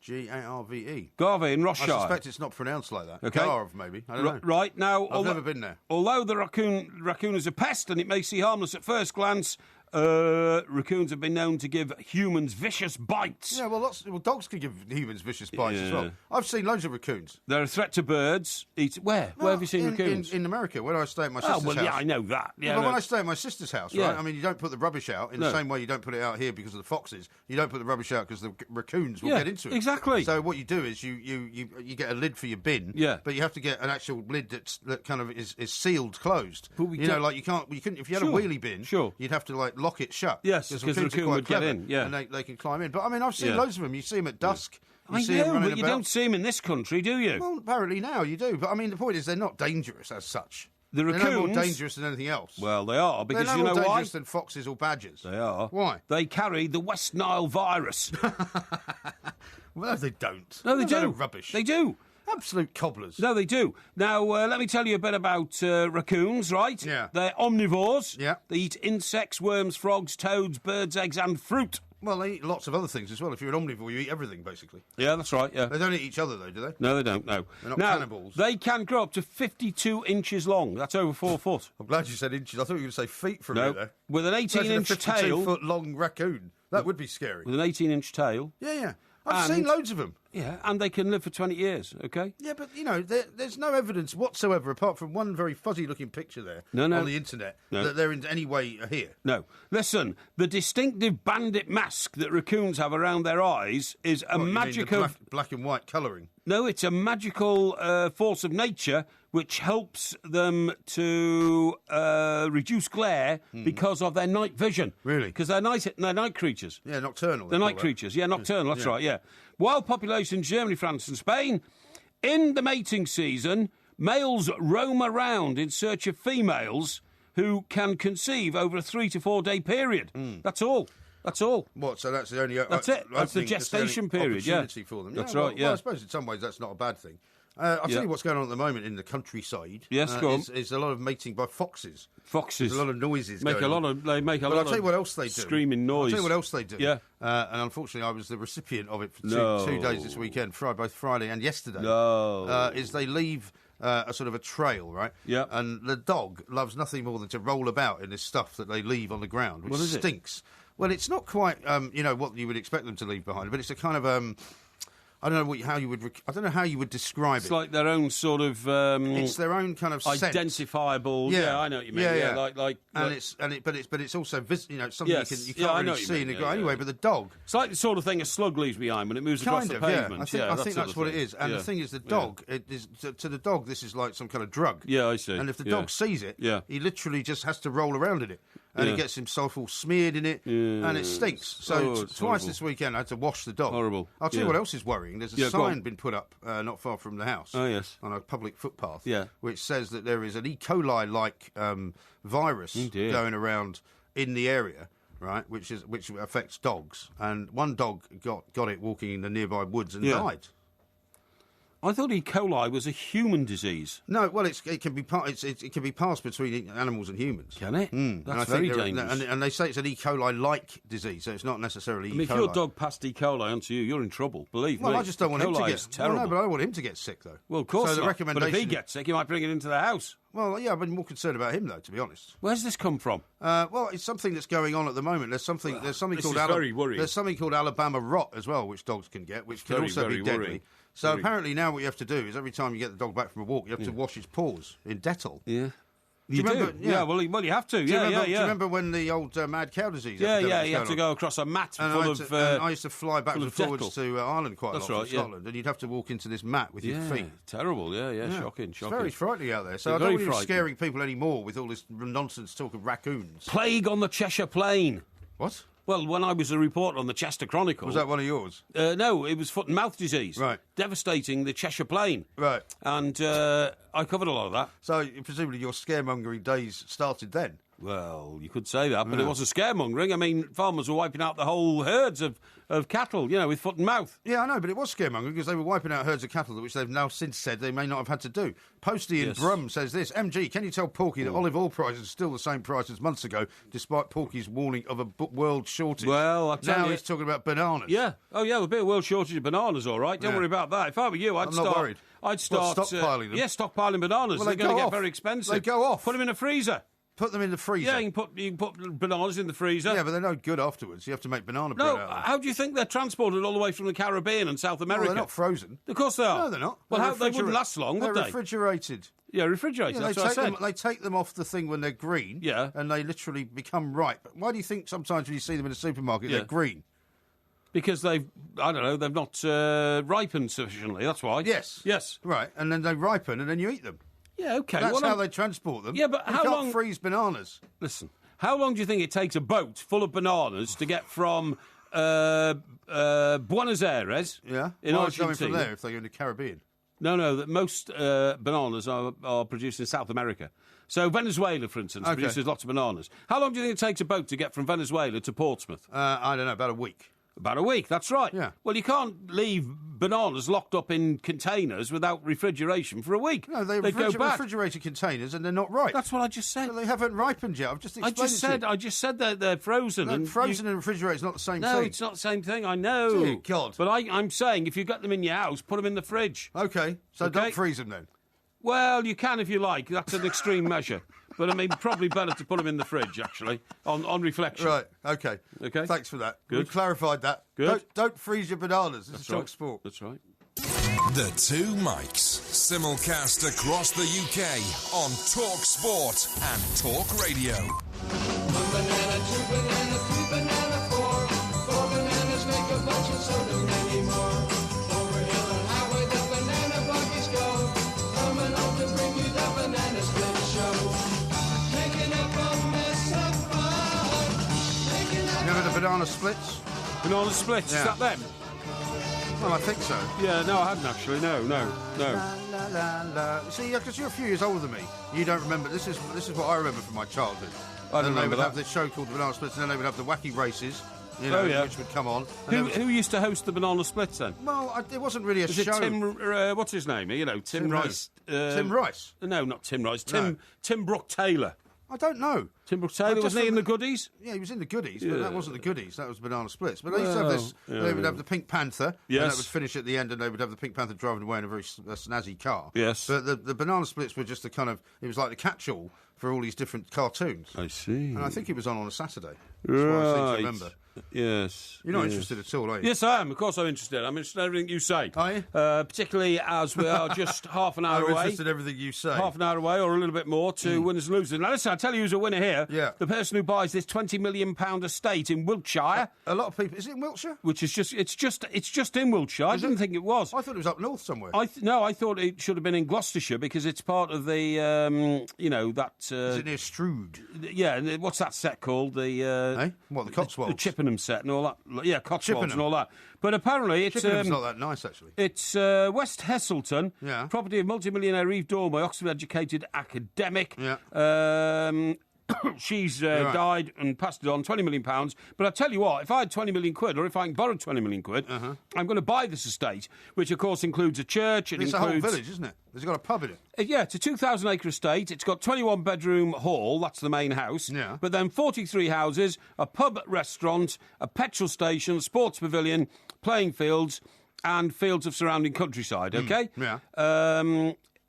G-A-R-V-E. Garvey in Ross-shire. I suspect it's not pronounced like that. Okay. Garve, maybe. I don't know. Right, now... I've never been there. Although the raccoon is a pest and it may seem harmless at first glance... raccoons have been known to give humans vicious bites. Yeah, well, dogs can give humans vicious bites as well. I've seen loads of raccoons. They're a threat to birds. Where? Where have you seen raccoons? In America, when I stay at my sister's house. Yeah, I know that. Yeah, but when I stay at my sister's house, right? I mean, you don't put the rubbish out in the same way you don't put it out here because of the foxes. You don't put the rubbish out because the raccoons will get into it. Exactly. So what you do is you get a lid for your bin. Yeah. But you have to get an actual lid that kind of is sealed closed. Like you couldn't if you had a wheelie bin. Sure. You'd have to lock it shut. Yes, because the raccoon would get in. Yeah. And they can climb in. But I mean, I've seen loads of them. You see them at dusk. I know, but you don't see them in this country, do you? Well, apparently now you do. But, I mean, the point is they're not dangerous as such. The raccoons... They're no more dangerous than anything else. Well, they are, because they're you know why? They're no more dangerous than foxes or badgers. They are. Why? They carry the West Nile virus. Well, they don't. No, they do. Rubbish. They do. Absolute cobblers. No, they do. Now, let me tell you a bit about raccoons, right? Yeah. They're omnivores. Yeah. They eat insects, worms, frogs, toads, birds, eggs and fruit. Well, they eat lots of other things as well. If you're an omnivore, you eat everything, basically. Yeah, that's right, yeah. They don't eat each other, though, do they? No, they don't, no. They're not cannibals. They can grow up to 52 inches long. That's over 4 foot. I'm glad you said inches. I thought you were going to say feet for a minute there. With an 18-inch tail... 52-foot long raccoon. That would be scary. With an 18-inch tail. Yeah. I've seen loads of them. Yeah, and they can live for 20 years, OK? Yeah, but, you know, there's no evidence whatsoever, apart from one very fuzzy-looking picture there on the internet, that they're in any way here. No. Listen, the distinctive bandit mask that raccoons have around their eyes is a magical... black and white colouring? No, it's a magical force of nature which helps them to reduce glare because of their night vision. Really? Because they're night creatures. Yeah, nocturnal. They're night creatures. Yeah, nocturnal, that's right, yeah. Wild populations in Germany, France and Spain. In the mating season, males roam around in search of females who can conceive over a 3 to 4 day period. That's all. That's all. What? So that's the only... That's it. That's the gestation period, yeah. Opportunity for them. That's right, yeah. Well, I suppose in some ways that's not a bad thing. I'll tell you what's going on at the moment in the countryside. Yes, go on. Is a lot of mating by foxes. Foxes. There's a lot of noises They make a lot I'll tell you what else they do. Screaming noise. I'll tell you what else they do. Yeah. And unfortunately, I was the recipient of it for two days this weekend, both Friday and yesterday. No. Is they leave a sort of a trail, right? Yeah. And the dog loves nothing more than to roll about in this stuff that they leave on the ground, which stinks. Well, it's not quite, what you would expect them to leave behind, but it's a kind of... I don't know how you would describe it. It's like their own sort of. It's their own kind of identifiable. Yeah, I know what you mean. Yeah. But it's also it's something you can't really see in the ground anyway. But the dog, it's like the sort of thing a slug leaves behind when it moves across the pavement. I think that's what it is. And the thing is, the dog, to the dog, this is like some kind of drug. Yeah, I see. And if the dog sees it, he literally just has to roll around in it. And he gets himself all smeared in it, and it stinks. So twice this weekend I had to wash the dog. Horrible. I'll tell you what else is worrying. There's a sign been put up not far from the house on a public footpath which says that there is an E. coli-like virus going around in the area, right, which affects dogs. And one dog got it walking in the nearby woods and died. I thought E. coli was a human disease. No, well, it can be passed between animals and humans. Can it? That's very dangerous. And they say it's an E. coli-like disease, so it's not necessarily E. coli. If your dog passed E. coli onto you, you're in trouble. Believe me. Well, I just don't want him to get. Terrible. Well, no, but I don't want him to get sick, though. Well, of course so not. But if he gets sick, he might bring it into the house. Well, yeah, I've been more concerned about him, though, to be honest. Where's this come from? Well, it's something that's going on at the moment. There's something called Alabama rot as well, which dogs can get, which can also be deadly. Worrying. So apparently now what you have to do is every time you get the dog back from a walk, you have to wash his paws in Dettol. Yeah. Do you remember? Yeah, well, you have to. Do you remember when the old mad cow disease? You have to go across a mat full of. And I used to fly backwards and forwards to Ireland quite a lot from Scotland, and you'd have to walk into this mat with your feet. Terrible. Yeah. Shocking. It's very frightening out there. So I don't want you scaring people anymore with all this nonsense talk of raccoons. Plague on the Cheshire Plain. What? Well, when I was a reporter on the Chester Chronicle... Was that one of yours? No, it was foot and mouth disease. Right. Devastating the Cheshire Plain. Right. And I covered a lot of that. So, presumably your scaremongering days started then? Well, you could say that, but it wasn't scaremongering. I mean, farmers were wiping out the whole herds of cattle, with foot and mouth. Yeah, I know, but it was scaremongering because they were wiping out herds of cattle, which they've now since said they may not have had to do. Posty in Brum says this, MG, can you tell Porky that olive oil prices are still the same price as months ago, despite Porky's warning of a world shortage? Well, now he's talking about bananas. Yeah. Oh, yeah, there'll be a world shortage of bananas, all right. Don't worry about that. If I were you, I'm not worried. I'd start stockpiling them. Yeah, stockpiling bananas. Well, they're going to get very expensive. They go off. Put them in a freezer. Put them in the freezer. Yeah, you can put bananas in the freezer. Yeah, but they're no good afterwards. You have to make banana bread out of them. How do you think they're transported all the way from the Caribbean and South America? Well, they're not frozen. Of course they are. No, they're not. Well, they wouldn't last long, would they? They're refrigerated. Yeah, refrigerated. That's what I said. They take them off the thing when they're green. Yeah. And they literally become ripe. Why do you think sometimes when you see them in a supermarket, they're green? Because they've not ripened sufficiently. That's why. Yes. Right. And then they ripen, and then you eat them. Yeah, okay. That's how they transport them. Yeah, but you how long... can't freeze bananas. Listen, how long do you think it takes a boat full of bananas to get from Buenos Aires. Yeah. In Argentina. Going from there if they go in the Caribbean. No. That most bananas are produced in South America. So Venezuela, for instance, produces lots of bananas. How long do you think it takes a boat to get from Venezuela to Portsmouth? I don't know, about a week. About a week, that's right. Yeah. Well, you can't leave bananas locked up in containers without refrigeration for a week. No, they go back. refrigerated containers and they're not ripe. That's what I just said. So they haven't ripened yet. I've just explained I just said they're frozen. No, frozen and refrigerated is not the same thing. No, it's not the same thing. I know. Dear God. But I'm saying if you've got them in your house, put them in the fridge. Okay, so don't freeze them then. Well, you can if you like. That's an extreme measure. But, I mean, probably better to put them in the fridge, actually, on reflection. Right, OK. Thanks for that. Good. We've clarified that. Good. Don't freeze your bananas. This is Talk right. Sport. That's right. The Two Mics, simulcast across the UK on Talk Sport and Talk Radio. 1 banana, 2 banana, 3 banana, 4. 4 bananas make a bunch and so do many more. Over hill and highway the banana buggies go. Coming home to bring you the banana split show. Making up a mess of fun. Remember the banana splits? Banana splits, is that them? Well, I think so. Yeah, no, I hadn't actually. No. La, la, la. See, because you're a few years older than me, you don't remember. This is what I remember from my childhood. I don't remember they would that. have this show called the Banana Splits, and then they would have the wacky races, which would come on. Who used to host the Banana Splits then? Well, it wasn't really a Was show. it Tim? What's his name? Tim Rice. Tim Rice? No, not Tim Rice. Tim Brooke Taylor. I don't know. Tim Brooke Taylor, wasn't he in the Goodies? Yeah, he was in the Goodies, but that wasn't the Goodies. That was Banana Splits. But they used to have this. They would have the Pink Panther, and that would finish at the end, and they would have the Pink Panther driving away in a very snazzy car. Yes. But the Banana Splits were just the kind of. It was like the catch-all for all these different cartoons. I see. And I think it was on a Saturday. That's what I seem to remember. Yes. You're not interested at all, are you? Yes, I am. Of course I'm interested. I'm interested in everything you say. Are you? Particularly as we are just half an hour away. I'm interested in everything you say. Half an hour away or a little bit more to winners and losers. Now, listen, I'll tell you who's a winner here. Yeah. The person who buys this £20 million estate in Wiltshire. A lot of people... Is it in Wiltshire? Which is just... It's just in Wiltshire. I didn't think it was. I thought it was up north somewhere. No, I thought it should have been in Gloucestershire because it's part of the, that... is it near Strood? Yeah, what's that set called? The... What, the Cotswolds? The Chippenham set and all that. Yeah, Cotswolds and all that. But apparently it's... Chippenham's not that nice, actually. It's West Heselton, Yeah. property of multimillionaire Eve Dormer, Oxford-educated academic. Yeah. She's died and passed it on, £20 million. But I tell you what, if I had 20 million quid, or if I can borrow 20 million quid, I'm going to buy this estate, which of course includes a church. It's a whole village, isn't it? It's got a pub in it. Yeah, it's a 2,000-acre estate. It's got 21-bedroom hall. That's the main house. Yeah. But then 43 houses, a pub, restaurant, a petrol station, sports pavilion, playing fields, and fields of surrounding countryside. Okay. Yeah.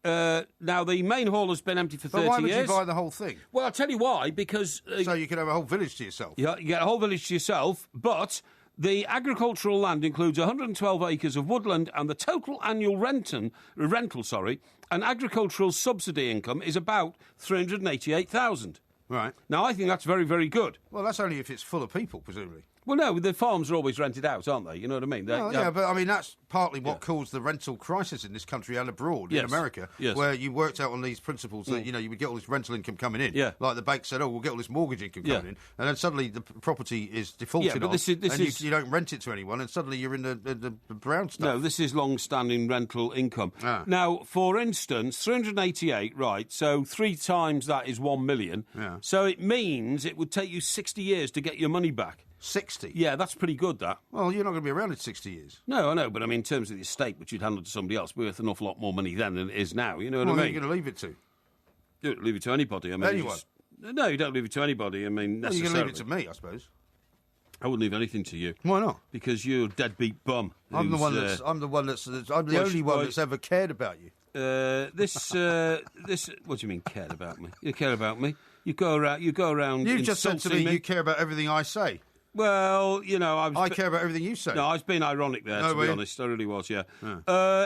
Now, the main hall has been empty for 30 years. But why would you buy the whole thing? Well, I'll tell you why, because... so you could have a whole village to yourself? Yeah, you get a whole village to yourself, but the agricultural land includes 112 acres of woodland, and the total annual rental, and agricultural subsidy income is about $388,000. Right. Now, I think that's very, very good. Well, that's only if it's full of people, presumably. Well, no, the farms are always rented out, aren't they? You know what I mean? Yeah, but I mean, that's partly what caused the rental crisis in this country and abroad, in America, where you worked out on these principles that, you would get all this rental income coming in. Yeah. Like the bank said, we'll get all this mortgage income coming in, and then suddenly the property is defaulted on, you don't rent it to anyone, and suddenly you're in the brown stuff. No, this is long-standing rental income. Now, for instance, 388, right, so 3 times that is 1 million. Yeah. So it means it would take you 60 years to get your money back. 60? Yeah, that's pretty good, that. Well, you're not going to be around in 60 years. No, I know, but I mean, in terms of the estate, which you'd handle to somebody else, worth an awful lot more money then than it is now, you know what I mean? Who are you going to leave it to? You don't leave it to anybody. I mean, anyone? No, you don't leave it to anybody, I mean, necessarily. Well, you can leave it to me, I suppose. I wouldn't leave anything to you. Why not? Because you're a deadbeat bum. I'm the only one that's ever cared about you. This, what do you mean cared about me? You care about me? You go around. You just said to me you care about everything I say. Well, I care about everything you say. No, I was being ironic there, to be honest. I really was, yeah.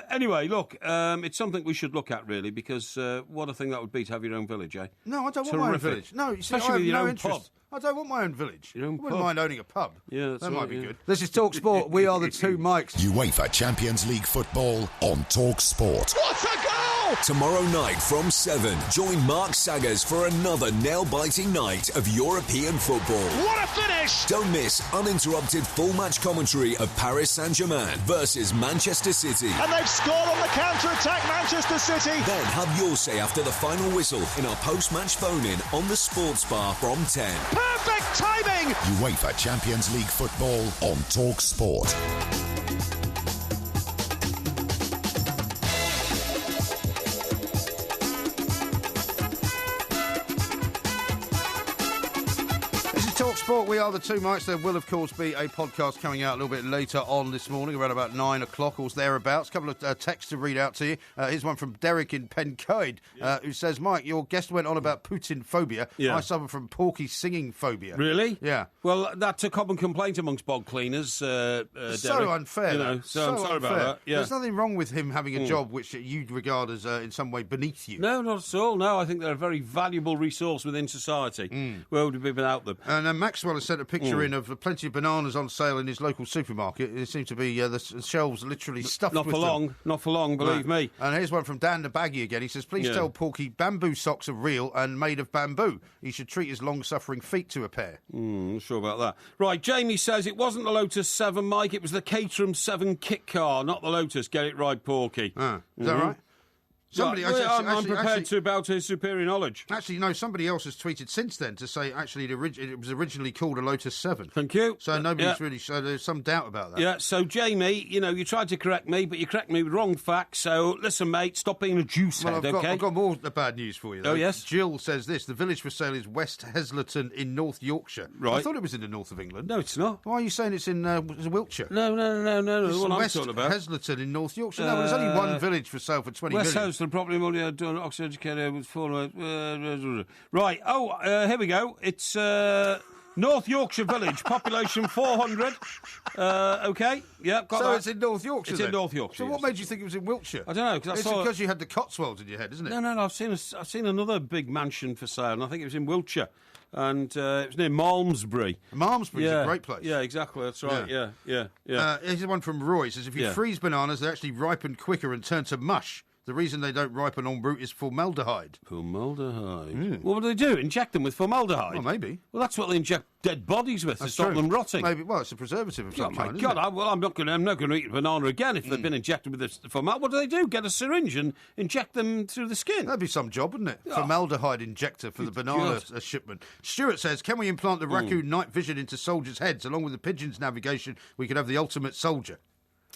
Anyway, look, it's something we should look at, really, because what a thing that would be to have your own village, eh? No, I don't want my own village. No, you see, especially with your own interest. Pub. I don't want my own village. Your own I wouldn't mind owning a pub. Yeah, that might be good. This is Talk Sport. We are the Two Mics. UEFA Champions League football on Talk Sport. What a goal! goal! Tomorrow night from 7, join Mark Saggers for another nail-biting night of European football. What a finish! Don't miss uninterrupted full match commentary of Paris Saint-Germain versus Manchester City. And they've scored on the counter-attack, Manchester City! Then have your say after the final whistle in our post-match phone-in on the Sports Bar from 10. Perfect timing! UEFA Champions League football on Talk Sport. Talk Sport, we are the two Mikes. There will, of course, be a podcast coming out a little bit later on this morning, around about 9 o'clock or thereabouts. A couple of texts to read out to you. Here's one from Derek in Pencoed, who says, Mike, your guest went on about Putin phobia. I suffer from porky singing phobia. Really? Yeah. Well, that's a common complaint amongst bog cleaners, Derek. So unfair, you know, so I'm sorry unfair. about that. Yeah. There's nothing wrong with him having a job which you'd regard as in some way beneath you. No, not at all. No, I think they're a very valuable resource within society. Where would we be without them? And Maxwell has sent a picture in of plenty of bananas on sale in his local supermarket. It seems to be the shelves literally stuffed with them. Not for long, believe me. And here's one from Dan the Baggy again. He says, please tell Porky bamboo socks are real and made of bamboo. He should treat his long-suffering feet to a pair. Not sure about that. Right, Jamie says it wasn't the Lotus 7, Mike. It was the Caterham 7 kit car, not the Lotus. Get it right, Porky. Is that right? I'm prepared to bow to his superior knowledge. Actually, no, somebody else has tweeted since then to say, actually, it was originally called a Lotus 7. Thank you. So nobody's really... So there's some doubt about that. Yeah, so, Jamie, you know, you tried to correct me, but you correct me with wrong facts. So, listen, mate, stop being a juice head, OK? I've got more bad news for you, though. Oh, yes? Jill says this. The village for sale is West Heslerton in North Yorkshire. Right. I thought it was in the north of England. No, it's not. Why are you saying it's in Wiltshire? No. It's what I'm West talking about. Heslerton in North Yorkshire. No, there's only one village for sale for 20 West million. Heslerton, probably only done Oxford educated with full. Right. Here we go. It's North Yorkshire village, population 400. OK. Yeah, got so that. It's in North Yorkshire. It's in North Yorkshire. So what made you think it was in Wiltshire? I don't know. It's because you had the Cotswolds in your head, isn't it? No. I've seen another big mansion for sale, and I think it was in Wiltshire. And it was near Malmesbury. Malmesbury's a great place. Yeah, exactly. That's right. Yeah. Here's one from Roy. He says, if you freeze bananas, they actually ripen quicker and turn to mush. The reason they don't ripen en route is formaldehyde. Formaldehyde? What would they do? Inject them with formaldehyde? Well, maybe. Well, that's what they inject dead bodies with to stop them rotting. Maybe. Well, it's a preservative of some kind. Oh my God! I'm not going to eat a banana again if they've been injected with this formaldehyde. What do? Get a syringe and inject them through the skin? That'd be some job, wouldn't it? Formaldehyde injector for the banana shipment. Stuart says, can we implant the raccoon night vision into soldiers' heads along with the pigeon's navigation? We could have the ultimate soldier.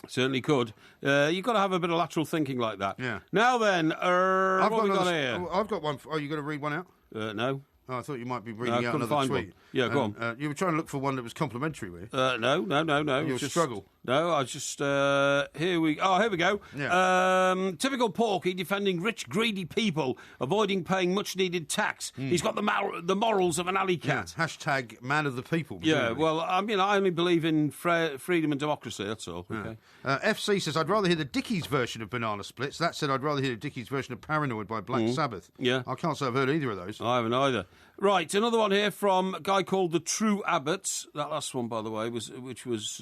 Certainly could. You've got to have a bit of lateral thinking like that. Yeah. Now then, what have we got here? I've got one. Are you going to read one out? No. Oh, I thought you might be reading out another tweet. One. Yeah, go on. You were trying to look for one that was complimentary, were you? No. You'll struggle. No, I just... here we go. Yeah. Typical Porky defending rich, greedy people, avoiding paying much-needed tax. He's got the morals of an alley cat. Yeah. Hashtag man of the people. Yeah, well, I mean, I only believe in freedom and democracy, that's all. Yeah. Okay. FC says, I'd rather hear the Dickies version of Banana Splits. That said, I'd rather hear the Dickies version of Paranoid by Black Sabbath. Yeah. I can't say I've heard either of those. I haven't either. Right, another one here from a guy called the True Abbots. That last one, by the way, which was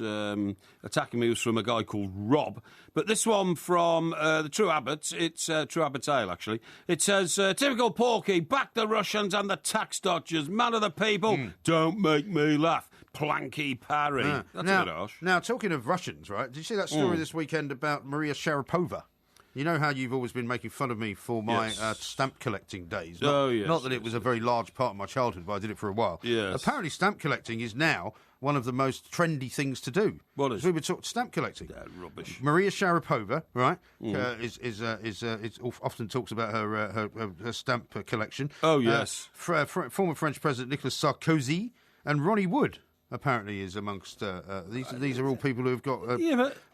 attacking me was from a guy called Rob. But this one from the True Abbots, it's True Abbots Ale, actually. It says, typical Porky, back the Russians and the tax dodgers, man of the people, don't make me laugh. Planky Parry. That's a bit harsh. Now, talking of Russians, right, did you see that story this weekend about Maria Sharapova? You know how you've always been making fun of me for my stamp collecting days? Not that it was a very large part of my childhood, but I did it for a while. Yes. Apparently stamp collecting is now one of the most trendy things to do. What is? We were talking stamp collecting. Rubbish. Maria Sharapova, right, often talks about her stamp collection. Oh, yes. Former French President Nicolas Sarkozy and Ronnie Wood. Apparently is amongst these are all people who have got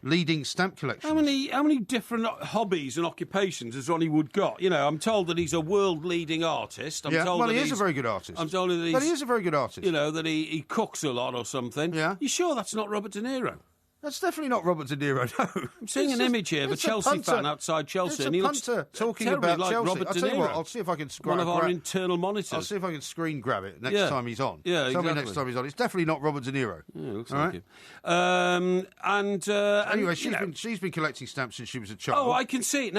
leading stamp collections. How many different hobbies and occupations has Ronnie Wood got? You know, I'm told that he's a world-leading artist. He is a very good artist. I'm told that he is a very good artist. You know, that he cooks a lot or something. Yeah. You sure that's not Robert De Niro? That's definitely not Robert De Niro, no. I'm seeing an image here of a Chelsea fan outside Chelsea. It's and he a looks punter talking terribly about like Chelsea. Robert I'll De tell you what, Niro. I'll see if I can One of our internal monitors. I'll see if I can screen grab it next Yeah. time he's on. Yeah, Tell me exactly. next time he's on. It's definitely not Robert De Niro. Yeah, looks All like right? him. Anyway, and, she's been collecting stamps since she was a child. Oh, I can see it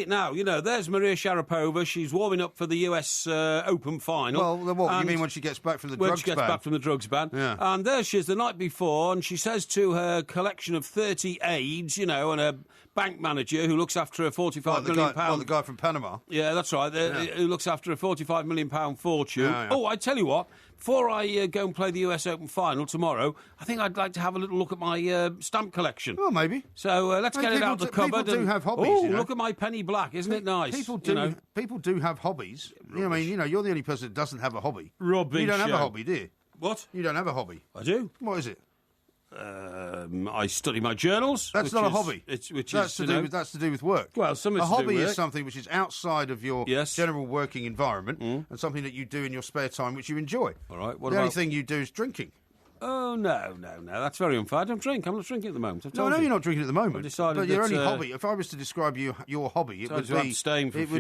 now. You know, there's Maria Sharapova. She's warming up for the US Open final. Well, what? You And mean when she gets back from the when drugs she gets ban? back from the drugs ban. Yeah. And there she is the night before, and she says to her collection of 30 aides, you know, and a bank manager who looks after a £45 million pound. Well, the guy from Panama. Yeah, that's right. Who looks after a £45 million fortune. Yeah, yeah. Oh, I tell you what. Before I go and play the US Open final tomorrow, I think I'd like to have a little look at my stamp collection. Oh, maybe. So let's get it out of the cupboard. People do have hobbies. Oh, you know? look at my penny black. Isn't it nice? People do. You know? People do have hobbies. You know, I mean, you're the only person that doesn't have a hobby. Rubbish. You don't have a hobby, do you? What? You don't have a hobby. I do. What is it? I study my journals. That's not a hobby. That's to do with work. Well, something a to do hobby with is it. something which is outside of your general working environment and something that you do in your spare time which you enjoy. All right. The only thing you do is drinking. Oh, no. That's very unfair. I don't drink. I'm not drinking at the moment. No, I know you're not drinking at the moment. I've decided but your that, only hobby, if I was to describe your hobby, it would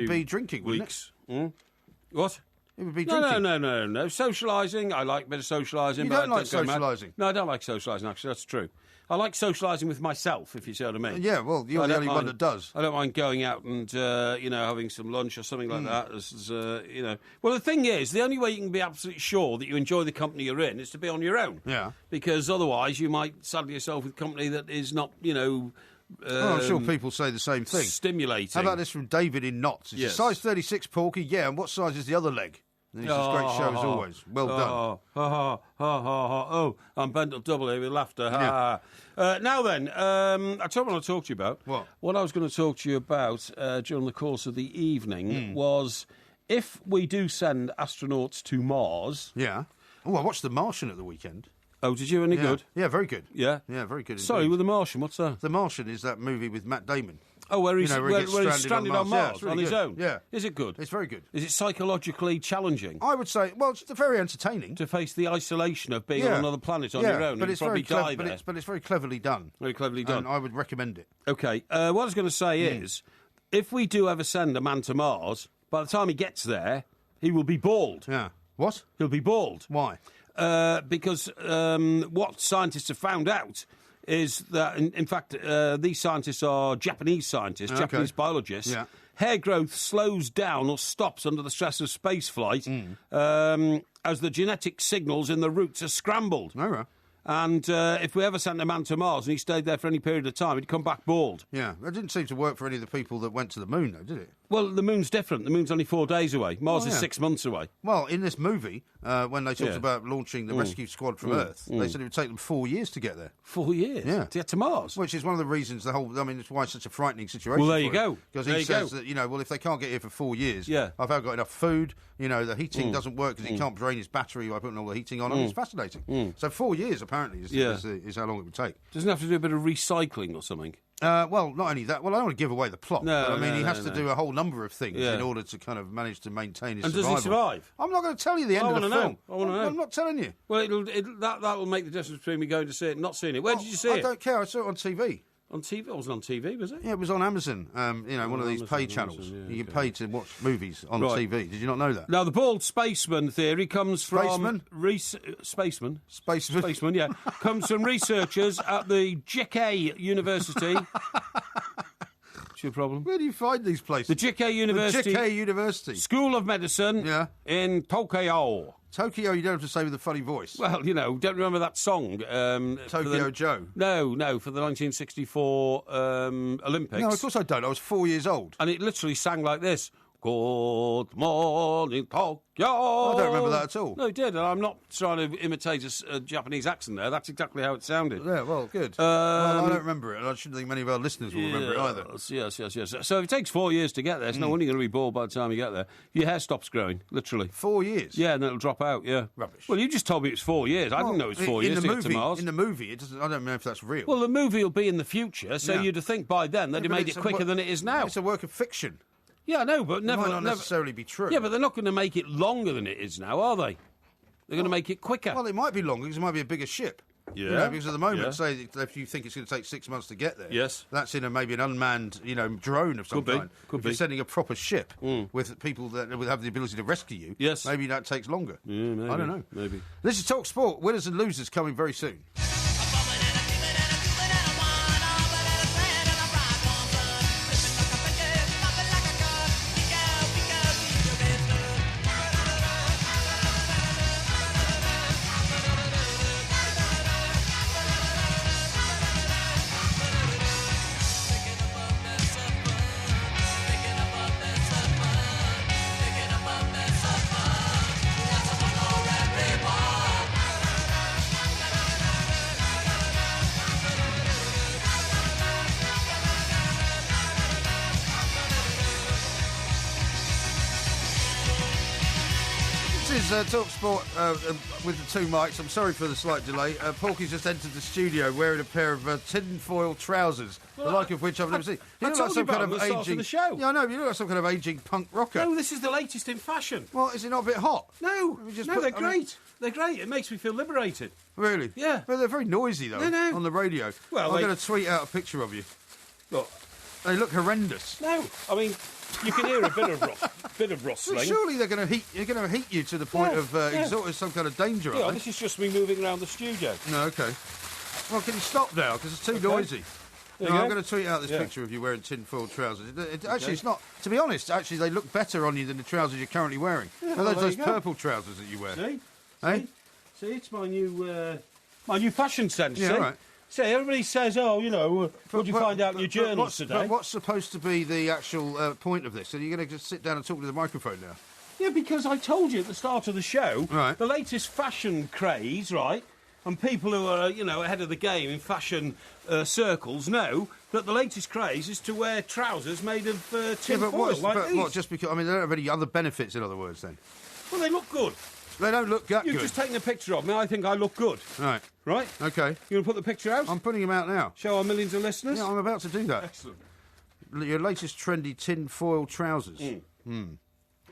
be drinking, weeks. Wouldn't it? What? It would be drinking. No. Socialising. I like a bit of socialising. You don't like socialising? No, I don't like socialising, actually. That's true. I like socialising with myself, if you see what I mean. Yeah, well, you're the only one that does. I don't mind going out and, having some lunch or something like that. Well, the thing is, the only way you can be absolutely sure that you enjoy the company you're in is to be on your own. Yeah. Because otherwise you might saddle yourself with company that is not, well, I'm sure people say the same thing. Stimulating. How about this from David in Notts? It's a size 36, Porky. Yeah, and what size is the other leg? This is a great show as always. Well done. Oh, I'm bent up double here with laughter. Now then, I tell you what I want to talk to you about. What? What I was going to talk to you about during the course of the evening was if we do send astronauts to Mars. Yeah. Oh, I watched The Martian at the weekend. Oh, did you? Any good? Yeah, very good. Yeah? Yeah, very good. Sorry, with The Martian, what's that? The Martian is that movie with Matt Damon. Oh, where he's, where he's stranded on Mars really on his own? Yeah. Is it good? It's very good. Is it psychologically challenging? I would say, well, it's very entertaining. To face the isolation of being on another planet on your own but and it's probably very die there. But it's very cleverly done. Very cleverly done. And I would recommend it. OK, what I was going to say is, if we do ever send a man to Mars, by the time he gets there, he will be bald. Yeah. What? He'll be bald. Why? Because what scientists have found out is that, in fact, these scientists are Japanese scientists, Japanese biologists. Yeah. Hair growth slows down or stops under the stress of space flight as the genetic signals in the roots are scrambled. All right. And if we ever sent a man to Mars and he stayed there for any period of time, he'd come back bald. Yeah, that didn't seem to work for any of the people that went to the moon, though, did it? Well, the moon's different. The moon's only 4 days away. Mars is 6 months away. Well, in this movie, when they talked about launching the rescue squad from Earth, they said it would take them 4 years to get there. 4 years? Yeah. To get to Mars? Which is one of the reasons it's why it's such a frightening situation. Well, there you go. Because he says that, if they can't get here for 4 years, I've got enough food, the heating doesn't work because he can't drain his battery by putting all the heating on. It's fascinating. So 4 years, apparently, is how long it would take. Doesn't have to do a bit of recycling or something? Well, not only that. Well, I don't want to give away the plot. No, but, he has to do a whole number of things in order to kind of manage to maintain his survival. And does he survive? I'm not going to tell you the end of the film. I want to know. I'm not telling you. Well, that'll make the difference between me going to see it and not seeing it. Where did you see it? I don't care. I saw it on TV. On TV? It wasn't on TV, was it? Yeah, it was on Amazon. One of these pay channels. You get paid to watch movies on TV. Did you not know that? Now, the bald spaceman theory comes from... Spaceman? Spaceman, yeah. Comes from researchers at the JK University. What's your problem? Where do you find these places? The JK University. The JK University. School of Medicine in Tokyo. Tokyo, you don't have to say with a funny voice. Well, don't remember that song. Tokyo Joe. No, for the 1964 Olympics. No, of course I don't. I was 4 years old. And it literally sang like this. Good morning, Tokyo. I don't remember that at all. No, it did. And I'm not trying to imitate a Japanese accent there. That's exactly how it sounded. Yeah, well, good. Well, I don't remember it, and I shouldn't think many of our listeners will remember it either. Yes. So if it takes 4 years to get there, it's no wonder you're going to be bald by the time you get there. Your hair stops growing, literally. 4 years? Yeah, and then it'll drop out, yeah. Rubbish. Well, you just told me it was 4 years. I didn't know it was 4 years to get to Mars. In the movie, it doesn't. I don't know if that's real. Well, the movie will be in the future, so you'd think by then they'd have made it quicker than it is now. It's a work of fiction. Yeah, I know, but It might not necessarily be true. Yeah, but they're not going to make it longer than it is now, are they? They're going to make it quicker. Well, it might be longer because it might be a bigger ship. Yeah. You know, because at the moment, say if you think it's going to take 6 months to get there, that's in maybe an unmanned, drone of some kind. Could be. You're sending a proper ship with people that would have the ability to rescue you. Maybe that takes longer. Yeah, maybe. I don't know. Maybe. This is Talk Sport. Winners and losers coming very soon. Talk Sport with the two mics. I'm sorry for the slight delay. Porky's just entered the studio wearing a pair of tinfoil trousers, the like of which I've never seen. You look like some kind of aging. The show. Yeah, I know. You look like some kind of aging punk rocker. No, this is the latest in fashion. Well, is it not a bit hot? No, they're great. They're great. It makes me feel liberated. Really? Yeah. Well, they're very noisy though. No. On the radio. Well, I'm going to tweet out a picture of you. Look, they look horrendous. No, I mean. You can hear a bit of rustling. Well, surely they're going to heat. You're going to heat you to the point of some kind of danger. Yeah, this is just me moving around the studio. No, okay. Well, can you stop now because it's too noisy? No, I'm going to tweet out this picture of you wearing tinfoil trousers. Actually, it's not. To be honest, actually, they look better on you than the trousers you're currently wearing. Yeah, those purple trousers that you wear. See, it's my new fashion sense. Yeah, right. See, everybody says, what did you find out in your journals today? But what's supposed to be the actual point of this? So you're going to just sit down and talk to the microphone now? Yeah, because I told you at the start of the show, the latest fashion craze, right, and people who are, ahead of the game in fashion circles know that the latest craze is to wear trousers made of tinfoil like these. What, just because, they don't have any other benefits, in other words, then? Well, they look good. They don't look that good. You've just taken a picture of me. I think I look good. Right. Right? Okay. You want to put the picture out? I'm putting him out now. Show our millions of listeners? Yeah, I'm about to do that. Excellent. Your latest trendy tin-foil trousers.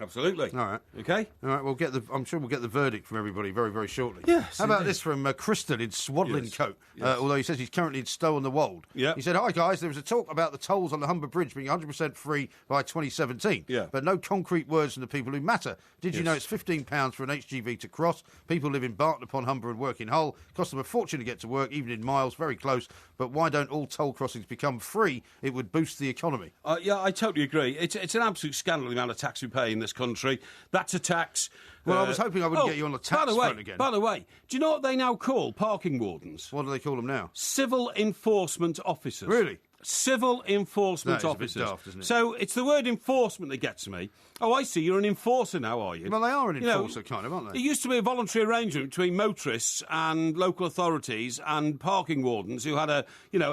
Absolutely. All right. Okay. All right. I'm sure we'll get the verdict from everybody very, very shortly. Yes. How about this from Kristen in swaddling coat? Yes. Although he says he's currently in Stow-on-the-Wold. Yeah. He said, "Hi guys, there was a talk about the tolls on the Humber Bridge being 100% free by 2017. Yeah. But no concrete words from the people who matter. Did you know it's £15 for an HGV to cross? People live in Barton upon Humber and work in Hull. Cost them a fortune to get to work, even in miles, very close. But why don't all toll crossings become free? It would boost the economy." Yeah, I totally agree. It's an absolute scandal the amount of tax we pay in this country. That's a tax. Well, I was hoping I wouldn't get you on the tax front again. By the way, do you know what they now call parking wardens? What do they call them now? Civil enforcement officers. Really? Civil enforcement officers. That is a bit daft, isn't it? So it's the word enforcement that gets me. Oh, I see. You're an enforcer now, are you? Well, they are an enforcer, kind of, aren't they? It used to be a voluntary arrangement between motorists and local authorities and parking wardens who had a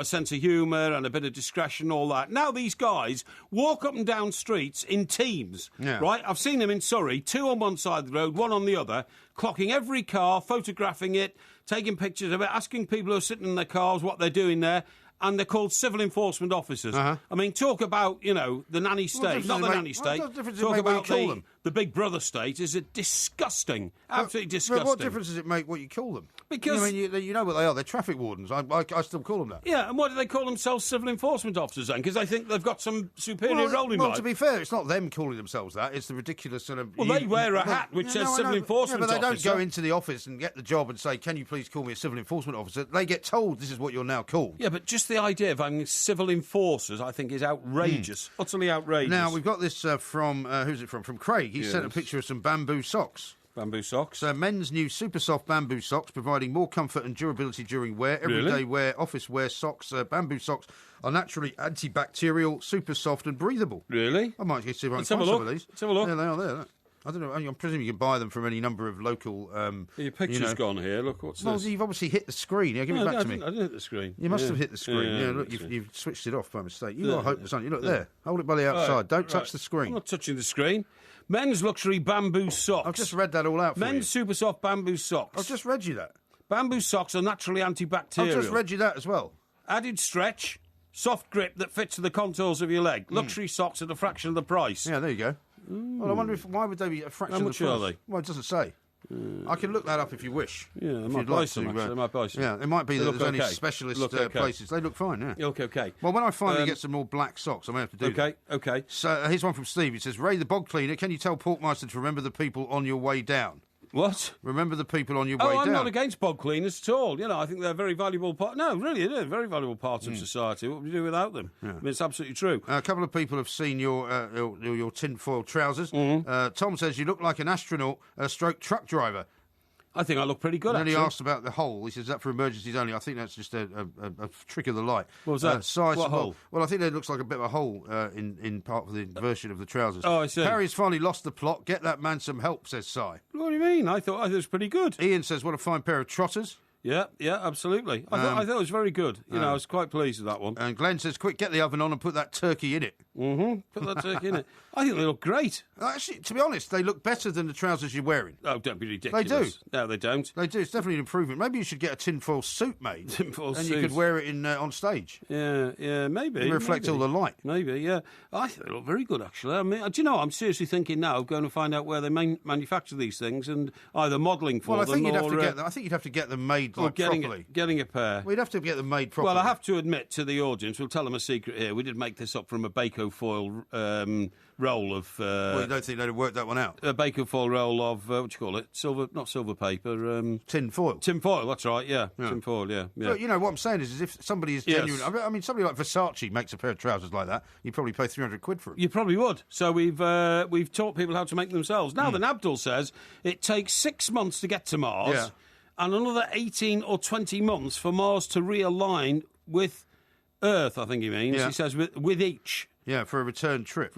sense of humour and a bit of discretion, all that. Now these guys walk up and down streets in teams, right? I've seen them in Surrey, 2 on one side of the road, 1 on the other, clocking every car, photographing it, taking pictures of it, asking people who are sitting in their cars what they're doing there. And they're called civil enforcement officers. I mean, talk about, the nanny state. Not the nanny state. Talk about the Big Brother state. Is it disgusting? Absolutely disgusting. But what difference does it make what you call them? Because... you know what they are. They're traffic wardens. I still call them that. Yeah, and why do they call themselves civil enforcement officers then? Because they think they've got some superior role in life. Well, to be fair, it's not them calling themselves that. It's the ridiculous sort of... Well, they wear a hat which says civil enforcement officer. But they don't go into the office and get the job and say, can you please call me a civil enforcement officer? They get told this is what you're now called. Yeah, but just the idea of having civil enforcers, I think, is outrageous. Utterly outrageous. Now, we've got this from... who's it from? From Craig. He sent a picture of some bamboo socks. Bamboo socks? Men's new super soft bamboo socks, providing more comfort and durability during wear. Everyday wear, office wear socks. Bamboo socks are naturally antibacterial, super soft and breathable. Really? I might see if I can find some of these. Let's have a look. Yeah, they are there. I don't know. I'm presuming you can buy them from any number of local... your picture's gone here. Look, what's this? Well, you've obviously hit the screen. Yeah, give it back to me. I didn't hit the screen. You must have hit the screen. Yeah, look, you've switched it off by mistake. You are hopeless, aren't you? Look there. Hold it by the outside. Don't touch the screen. I'm not touching the screen. Men's luxury bamboo socks. I've just read that all out for you. Men's super soft bamboo socks. I've just read you that. Bamboo socks are naturally antibacterial. I've just read you that as well. Added stretch, soft grip that fits the contours of your leg. Luxury socks at a fraction of the price. Yeah, there you go. Well, I wonder why would they be a fraction of the price? How much are they? Well, it doesn't say. I can look that up if you wish. Yeah, I if might you'd buy like some, to. actually. I might buy some. Yeah, it might be They that look there's only okay. specialist Look okay. places. They look fine, yeah. They look okay. Well, when I finally get some more black socks, I may have to do that. Okay. So here's one from Steve. He says, Ray the Bog Cleaner, can you tell Porkmeister to remember the people on your way down? What? Remember the people on your way down. I'm not against bog cleaners at all. You know, I think they're a very valuable part. No, really, they're a very valuable part of society. What would we do without them? Yeah. I mean, it's absolutely true. A couple of people have seen your tinfoil trousers. Tom says you look like an astronaut, stroke truck driver. I think I look pretty good, and then actually. he asked about the hole. He says, that for emergencies only. I think that's just a trick of the light. What was that? Size, what hole? Well, I think that looks like a bit of a hole in part of the version of the trousers. Oh, I see. Harry's finally lost the plot. Get that man some help, says Si. What do you mean? I thought it was pretty good. Ian says, what a fine pair of trotters. Yeah, absolutely. I thought it was very good. You know, I was quite pleased with that one. And Glenn says, quick, get the oven on and put that turkey in it. Put that turkey in it. I think they look great. Actually, to be honest, they look better than the trousers you're wearing. Oh, don't be ridiculous. They do. No, they don't. They do. It's definitely an improvement. Maybe you should get a tinfoil suit made. Tinfoil suit. And you could wear it in on stage. Yeah, maybe. It reflects all the light. Maybe, yeah. I think they look very good, actually. I mean, do you know, I'm seriously thinking now of going to find out where they manufacture these things and either modelling for them I think you'd have to get them made properly. Getting a pair. We'd have to get them made properly. Well, I have to admit to the audience, we'll tell them a secret here. We did make this up from a Baco foil roll of... well, you don't think they'd have worked that one out? A Baco foil roll of, what do you call it? Not silver paper. Tin foil. Tin foil, that's right, yeah. Tin foil, yeah. But, you know, what I'm saying is if somebody is genuine... Yes. I mean, somebody like Versace makes a pair of trousers like that, you'd probably pay 300 quid for it. You probably would. So we've taught people how to make them themselves. Now, then, Abdul says it takes 6 months to get to Mars... Yeah. And another 18 or 20 months for Mars to realign with Earth, I think he means. Yeah. He says with each. Yeah, for a return trip.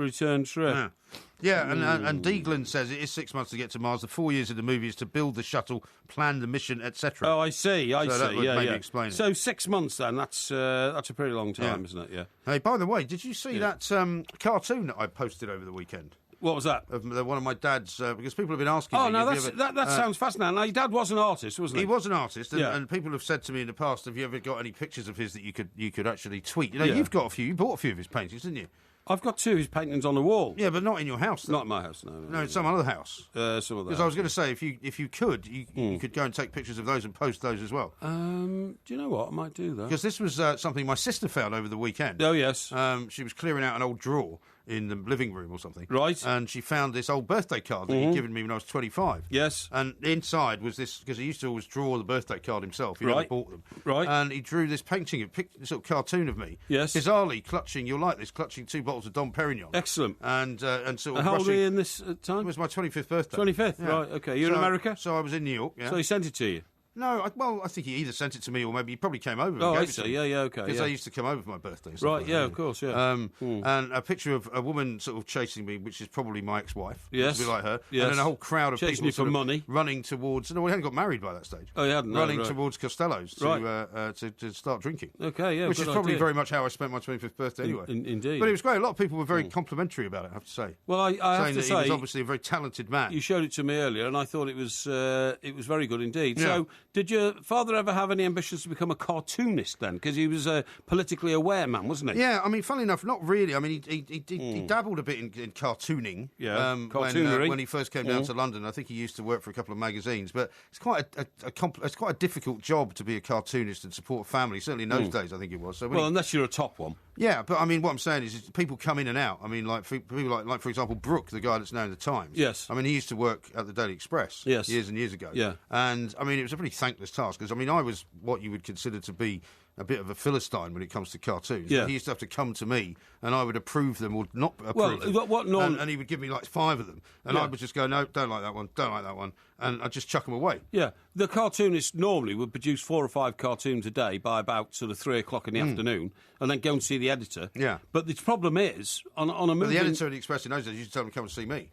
Yeah, and Deaglan says it is 6 months to get to Mars. The 4 years of the movie is to build the shuttle, plan the mission, etc. Oh, I see. That would maybe explain it. So 6 months then, that's a pretty long time, isn't it? Yeah. Hey, by the way, did you see that cartoon that I posted over the weekend? What was that? Of one of my dad's, because people have been asking me. Oh, no, that sounds fascinating. Now, your dad was an artist, wasn't he? He was an artist, and people have said to me in the past, have you ever got any pictures of his that you could actually tweet? You know, you've got a few. You bought a few of his paintings, didn't you? I've got 2 of his paintings on the wall. Yeah, but not in your house. Not in my house, no. No, in some other house. Some other. Because I was going to say, if you could, you could go and take pictures of those and post those as well. Do you know what? I might do that. Because this was something my sister found over the weekend. Oh, yes. She was clearing out an old drawer in the living room or something. Right. And she found this old birthday card that he'd given me when I was 25. Yes. And inside was this, because he used to always draw the birthday card himself. He never bought them. Right. And he drew this painting, this sort of cartoon of me. Yes. Bizarrely clutching, you'll like this, clutching 2 bottles of Dom Perignon. Excellent. And sort of how old were you in this time? It was my 25th birthday. 25th, yeah. Right, okay. You're in America? So I was in New York, yeah. So he sent it to you? No, I think he either sent it to me or maybe he probably came over. Oh, and I gave it to see. me. Yeah, okay. Because they used to come over for my birthday. Right, yeah, of course, yeah. And a picture of a woman sort of chasing me, which is probably my ex-wife. Yes. To be like her. Yes. And then a whole crowd of chasing people for money. Running towards... No, we hadn't got married by that stage. Oh, you hadn't? Running right. towards Costello's to start drinking. Okay, yeah, which is probably very much how I spent my 25th birthday anyway. Indeed. But it was great. A lot of people were very complimentary about it, I have to say. Well, I have saying to that say... he was obviously a very talented man. You showed it to me earlier, and I thought it was very good indeed. Yeah. So, did your father ever have any ambitions to become a cartoonist then? Because he was a politically aware man, wasn't he? Yeah, I mean, funnily enough, not really. I mean, he dabbled a bit in cartooning. Yeah, cartoonery. When he first came down to London. I think he used to work for a couple of magazines. But it's quite a difficult job to be a cartoonist and support a family. Certainly in those days, I think it was. So unless you're a top one. Yeah, but I mean, what I'm saying is people come in and out. I mean, like people like for example, Brooke, the guy that's now in the Times. Yes. I mean, he used to work at the Daily Express. Yes. Years and years ago. Yeah. And I mean, it was a pretty thankless task because I mean, I was what you would consider to be a bit of a Philistine when it comes to cartoons. Yeah. He used to have to come to me and I would approve them or not approve them. And he would give me like 5 of them. And I would just go, no, don't like that one, don't like that one. And I'd just chuck them away. Yeah. The cartoonist normally would produce 4 or 5 cartoons a day by about sort of 3 o'clock in the afternoon and then go and see the editor. Yeah. But the problem is, on a movie... the editor of the Express in those days used to tell him to come and see me.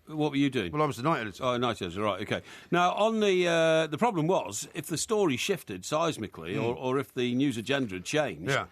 What were you doing? Well, I was the night editor. Oh, night editor, right, OK. Now, on the problem was, if the story shifted seismically or if the news agenda had changed... Yeah.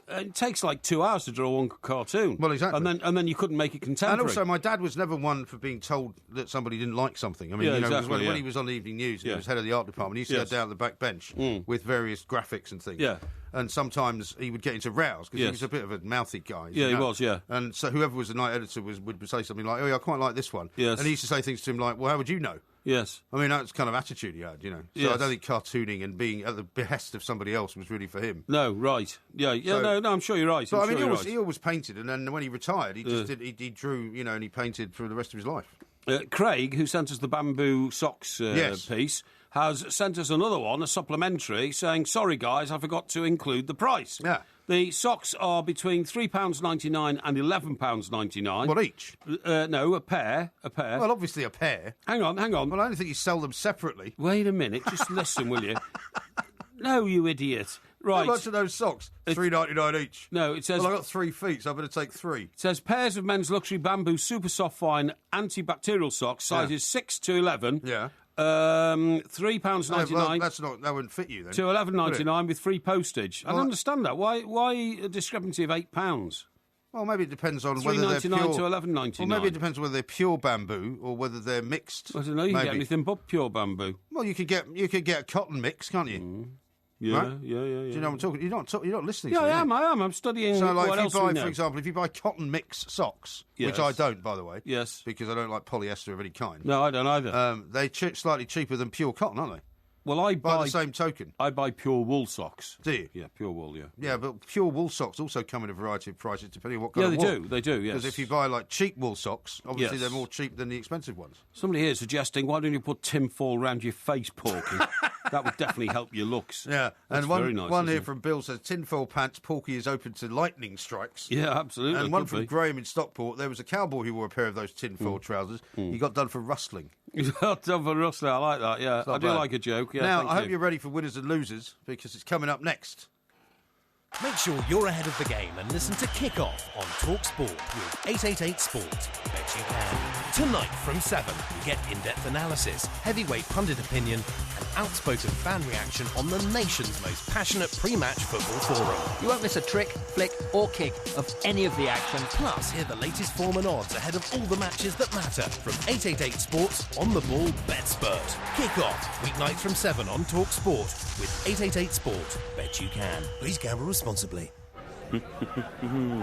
It takes like 2 hours to draw one cartoon. Well, exactly. And then you couldn't make it contemporary. And also, my dad was never one for being told that somebody didn't like something. I mean, when he was on the evening news, he was head of the art department. He used to go down at the back bench with various graphics and things. Yeah. And sometimes he would get into rows because he was a bit of a mouthy guy. Yeah, he was, yeah. And so whoever was the night editor would say something like, oh, yeah, I quite like this one. Yes. And he used to say things to him like, well, how would you know? Yes. I mean, that's the kind of attitude he had, you know. So I don't think cartooning and being at the behest of somebody else was really for him. No, right. Yeah, so, no, I'm sure you're right. But he always painted, and then when he retired, he just he drew, you know, and he painted for the rest of his life. Craig, who sent us the bamboo socks piece, has sent us another one, a supplementary, saying, sorry, guys, I forgot to include the price. Yeah. The socks are between £3.99 and £11.99. What, each? No, a pair. Well, obviously a pair. Hang on. Well, I don't think you sell them separately. Wait a minute, just listen, will you? No, you idiot. Right. How much are those socks? $3.99 each. No, it says... Well, I've got 3 feet, so I'm going to take 3. It says pairs of men's luxury bamboo super soft fine antibacterial socks, sizes 6 to 11. Yeah. £3.99. Well, that wouldn't fit you then. To $11.99 with free postage. I don't understand that. Why a discrepancy of £8? Well, maybe it depends on whether they're pure... $3.99 to $11.99. Well, maybe it depends on whether they're pure bamboo or whether they're mixed. I don't know. You can get anything but pure bamboo. Well, you could get a cotton mix, can't you? Yeah, right? yeah. Do you know what I'm talking? You're not listening. Yeah, to me, I am. I'm studying. So, like, what else for example, if you buy cotton mix socks, which I don't, by the way, yes, because I don't like polyester of any kind. No, I don't either. They're slightly cheaper than pure cotton, aren't they? Well, by the same token, I buy pure wool socks. Do you? Yeah, pure wool. Yeah. Yeah, but pure wool socks also come in a variety of prices depending on what kind of wool. They do. Yes. Because if you buy like cheap wool socks, obviously they're more cheap than the expensive ones. Somebody here is suggesting, why don't you put tinfoil around your face, Porky? That would definitely help your looks. Yeah, that's and very nice, one here from Bill says tinfoil pants. Porky is open to lightning strikes. Yeah, absolutely. And one from Graham in Stockport. There was a cowboy who wore a pair of those tinfoil trousers. He got done for rustling. He got done for rustling. I like that. Yeah, I do like a joke. Yeah. Now I hope you're ready for winners and losers because it's coming up next. Make sure you're ahead of the game and listen to Kick Off on Talk Sport with 888 Sport. Bet you can. Tonight from 7, you get in-depth analysis, heavyweight pundit opinion, and outspoken fan reaction on the nation's most passionate pre-match football forum. You won't miss a trick, flick, or kick of any of the action. Plus, hear the latest form and odds ahead of all the matches that matter from 888 Sport's On The Ball Bet Spurt. Kick Off, weeknights from 7 on Talk Sport with 888 Sport. Bet you can. Please gamble responsibly.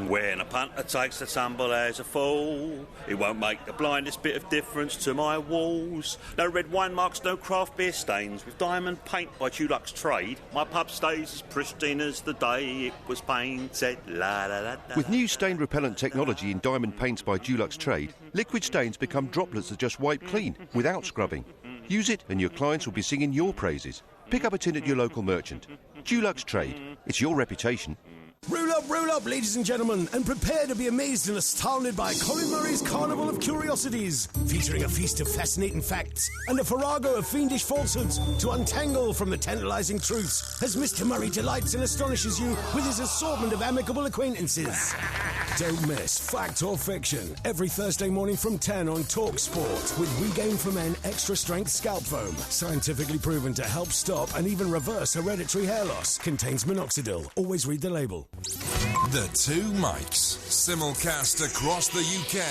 When a punter takes the tumble as a fool, it won't make the blindest bit of difference to my walls. No red wine marks, no craft beer stains. With diamond paint by Dulux Trade, my pub stays as pristine as the day it was painted. La, la, la, la. With new stain repellent technology in diamond paints by Dulux Trade, liquid stains become droplets that just wipe clean without scrubbing. Use it and your clients will be singing your praises. Pick up a tin at your local merchant. Dulux Trade. It's your reputation. Roll up, ladies and gentlemen, and prepare to be amazed and astounded by Colin Murray's Carnival of Curiosities, featuring a feast of fascinating facts and a farrago of fiendish falsehoods to untangle from the tantalising truths, as Mr. Murray delights and astonishes you with his assortment of amicable acquaintances. Don't miss Fact or Fiction, every Thursday morning from 10 on Talk Sport, with Regain for Men Extra Strength Scalp Foam, scientifically proven to help stop and even reverse hereditary hair loss. Contains minoxidil. Always read the label. The Two Mics, simulcast across the UK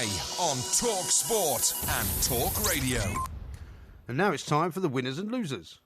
on Talk Sport and Talk Radio. And now it's time for the winners and losers.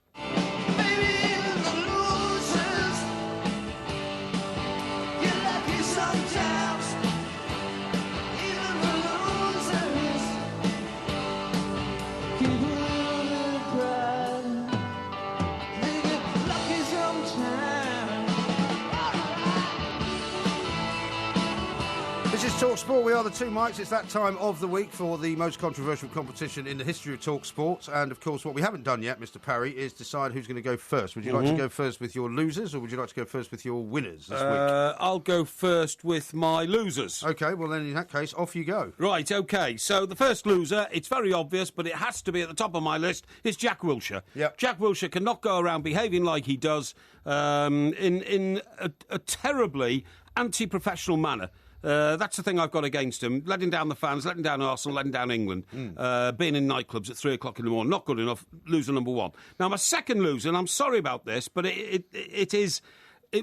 This is Talk Sport. We are the Two Mics. It's that time of the week for the most controversial competition in the history of Talk Sport. And, of course, what we haven't done yet, Mr. Parry, is decide who's going to go first. Would you like to go first with your losers, or would you like to go first with your winners this week? I'll go first with my losers. OK, well, then, in that case, off you go. Right, OK. So the first loser, it's very obvious, but it has to be at the top of my list, is Jack Wilshere. Yep. Jack Wilshere cannot go around behaving like he does in a terribly anti-professional manner. That's the thing I've got against him. Letting down the fans, letting down Arsenal, letting down England. Being in nightclubs at 3 o'clock in the morning. Not good enough. Loser number one. Now, my second loser, and I'm sorry about this, but it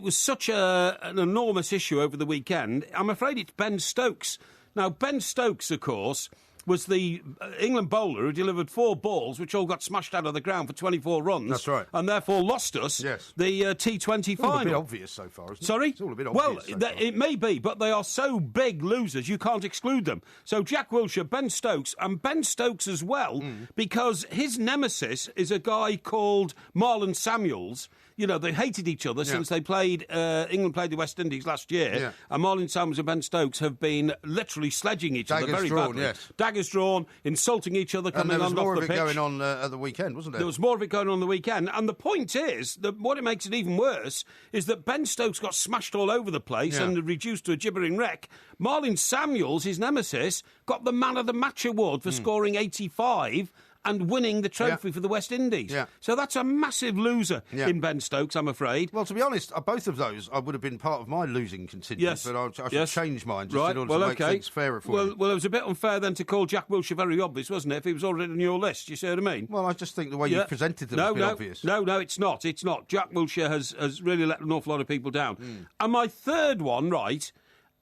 was such an enormous issue over the weekend. I'm afraid it's Ben Stokes. Now, Ben Stokes, of course, was the England bowler who delivered 4 balls, which all got smashed out of the ground for 24 runs. That's right. And therefore lost us the T20 final. It's all a bit obvious so far, isn't it? Sorry? It's all a bit obvious so far. It may be, but they are so big losers, you can't exclude them. So Jack Wilshere, Ben Stokes, and Ben Stokes as well, because his nemesis is a guy called Marlon Samuels. You know, they hated each other since they played. England played the West Indies last year, and Marlon Samuels and Ben Stokes have been literally sledging each other very badly. Daggers drawn, insulting each other, coming on off the pitch. There was more of it going on at the weekend, wasn't there? There was more of it going on the weekend, and the point is that what it makes it even worse is that Ben Stokes got smashed all over the place and reduced to a gibbering wreck. Marlon Samuels, his nemesis, got the Man of the Match award for scoring 85. And winning the trophy for the West Indies. Yeah. So that's a massive loser in Ben Stokes, I'm afraid. Well, to be honest, both of those I would have been part of my losing contingent, but I should change mine just in order to make things fairer for you. Well, it was a bit unfair then to call Jack Wilshere very obvious, wasn't it, if he was already on your list? You see what I mean? Well, I just think the way you presented them has been obvious. No, it's not. It's not. Jack Wilshere has really let an awful lot of people down. And my third one, right...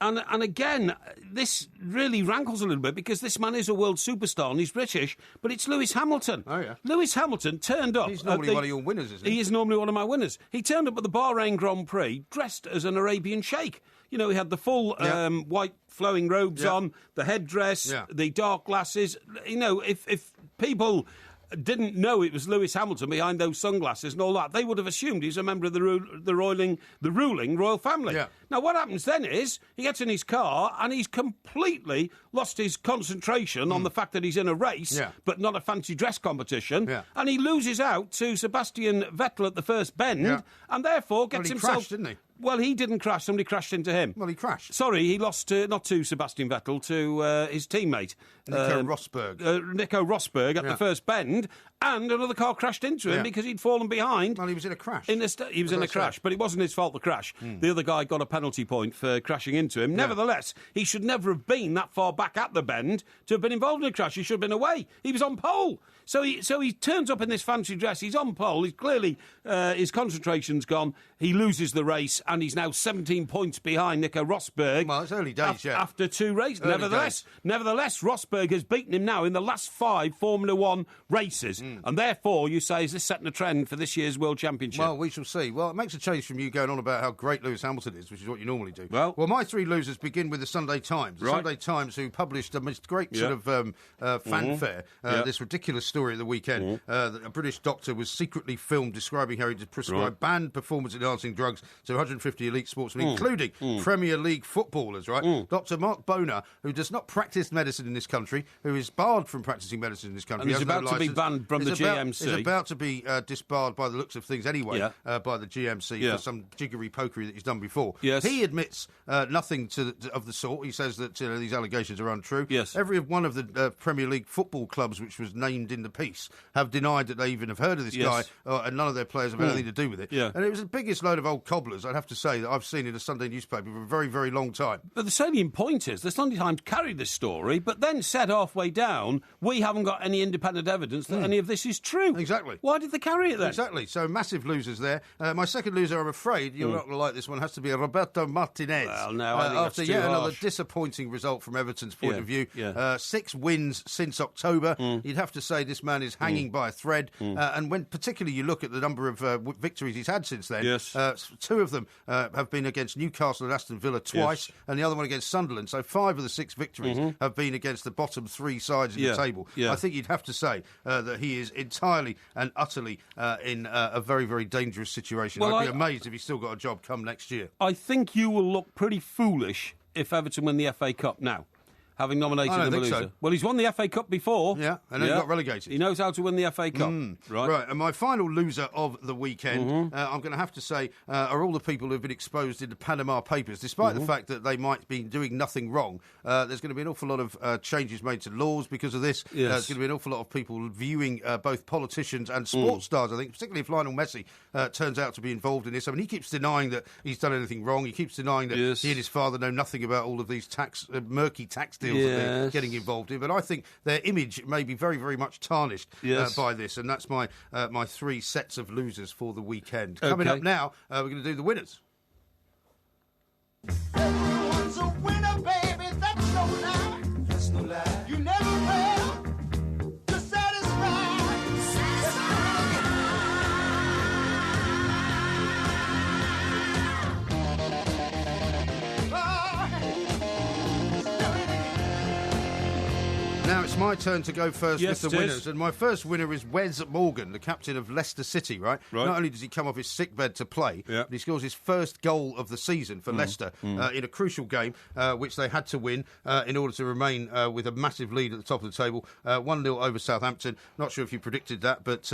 And again, this really rankles a little bit because this man is a world superstar and he's British, but it's Lewis Hamilton. Oh, yeah. Lewis Hamilton turned up... He's normally one of your winners, isn't he? He is normally one of my winners. He turned up at the Bahrain Grand Prix dressed as an Arabian sheikh. You know, he had the full white flowing robes on, the headdress, the dark glasses. You know, if people... didn't know it was Lewis Hamilton behind those sunglasses and all that, they would have assumed he's a member of the ruling royal family. Yeah. Now, what happens then is he gets in his car and he's completely lost his concentration on the fact that he's in a race, but not a fancy dress competition, and he loses out to Sebastian Vettel at the first bend, and therefore gets himself... crashed, didn't he? Well, he didn't crash. Somebody crashed into him. Well, he crashed. Sorry, he lost not to Sebastian Vettel, to his teammate. Nico Rosberg. Nico Rosberg at the first bend, and another car crashed into him because he'd fallen behind. Well, he was in a crash. He was in a crash, but it wasn't his fault, the crash. The other guy got a penalty point for crashing into him. Nevertheless, he should never have been that far back at the bend to have been involved in a crash. He should have been away. He was on pole. So he turns up in this fancy dress. He's on pole. He's clearly, his concentration's gone. He loses the race, and he's now 17 points behind Nico Rosberg. Well, it's early days, after 2 races. Nevertheless, Rosberg has beaten him now in the last 5 Formula One races. And therefore, you say, is this setting a trend for this year's World Championship? Well, we shall see. Well, it makes a change from you going on about how great Lewis Hamilton is, which is what you normally do. Well, my 3 losers begin with the Sunday Times. The Sunday Times, who published a most great sort of fanfare, this ridiculous story at the weekend. That a British doctor was secretly filmed describing how he prescribed banned performance-enhancing drugs to 150 elite sportsmen, including Premier League footballers, Dr. Mark Boner, who does not practice medicine in this country, who is barred from practising medicine in this country. And he's about to be banned from the GMC. He's about to be disbarred by the looks of things anyway, by the GMC for some jiggery-pokery that he's done before. Yes. He admits nothing of the sort. He says that these allegations are untrue. Yes. Every one of the Premier League football clubs which was named in the piece have denied that they even have heard of this guy, and none of their players have anything to do with it. Yeah. And it was the biggest load of old cobblers, I'd have to say, that I've seen in a Sunday newspaper for a very, very long time. But the salient point is, the Sunday Times carried this story, but then said halfway down, we haven't got any independent evidence that any of this is true. Exactly. Why did they carry it then? Exactly. So massive losers there. My second loser, I'm afraid, you're not going to like this one, has to be Roberto Martinez. Well, no, I think after yet another disappointing result from Everton's point of view. 6 wins since October. You'd have to say this man is hanging by a thread. And when particularly you look at the number of victories he's had since then, 2 of them have been against Newcastle and Aston Villa twice, and the other one against Sunderland. So 5 of the 6 victories have been against the bottom 3 sides of the table. I think you'd have to say that he is entirely and utterly in a very, very dangerous situation. Well, I'd be amazed if he's still got a job come next year. I think you will look pretty foolish if Everton win the FA Cup now, having nominated him a loser. So. Well, he's won the FA Cup before. Yeah, and then he got relegated. He knows how to win the FA Cup. Right, and my final loser of the weekend, I'm going to have to say, are all the people who have been exposed in the Panama Papers. Despite the fact that they might be doing nothing wrong, there's going to be an awful lot of changes made to laws because of this. There's going to be an awful lot of people viewing both politicians and sports stars, I think, particularly if Lionel Messi turns out to be involved in this. I mean, he keeps denying that he's done anything wrong. He keeps denying that he and his father know nothing about all of these murky tax deals that they're getting involved in. But I think their image may be very, very much tarnished by this, and that's my 3 sets of losers for the weekend. Coming up now, we're going to do the winners. Everyone's a winner, baby, that's no lie. That's no lie. You never pay Now it's my turn to go first with the winners, and my first winner is Wes Morgan, the captain of Leicester City, right? Not only does he come off his sickbed to play, but he scores his first goal of the season for Leicester in a crucial game, which they had to win in order to remain with a massive lead at the top of the table, 1-0 over Southampton. Not sure if you predicted that, but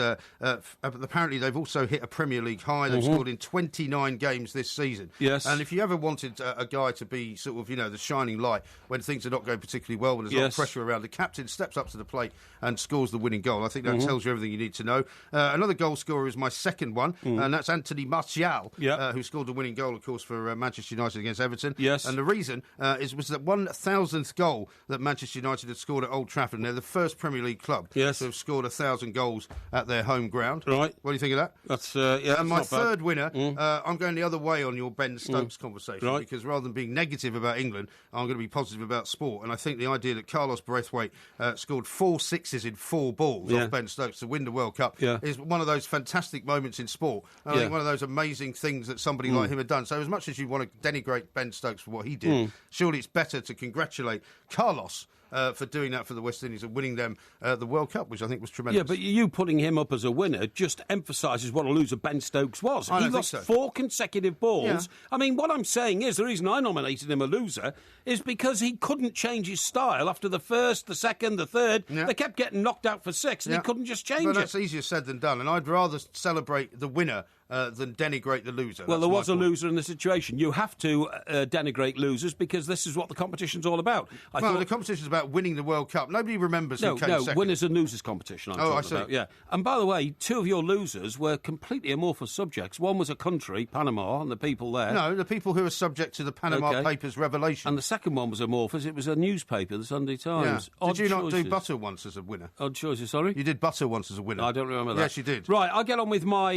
apparently they've also hit a Premier League high. They've scored in 29 games this season. Yes. And if you ever wanted a guy to be sort of, the shining light when things are not going particularly well, when there's a lot of pressure around, the captain steps up to the plate and scores the winning goal. I think that tells you everything you need to know. Another goal scorer is my second one, and that's Anthony Martial, who scored the winning goal, of course, for Manchester United against Everton. Yes. And the reason was that 1,000th goal that Manchester United had scored at Old Trafford, and they're the first Premier League club to have scored 1,000 goals at their home ground. Right. What do you think of that? That's and my third winner, I'm going the other way on your Ben Stokes conversation, because rather than being negative about England, I'm going to be positive about sport. And I think the idea that Carlos Braithwaite scored 4 sixes in 4 balls off Ben Stokes to win the World Cup is one of those fantastic moments in sport. And I think one of those amazing things that somebody like him had done. So as much as you want to denigrate Ben Stokes for what he did, surely it's better to congratulate Carlos for doing that for the West Indies and winning them the World Cup, which I think was tremendous. Yeah, but you putting him up as a winner just emphasises what a loser Ben Stokes was. He lost 4 consecutive balls. Yeah. I mean, what I'm saying is the reason I nominated him a loser is because he couldn't change his style after the first, the second, the third. Yeah. They kept getting knocked out for 6 and he couldn't just change it. That's easier said than done, and I'd rather celebrate the winner than denigrate the loser. Well, there was a loser in the situation. You have to denigrate losers because this is what the competition's all about. The competition's about winning the World Cup. Nobody remembers who came second. Winners and losers competition. I see. About, yeah. And by the way, 2 of your losers were completely amorphous subjects. One was a country, Panama, and the people there. No, the people who are subject to the Panama Papers revelation. And the second one was amorphous. It was a newspaper, the Sunday Times. Yeah. Did you not do butter once as a winner? Odd choices, sorry? You did butter once as a winner. I don't remember that. Yes, you did. Right, I'll get on with my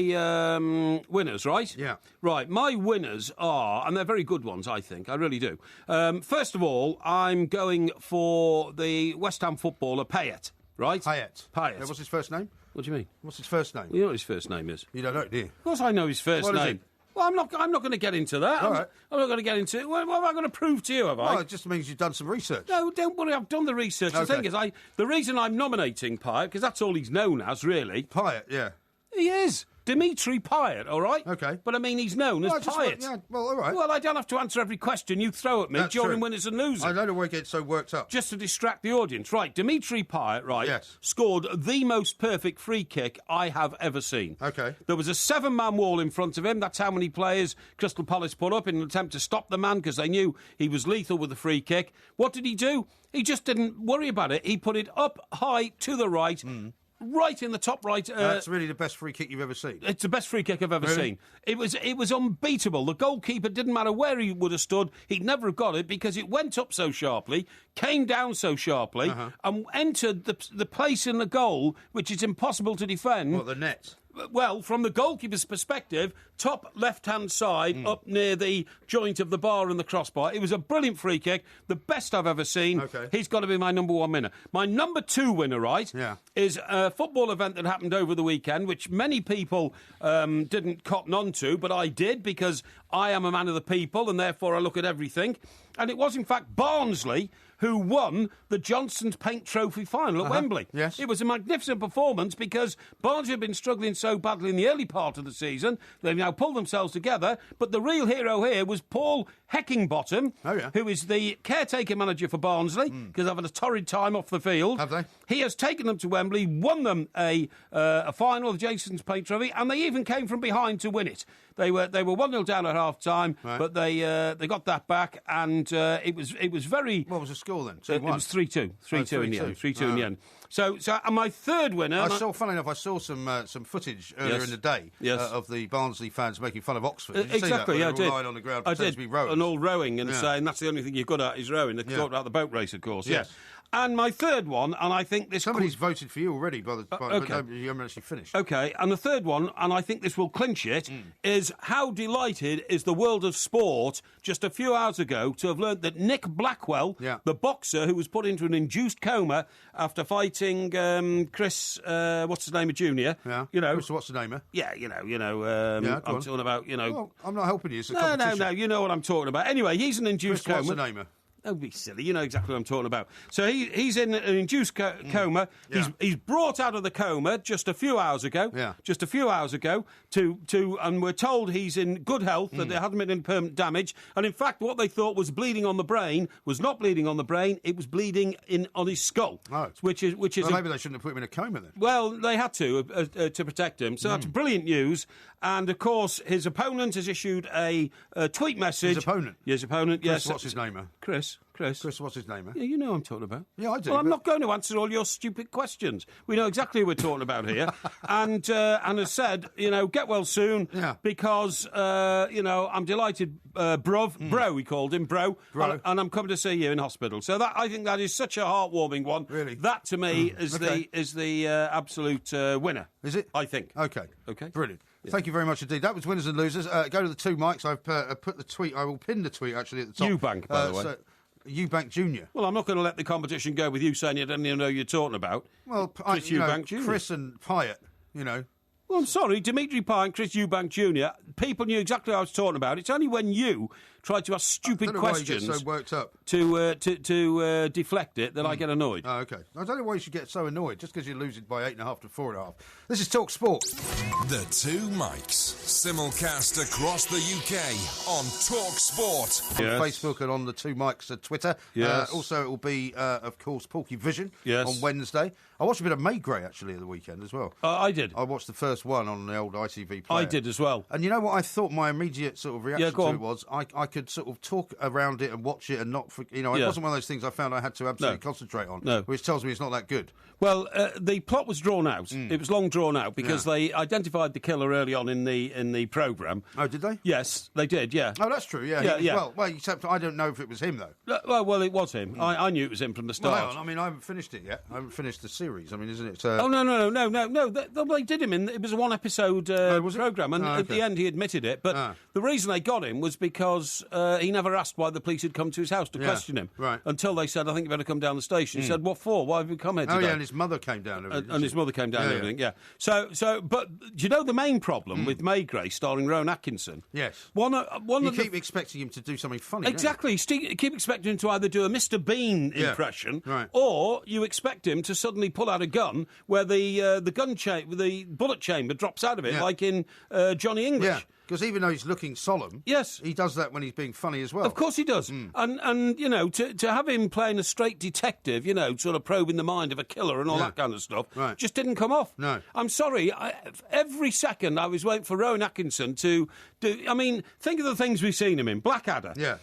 winners, right? Yeah. Right, my winners are, and they're very good ones, I think, I really do. First of all, I'm going for the West Ham footballer Payet, right? Payet. Payet. What's his first name? What do you mean? What's his first name? You know what his first name is? You don't know, do you? Of course I know his first name. Is it? Well, I'm not going to get into that. All right. I'm not going to get into it. What am I going to prove to you, have I? Well, it just means you've done some research. No, don't worry, I've done the research. Okay. The thing is, the reason I'm nominating Payet, because that's all he's known as, really. Payet, yeah. He is. Dimitri Payet, all right? Okay. But, I mean, he's known as Payet. All right. Well, I don't have to answer every question you throw at me during winners and losers. I don't know why you get so worked up. Just to distract the audience. Right, Dimitri Payet, scored the most perfect free kick I have ever seen. Okay. There was a 7-man wall in front of him. That's how many players Crystal Palace put up in an attempt to stop the man because they knew he was lethal with the free kick. What did he do? He just didn't worry about it. He put it up high to the right. Right in the top right. That's really the best free kick you've ever seen. It's the best free kick I've ever seen. It was unbeatable. The goalkeeper didn't matter where he would have stood. He'd never have got it because it went up so sharply, came down so sharply, and entered the place in the goal, which is impossible to defend. What, the net? Well, from the goalkeeper's perspective, top left-hand side, up near the joint of the bar and the crossbar. It was a brilliant free kick, the best I've ever seen. Okay. He's got to be my number 1 winner. My number 2 winner, right, is a football event that happened over the weekend, which many people didn't cotton on to, but I did because I am a man of the people and therefore I look at everything. And it was, in fact, Barnsley who won the Johnson's Paint Trophy final at Wembley. Yes. It was a magnificent performance because Barnsley had been struggling so badly in the early part of the season. They've now pulled themselves together. But the real hero here was Paul Heckingbottom, who is the caretaker manager for Barnsley, because they've had a torrid time off the field. Have they? He has taken them to Wembley, won them a final of the Johnson's Paint Trophy, and they even came from behind to win it. They were 1-0 down at half time, but they got that back, and it was very. What was the score then? 2-1? It was 3-2. 3-2 in the end. 3-2 in the end. So and my third winner. Funnily enough, I saw some footage earlier in the day of the Barnsley fans making fun of Oxford. Did you exactly, see that? I did. Lying on the ground, I did. And all rowing and saying that's the only thing you're good at is rowing. They talked about the boat race, of course. Yes. And my third one, and I think this... Somebody's voted for you already, but you haven't actually finished. OK, and the third one, and I think this will clinch it, is how delighted is the world of sport just a few hours ago to have learnt that Nick Blackwell, the boxer who was put into an induced coma after fighting Chris, what's his name, a junior? Yeah. You know, Chris, what's the name? Yeah, I'm talking about, Well, I'm not helping you. It's a competition. No, you know what I'm talking about. Anyway, he's an induced coma. Chris, what's the name? Don't be silly. You know exactly what I'm talking about. So he's in an induced coma. Yeah. He's brought out of the coma just a few hours ago. Yeah. Just a few hours ago. And we're told he's in good health, that there hadn't been any permanent damage. And in fact, what they thought was bleeding on the brain was not bleeding on the brain. It was bleeding on his skull. Oh. Which is. Well, maybe they shouldn't have put him in a coma then. Well, they had to protect him. So that's brilliant news. And of course, his opponent has issued a tweet message. His opponent? His opponent, Chris, yes. what's his name? Chris, what's his name? Yeah, you know what I'm talking about. Yeah, I do. Well, I'm not going to answer all your stupid questions. We know exactly who we're talking about here. and has said, get well soon. Yeah. Because, I'm delighted, Bro, he called him, Bro. And I'm coming to see you in hospital. So I think that is such a heartwarming one. Really? That, to me, is the absolute winner. Is it? I think. Okay. Brilliant. Yeah. Thank you very much indeed. That was winners and losers. Go to the two mics. I've put the tweet. I will pin the tweet actually at the top. Eubank, by the way. Eubank Jr. Well, I'm not going to let the competition go with you saying you don't even know who you're talking about. Well, Chris Eubank Jr. Chris and Pyatt, Well, I'm sorry, Dimitri Pye and Chris Eubank Jr., people knew exactly what I was talking about. It's only when you tried to ask stupid questions why you get so worked up. to deflect it that I get annoyed. Oh, OK. I don't know why you should get so annoyed, just because you're losing by 8.5 to 4.5. This is Talk Sport. The Two Mics, simulcast across the UK on Talk Sport. On Facebook and on the Two Mics Twitter. Yes. Also, it will be, of course, Porky Vision Yes. on Wednesday. I watched a bit of May Gray, actually, at the weekend as well. I did. I watched the first one on the old ITV player. I did as well. And you know what I thought my immediate sort of reaction go to on. it was? I could sort of talk around it and watch it and not... it wasn't one of those things I found I had to absolutely concentrate on. No. Which tells me it's not that good. Well, the plot was drawn out. It was long drawn out because they identified the killer early on in the programme. Oh, did they? Yes, they did, yeah. Oh, that's true, yeah. Well, except I don't know if it was him, though. Well, it was him. I knew it was him from the start. Well, hang on, I mean, I haven't finished it yet. I haven't finished the series. I mean, isn't it... Oh, no. They did him in... It was a one-episode programme, and at the end he admitted it. But the reason they got him was because he never asked why the police had come to his house to question him. Right. Until they said, I think you better come down the station. He said, what for? Why have you come here today? Oh, yeah, and his mother came down. And his mother came down and everything, yeah. So, but do you know the main problem with May Gray starring Rowan Atkinson? Yes. You keep expecting him to do something funny. Exactly. You keep expecting him to either do a Mr. Bean impression, or you expect him to suddenly pull out a gun where the bullet chamber drops out of it, like in Johnny English. Yeah. Because even though he's looking solemn, he does that when he's being funny as well. Of course he does. And to have him playing a straight detective, sort of probing the mind of a killer and all that kind of stuff, just didn't come off. No. I'm sorry. Every second I was waiting for Rowan Atkinson to do... I mean, think of the things we've seen him in. Blackadder. Yeah.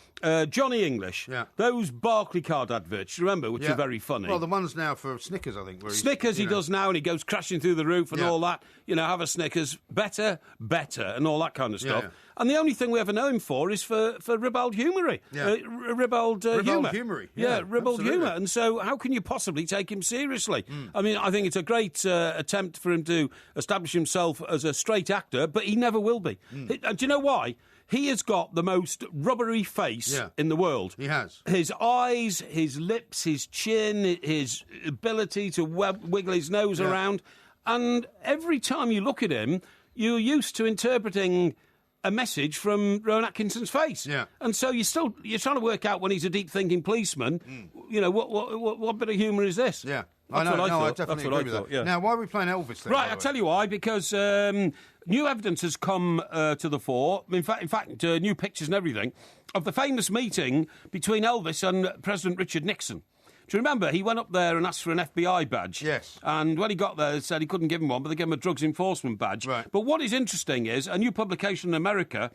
Johnny English. Yeah. Those Barclaycard adverts, remember, which are very funny. Well, the one's now for Snickers, I think. Snickers he does now, and he goes crashing through the roof and all that. Have a Snickers, better, and all that kind of stuff. Yeah. And the only thing we ever know him for is for ribald humour. Ribald humour. Yeah, ribald humour. And so how can you possibly take him seriously? I mean, I think it's a great attempt for him to establish himself as a straight actor, but he never will be. Do you know why? He has got the most rubbery face in the world. He has. His eyes, his lips, his chin, his ability to wiggle his nose around. And every time you look at him, you're used to interpreting a message from Rowan Atkinson's face. Yeah. And so you're trying to work out when he's a deep-thinking policeman, what bit of humour is this? Yeah. That's what I thought. I definitely agree with that. Yeah. Now, why are we playing Elvis then? Right, I'll tell you why. Because new evidence has come to the fore. In fact, new pictures and everything of the famous meeting between Elvis and President Richard Nixon. Do you remember? He went up there and asked for an FBI badge. Yes. And when he got there, they said he couldn't give him one, but they gave him a drugs enforcement badge. Right. But what is interesting is a new publication in America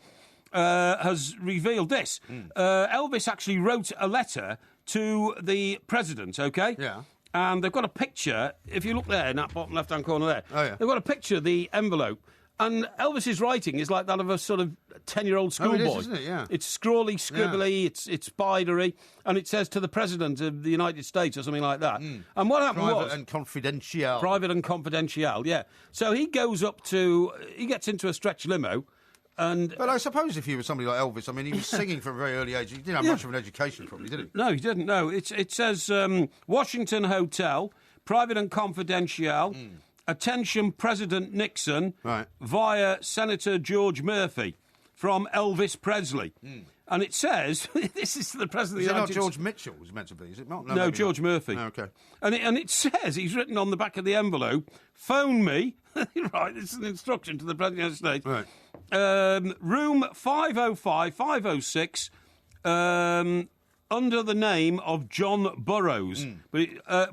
has revealed this. Elvis actually wrote a letter to the president, OK? Yeah. And they've got a picture, if you look there in that bottom left-hand corner there, they've got a picture of the envelope. And Elvis's writing is like that of a sort of 10-year-old schoolboy. Oh, it is, isn't it? Yeah. It's scrawly, scribbly, it's spidery, and it says to the President of the United States or something like that. And what happened was... Private and confidential. Private and confidential, yeah. So he gets into a stretch limo, But I suppose if he was somebody like Elvis, I mean, he was singing from a very early age. He didn't have much of an education, probably, did he? No, he didn't, no. It says Washington Hotel, private and confidential, attention President Nixon, via Senator George Murphy, from Elvis Presley. And it says, this is the President of the United States. Is it not George Mitchell was meant to be, is it not? No, George Murphy. Oh, OK. And it says, he's written on the back of the envelope, phone me. Right, this is an instruction to the President of the United States. Right. Room 505, 506, under the name of John Burroughs,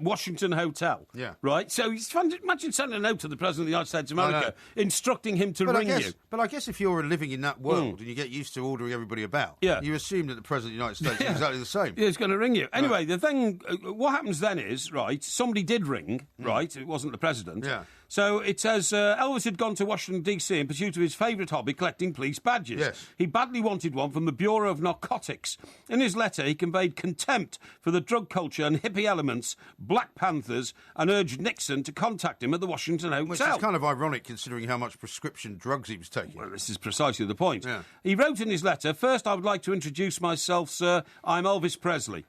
Washington Hotel. Yeah. Right? So imagine sending a note to the President of the United States of America instructing him to ring you. But I guess if you're living in that world and you get used to ordering everybody about, you assume that the President of the United States is exactly the same. Yeah, he's going to ring you. Anyway, the thing, what happens then is, right, somebody did ring, right? It wasn't the President. Yeah. So it says Elvis had gone to Washington, D.C. in pursuit of his favourite hobby, collecting police badges. Yes. He badly wanted one from the Bureau of Narcotics. In his letter, he conveyed contempt for the drug culture and hippie elements, Black Panthers, and urged Nixon to contact him at the Washington Hotel. Which is kind of ironic considering how much prescription drugs he was taking. Well, this is precisely the point. Yeah. He wrote in his letter, first, I would like to introduce myself, sir. I'm Elvis Presley.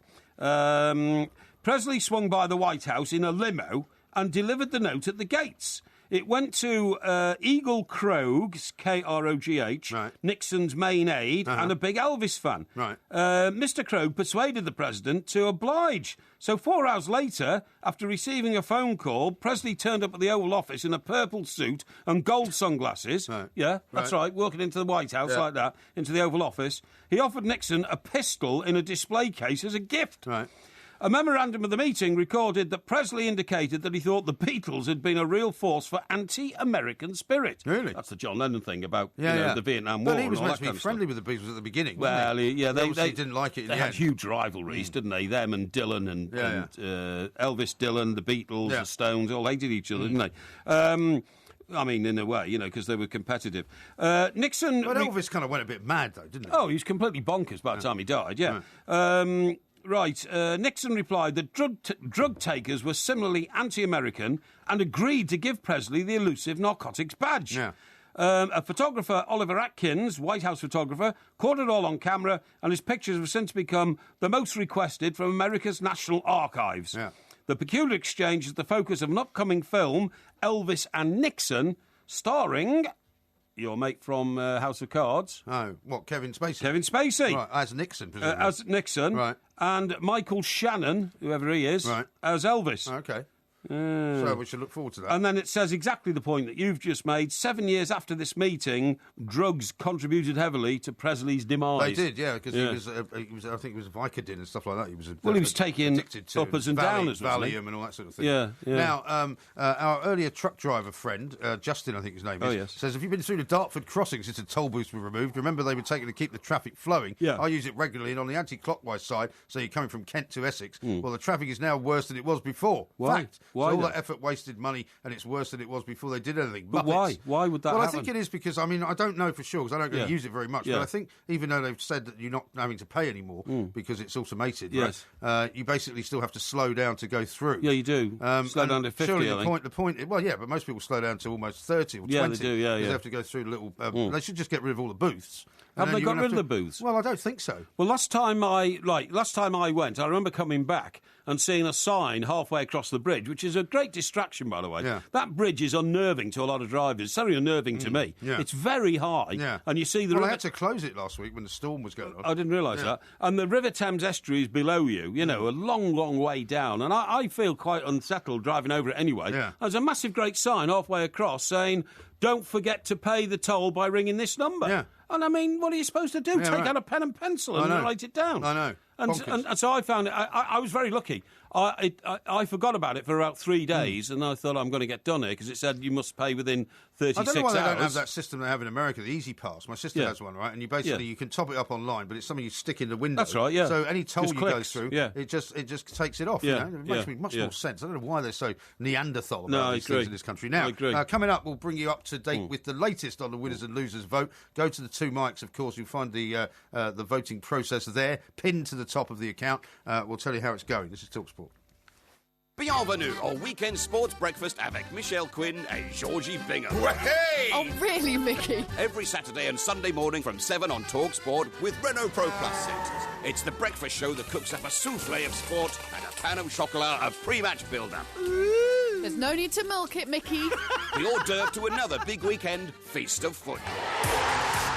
Presley swung by the White House in a limo and delivered the note at the gates. It went to Eagle Krogh, Krogh, Nixon's main aide, and a big Elvis fan. Right. Mr. Krogh persuaded the president to oblige. So 4 hours later, after receiving a phone call, Presley turned up at the Oval Office in a purple suit and gold sunglasses. Right. Yeah, that's right, walking into the White House like that, into the Oval Office. He offered Nixon a pistol in a display case as a gift. Right. A memorandum of the meeting recorded that Presley indicated that he thought the Beatles had been a real force for anti-American spirit. Really? That's the John Lennon thing about the Vietnam War. But he was and all meant that to be friendly with the Beatles at the beginning. Well, they didn't like it in they the had end. huge rivalries, didn't they? Them and Dylan and Elvis Dylan, the Beatles, the Stones, all hated each other, didn't they? I mean, in a way, because they were competitive. Nixon... But Elvis kind of went a bit mad, though, didn't he? Oh, he was completely bonkers by the time he died, Nixon replied that drug takers were similarly anti-American and agreed to give Presley the elusive narcotics badge. Yeah. A photographer, Oliver Atkins, White House photographer, caught it all on camera, and his pictures have since become the most requested from America's National Archives. Yeah. The peculiar exchange is the focus of an upcoming film, Elvis and Nixon, starring... your mate from House of Cards. Oh, what, Kevin Spacey? Kevin Spacey. Right, as Nixon, presumably. As Nixon. Right. And Michael Shannon, whoever he is, as Elvis. OK. So we should look forward to that. And then it says exactly the point that you've just made. 7 years after this meeting, drugs contributed heavily to Presley's demise. They did, yeah, because he was, I think it was Vicodin and stuff like that. He was taking uppers and downers, Valium and all that sort of thing. Yeah. Now, our earlier truck driver friend, Justin, I think his name is, says, have you been through the Dartford crossing since the toll booths were removed? Remember they were taken to keep the traffic flowing? Yeah. I use it regularly and on the anti-clockwise side, so you're coming from Kent to Essex. Well, the traffic is now worse than it was before. Why? Fact. Why so all that effort wasted money and it's worse than it was before they did anything. But why? Why would that happen? Well, I think it is because, I mean, I don't know for sure because I don't use it very much, but I think even though they've said that you're not having to pay anymore because it's automated, right, you basically still have to slow down to go through. Yeah, you do. Slow down to 50, surely I think. the point, well, yeah, but most people slow down to almost 30 or 20. Yeah, they do, yeah. They have to go through the little... They should just get rid of all the booths. Have they got rid of the booths? Well, I don't think so. Well, last time I went, I remember coming back and seeing a sign halfway across the bridge, which is a great distraction, by the way. Yeah. That bridge is unnerving to a lot of drivers. It's very unnerving to me. Yeah. It's very high, and you see the... Well, I had to close it last week when the storm was going on. I didn't realise that. And the River Thames estuary is below you, a long, long way down. And I feel quite unsettled driving over it anyway. Yeah. There's a massive great sign halfway across saying, don't forget to pay the toll by ringing this number. Yeah. And I mean, what are you supposed to do? Yeah, Take out a pen and pencil and write it down. I know. And so I found it. I was very lucky. I forgot about it for about 3 days, and I thought I'm going to get done here because it said you must pay within 36 hours. I don't know why they don't have that system they have in America, the Easy Pass. My sister has one, right? And you can top it up online, but it's something you stick in the window. That's right, yeah. So any toll Just you clicks, go through, yeah. it just takes it off. Yeah, It makes much more sense. I don't know why they're so Neanderthal about these things in this country. Now, coming up, we'll bring you up to date with the latest on the winners and losers vote. Go to the two mics, of course. You'll find the voting process there, pinned to the top of the account. We'll tell you how it's going. This is TalkSport. Bienvenue au weekend sports breakfast avec Michelle Quinn and Georgie Bingham. Hey! Oh, really, Mickey? Every Saturday and Sunday morning from 7 on Talk Sport with Renault Pro Plus centres. It's the breakfast show that cooks up a souffle of sport and a can of chocolat of pre-match build-up. There's no need to milk it, Mickey. The hors d'oeuvre to another big weekend feast of football.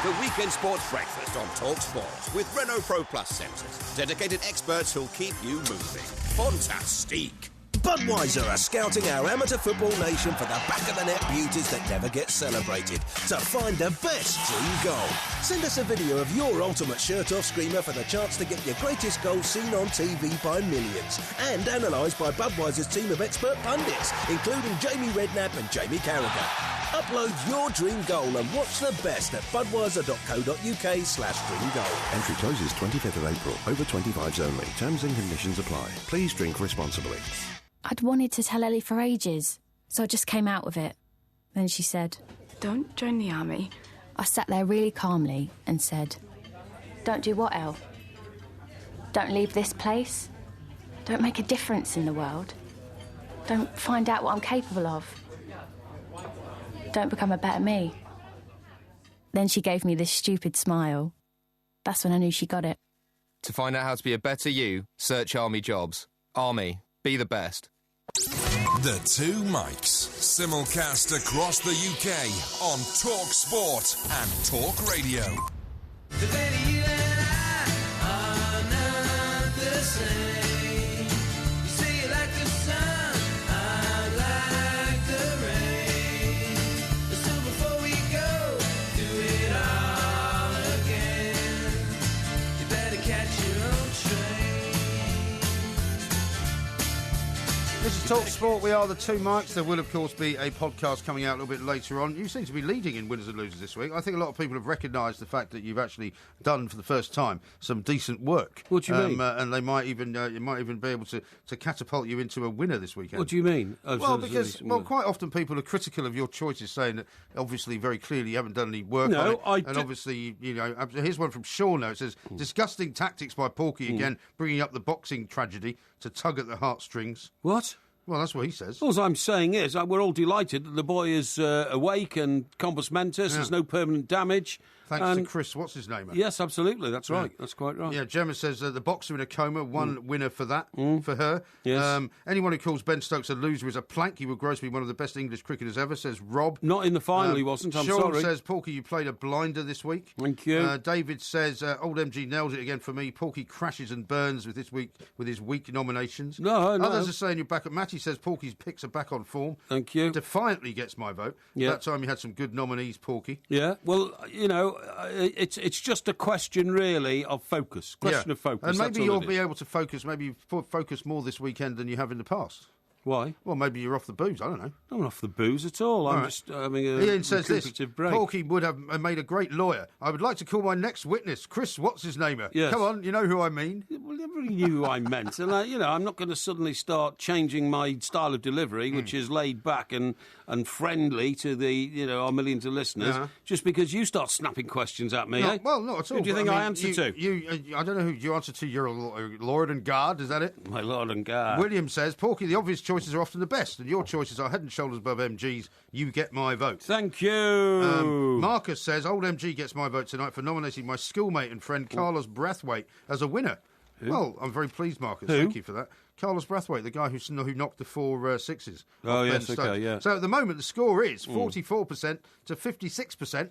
The Weekend Sports Breakfast on Talk Sport with Renault Pro Plus sensors. Dedicated experts who'll keep you moving. Fantastic. Budweiser are scouting our amateur football nation for the back-of-the-net beauties that never get celebrated to find the best dream goal. Send us a video of your ultimate shirt-off screamer for the chance to get your greatest goal seen on TV by millions and analysed by Budweiser's team of expert pundits, including Jamie Redknapp and Jamie Carragher. Upload your dream goal and watch the best at budweiser.co.uk/dreamgoal. Entry closes 25th of April. Over 25s only. Terms and conditions apply. Please drink responsibly. I'd wanted to tell Ellie for ages, so I just came out with it. Then she said, "Don't join the army." I sat there really calmly and said, "Don't do what, Elle? Don't leave this place? Don't make a difference in the world? Don't find out what I'm capable of? Don't become a better me?" Then she gave me this stupid smile. That's when I knew she got it. To find out how to be a better you, search Army Jobs. Army, be the best. The Two Mikes, simulcast across the UK on Talk Sport and Talk Radio. Baby, you and I are not the same. You say you like the sun, I like the rain. So before we go, do it all again. You better catch your own train. This is Talk Sport. We are the Two Mikes. There will, of course, be a podcast coming out a little bit later on. You seem to be leading in winners and losers this week. I think a lot of people have recognised the fact that you've actually done, for the first time, some decent work. What do you mean? And they might even you might even be able to catapult you into a winner this weekend. What do you mean? Quite often people are critical of your choices, saying that obviously, very clearly, you haven't done any work on it. Obviously, here's one from Sean now. It says, disgusting tactics by Porky again, bringing up the boxing tragedy to tug at the heartstrings. What? Well, that's what he says. All I'm saying is we're all delighted that the boy is awake and compos mentis. Yeah. There's no permanent damage. Thanks to Chris, what's his name? Yes, absolutely. That's right. That's quite right. Yeah, Gemma says the boxer in a coma, one winner for that, for her. Yes. Anyone who calls Ben Stokes a loser is a plank. He would gross be one of the best English cricketers ever, says Rob. Not in the final, he wasn't. I'm Sean sorry. says, Porky, you played a blinder this week. Thank you. David says, old MG nails it again for me. Porky crashes and burns with this week with his weak nominations. No. Others are saying you're back at Matty says Porky's picks are back on form. Thank you. Defiantly gets my vote. Yeah. That time you had some good nominees, Porky. Yeah, well, it's just a question, really, of focus. Question of focus. And maybe you'll be able to focus, focus more this weekend than you have in the past. Why? Well, maybe you're off the booze. I don't know. I'm not off the booze at all. I'm just having a Ian says this. break. Porky would have made a great lawyer. I would like to call my next witness, Chris, what's his name? Yes. Come on, you know who I mean. Well, everybody knew who I meant. And, I'm not going to suddenly start changing my style of delivery, which is laid back and friendly to the, our millions of listeners, just because you start snapping questions at me. No, well, not at all. Who do you think I answer to? I don't know who you answer to. Your Lord and Guard, is that it? My Lord and Guard. William says, Porky, the obvious choices are often the best, and your choices are head and shoulders above MG's. You get my vote. Thank you. Marcus says, old MG gets my vote tonight for nominating my schoolmate and friend Carlos Brathwaite as a winner. Who? Well, I'm very pleased, Marcus. Who? Thank you for that. Carlos Brathwaite, the guy who knocked the 4 sixes. Oh, off yes, Ben Stokes. okay, yeah. So at the moment, the score is 44% to 56%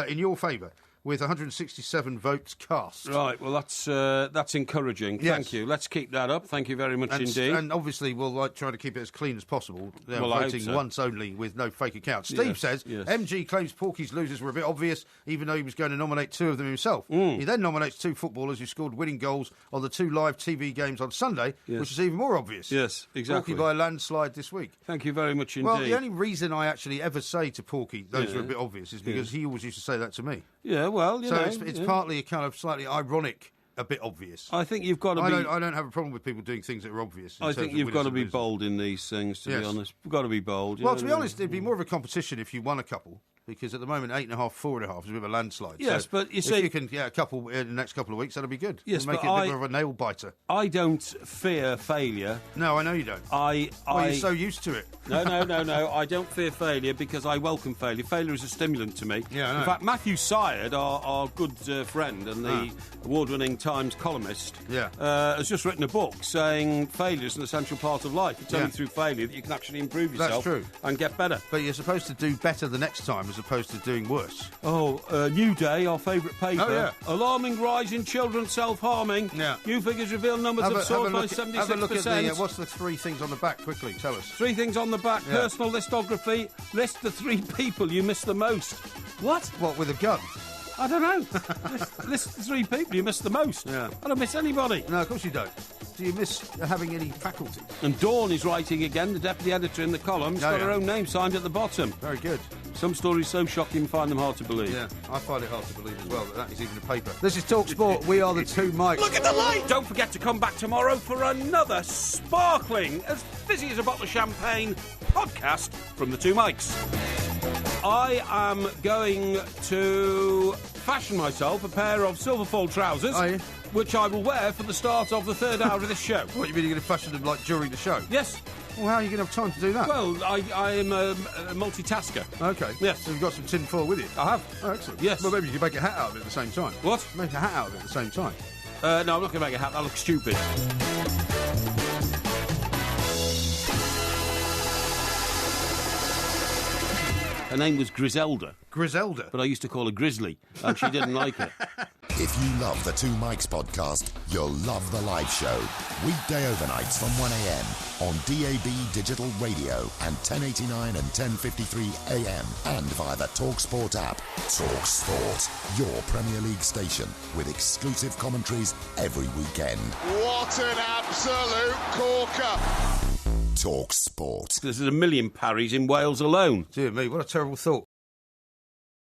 in your favour, with 167 votes cast. Right, well, that's encouraging. Yes. Thank you. Let's keep that up. Thank you very much indeed. And obviously, we'll try to keep it as clean as possible. Well, I hope voting so. once only with no fake accounts. Steve says, MG claims Porky's losers were a bit obvious, even though he was going to nominate 2 of them himself. He then nominates 2 footballers who scored winning goals on the 2 live TV games on Sunday, which is even more obvious. Yes, exactly. Porky by a landslide this week. Thank you very much indeed. Well, the only reason I actually ever say to Porky, those are a bit obvious, is because he always used to say that to me. Yeah, well, it's partly a kind of slightly ironic, a bit obvious. I think you've got to I don't have a problem with people doing things that are obvious. I think you've got to be bold in these things, to be honest. You've got to be bold. Well, to be honest, it'd be more of a competition if you won a couple. Because at the moment, 8.5, 4.5 is a bit of a landslide. Yes, so but you see, if you can get a couple in the next couple of weeks, that'll be good. Yes, make it a bit more of a nail biter. I don't fear failure. No, I know you don't. You're so used to it. No. I don't fear failure because I welcome failure. Failure is a stimulant to me. Yeah, I know. In fact, Matthew Syed, our good friend and the award-winning Times columnist, has just written a book saying failure is an essential part of life. It's only through failure that you can actually improve yourself. That's true. And get better. But you're supposed to do better the next time as opposed to doing worse. Oh, New Day, our favourite paper. Oh, yeah. Alarming rise in children self-harming. Yeah. New figures reveal numbers have soared by 76%. Have a look at the, what's the 3 things on the back? Quickly, tell us. 3 things on the back. Yeah. Personal listography. List the 3 people you miss the most. What? What, with a gun? I don't know. list the 3 people you miss the most. Yeah. I don't miss anybody. No, of course you don't. Do you miss having any faculty? And Dawn is writing again, the deputy editor in the column. She's got her own name signed at the bottom. Very good. Some stories so shocking you find them hard to believe. Yeah, I find it hard to believe as well that is even a paper. This is Talk Sport. We are the 2 Mikes. Look at the light! Don't forget to come back tomorrow for another sparkling, as fizzy as a bottle of champagne, podcast from the 2 Mikes. I am going to fashion myself a pair of Silverfold trousers, which I will wear for the start of the 3rd hour of this show. What, you mean you're going to fashion them like during the show? Yes. Well, how are you going to have time to do that? Well, I am a multitasker. Okay. Yes. So you've got some tin foil with you? I have. Oh, excellent. Yes. Well, maybe you could make a hat out of it at the same time. What? Make a hat out of it at the same time. No, I'm not going to make a hat. That looks stupid. Her name was Griselda. Griselda? But I used to call her Grizzly, and she didn't like it. If you love the 2 Mikes podcast, you'll love the live show. Weekday overnights from 1am on DAB Digital Radio and 1089 and 1053 AM and via the TalkSport app. TalkSport, your Premier League station with exclusive commentaries every weekend. What an absolute corker! TalkSport. There's 1 million Parrys in Wales alone. Dear me, what a terrible thought.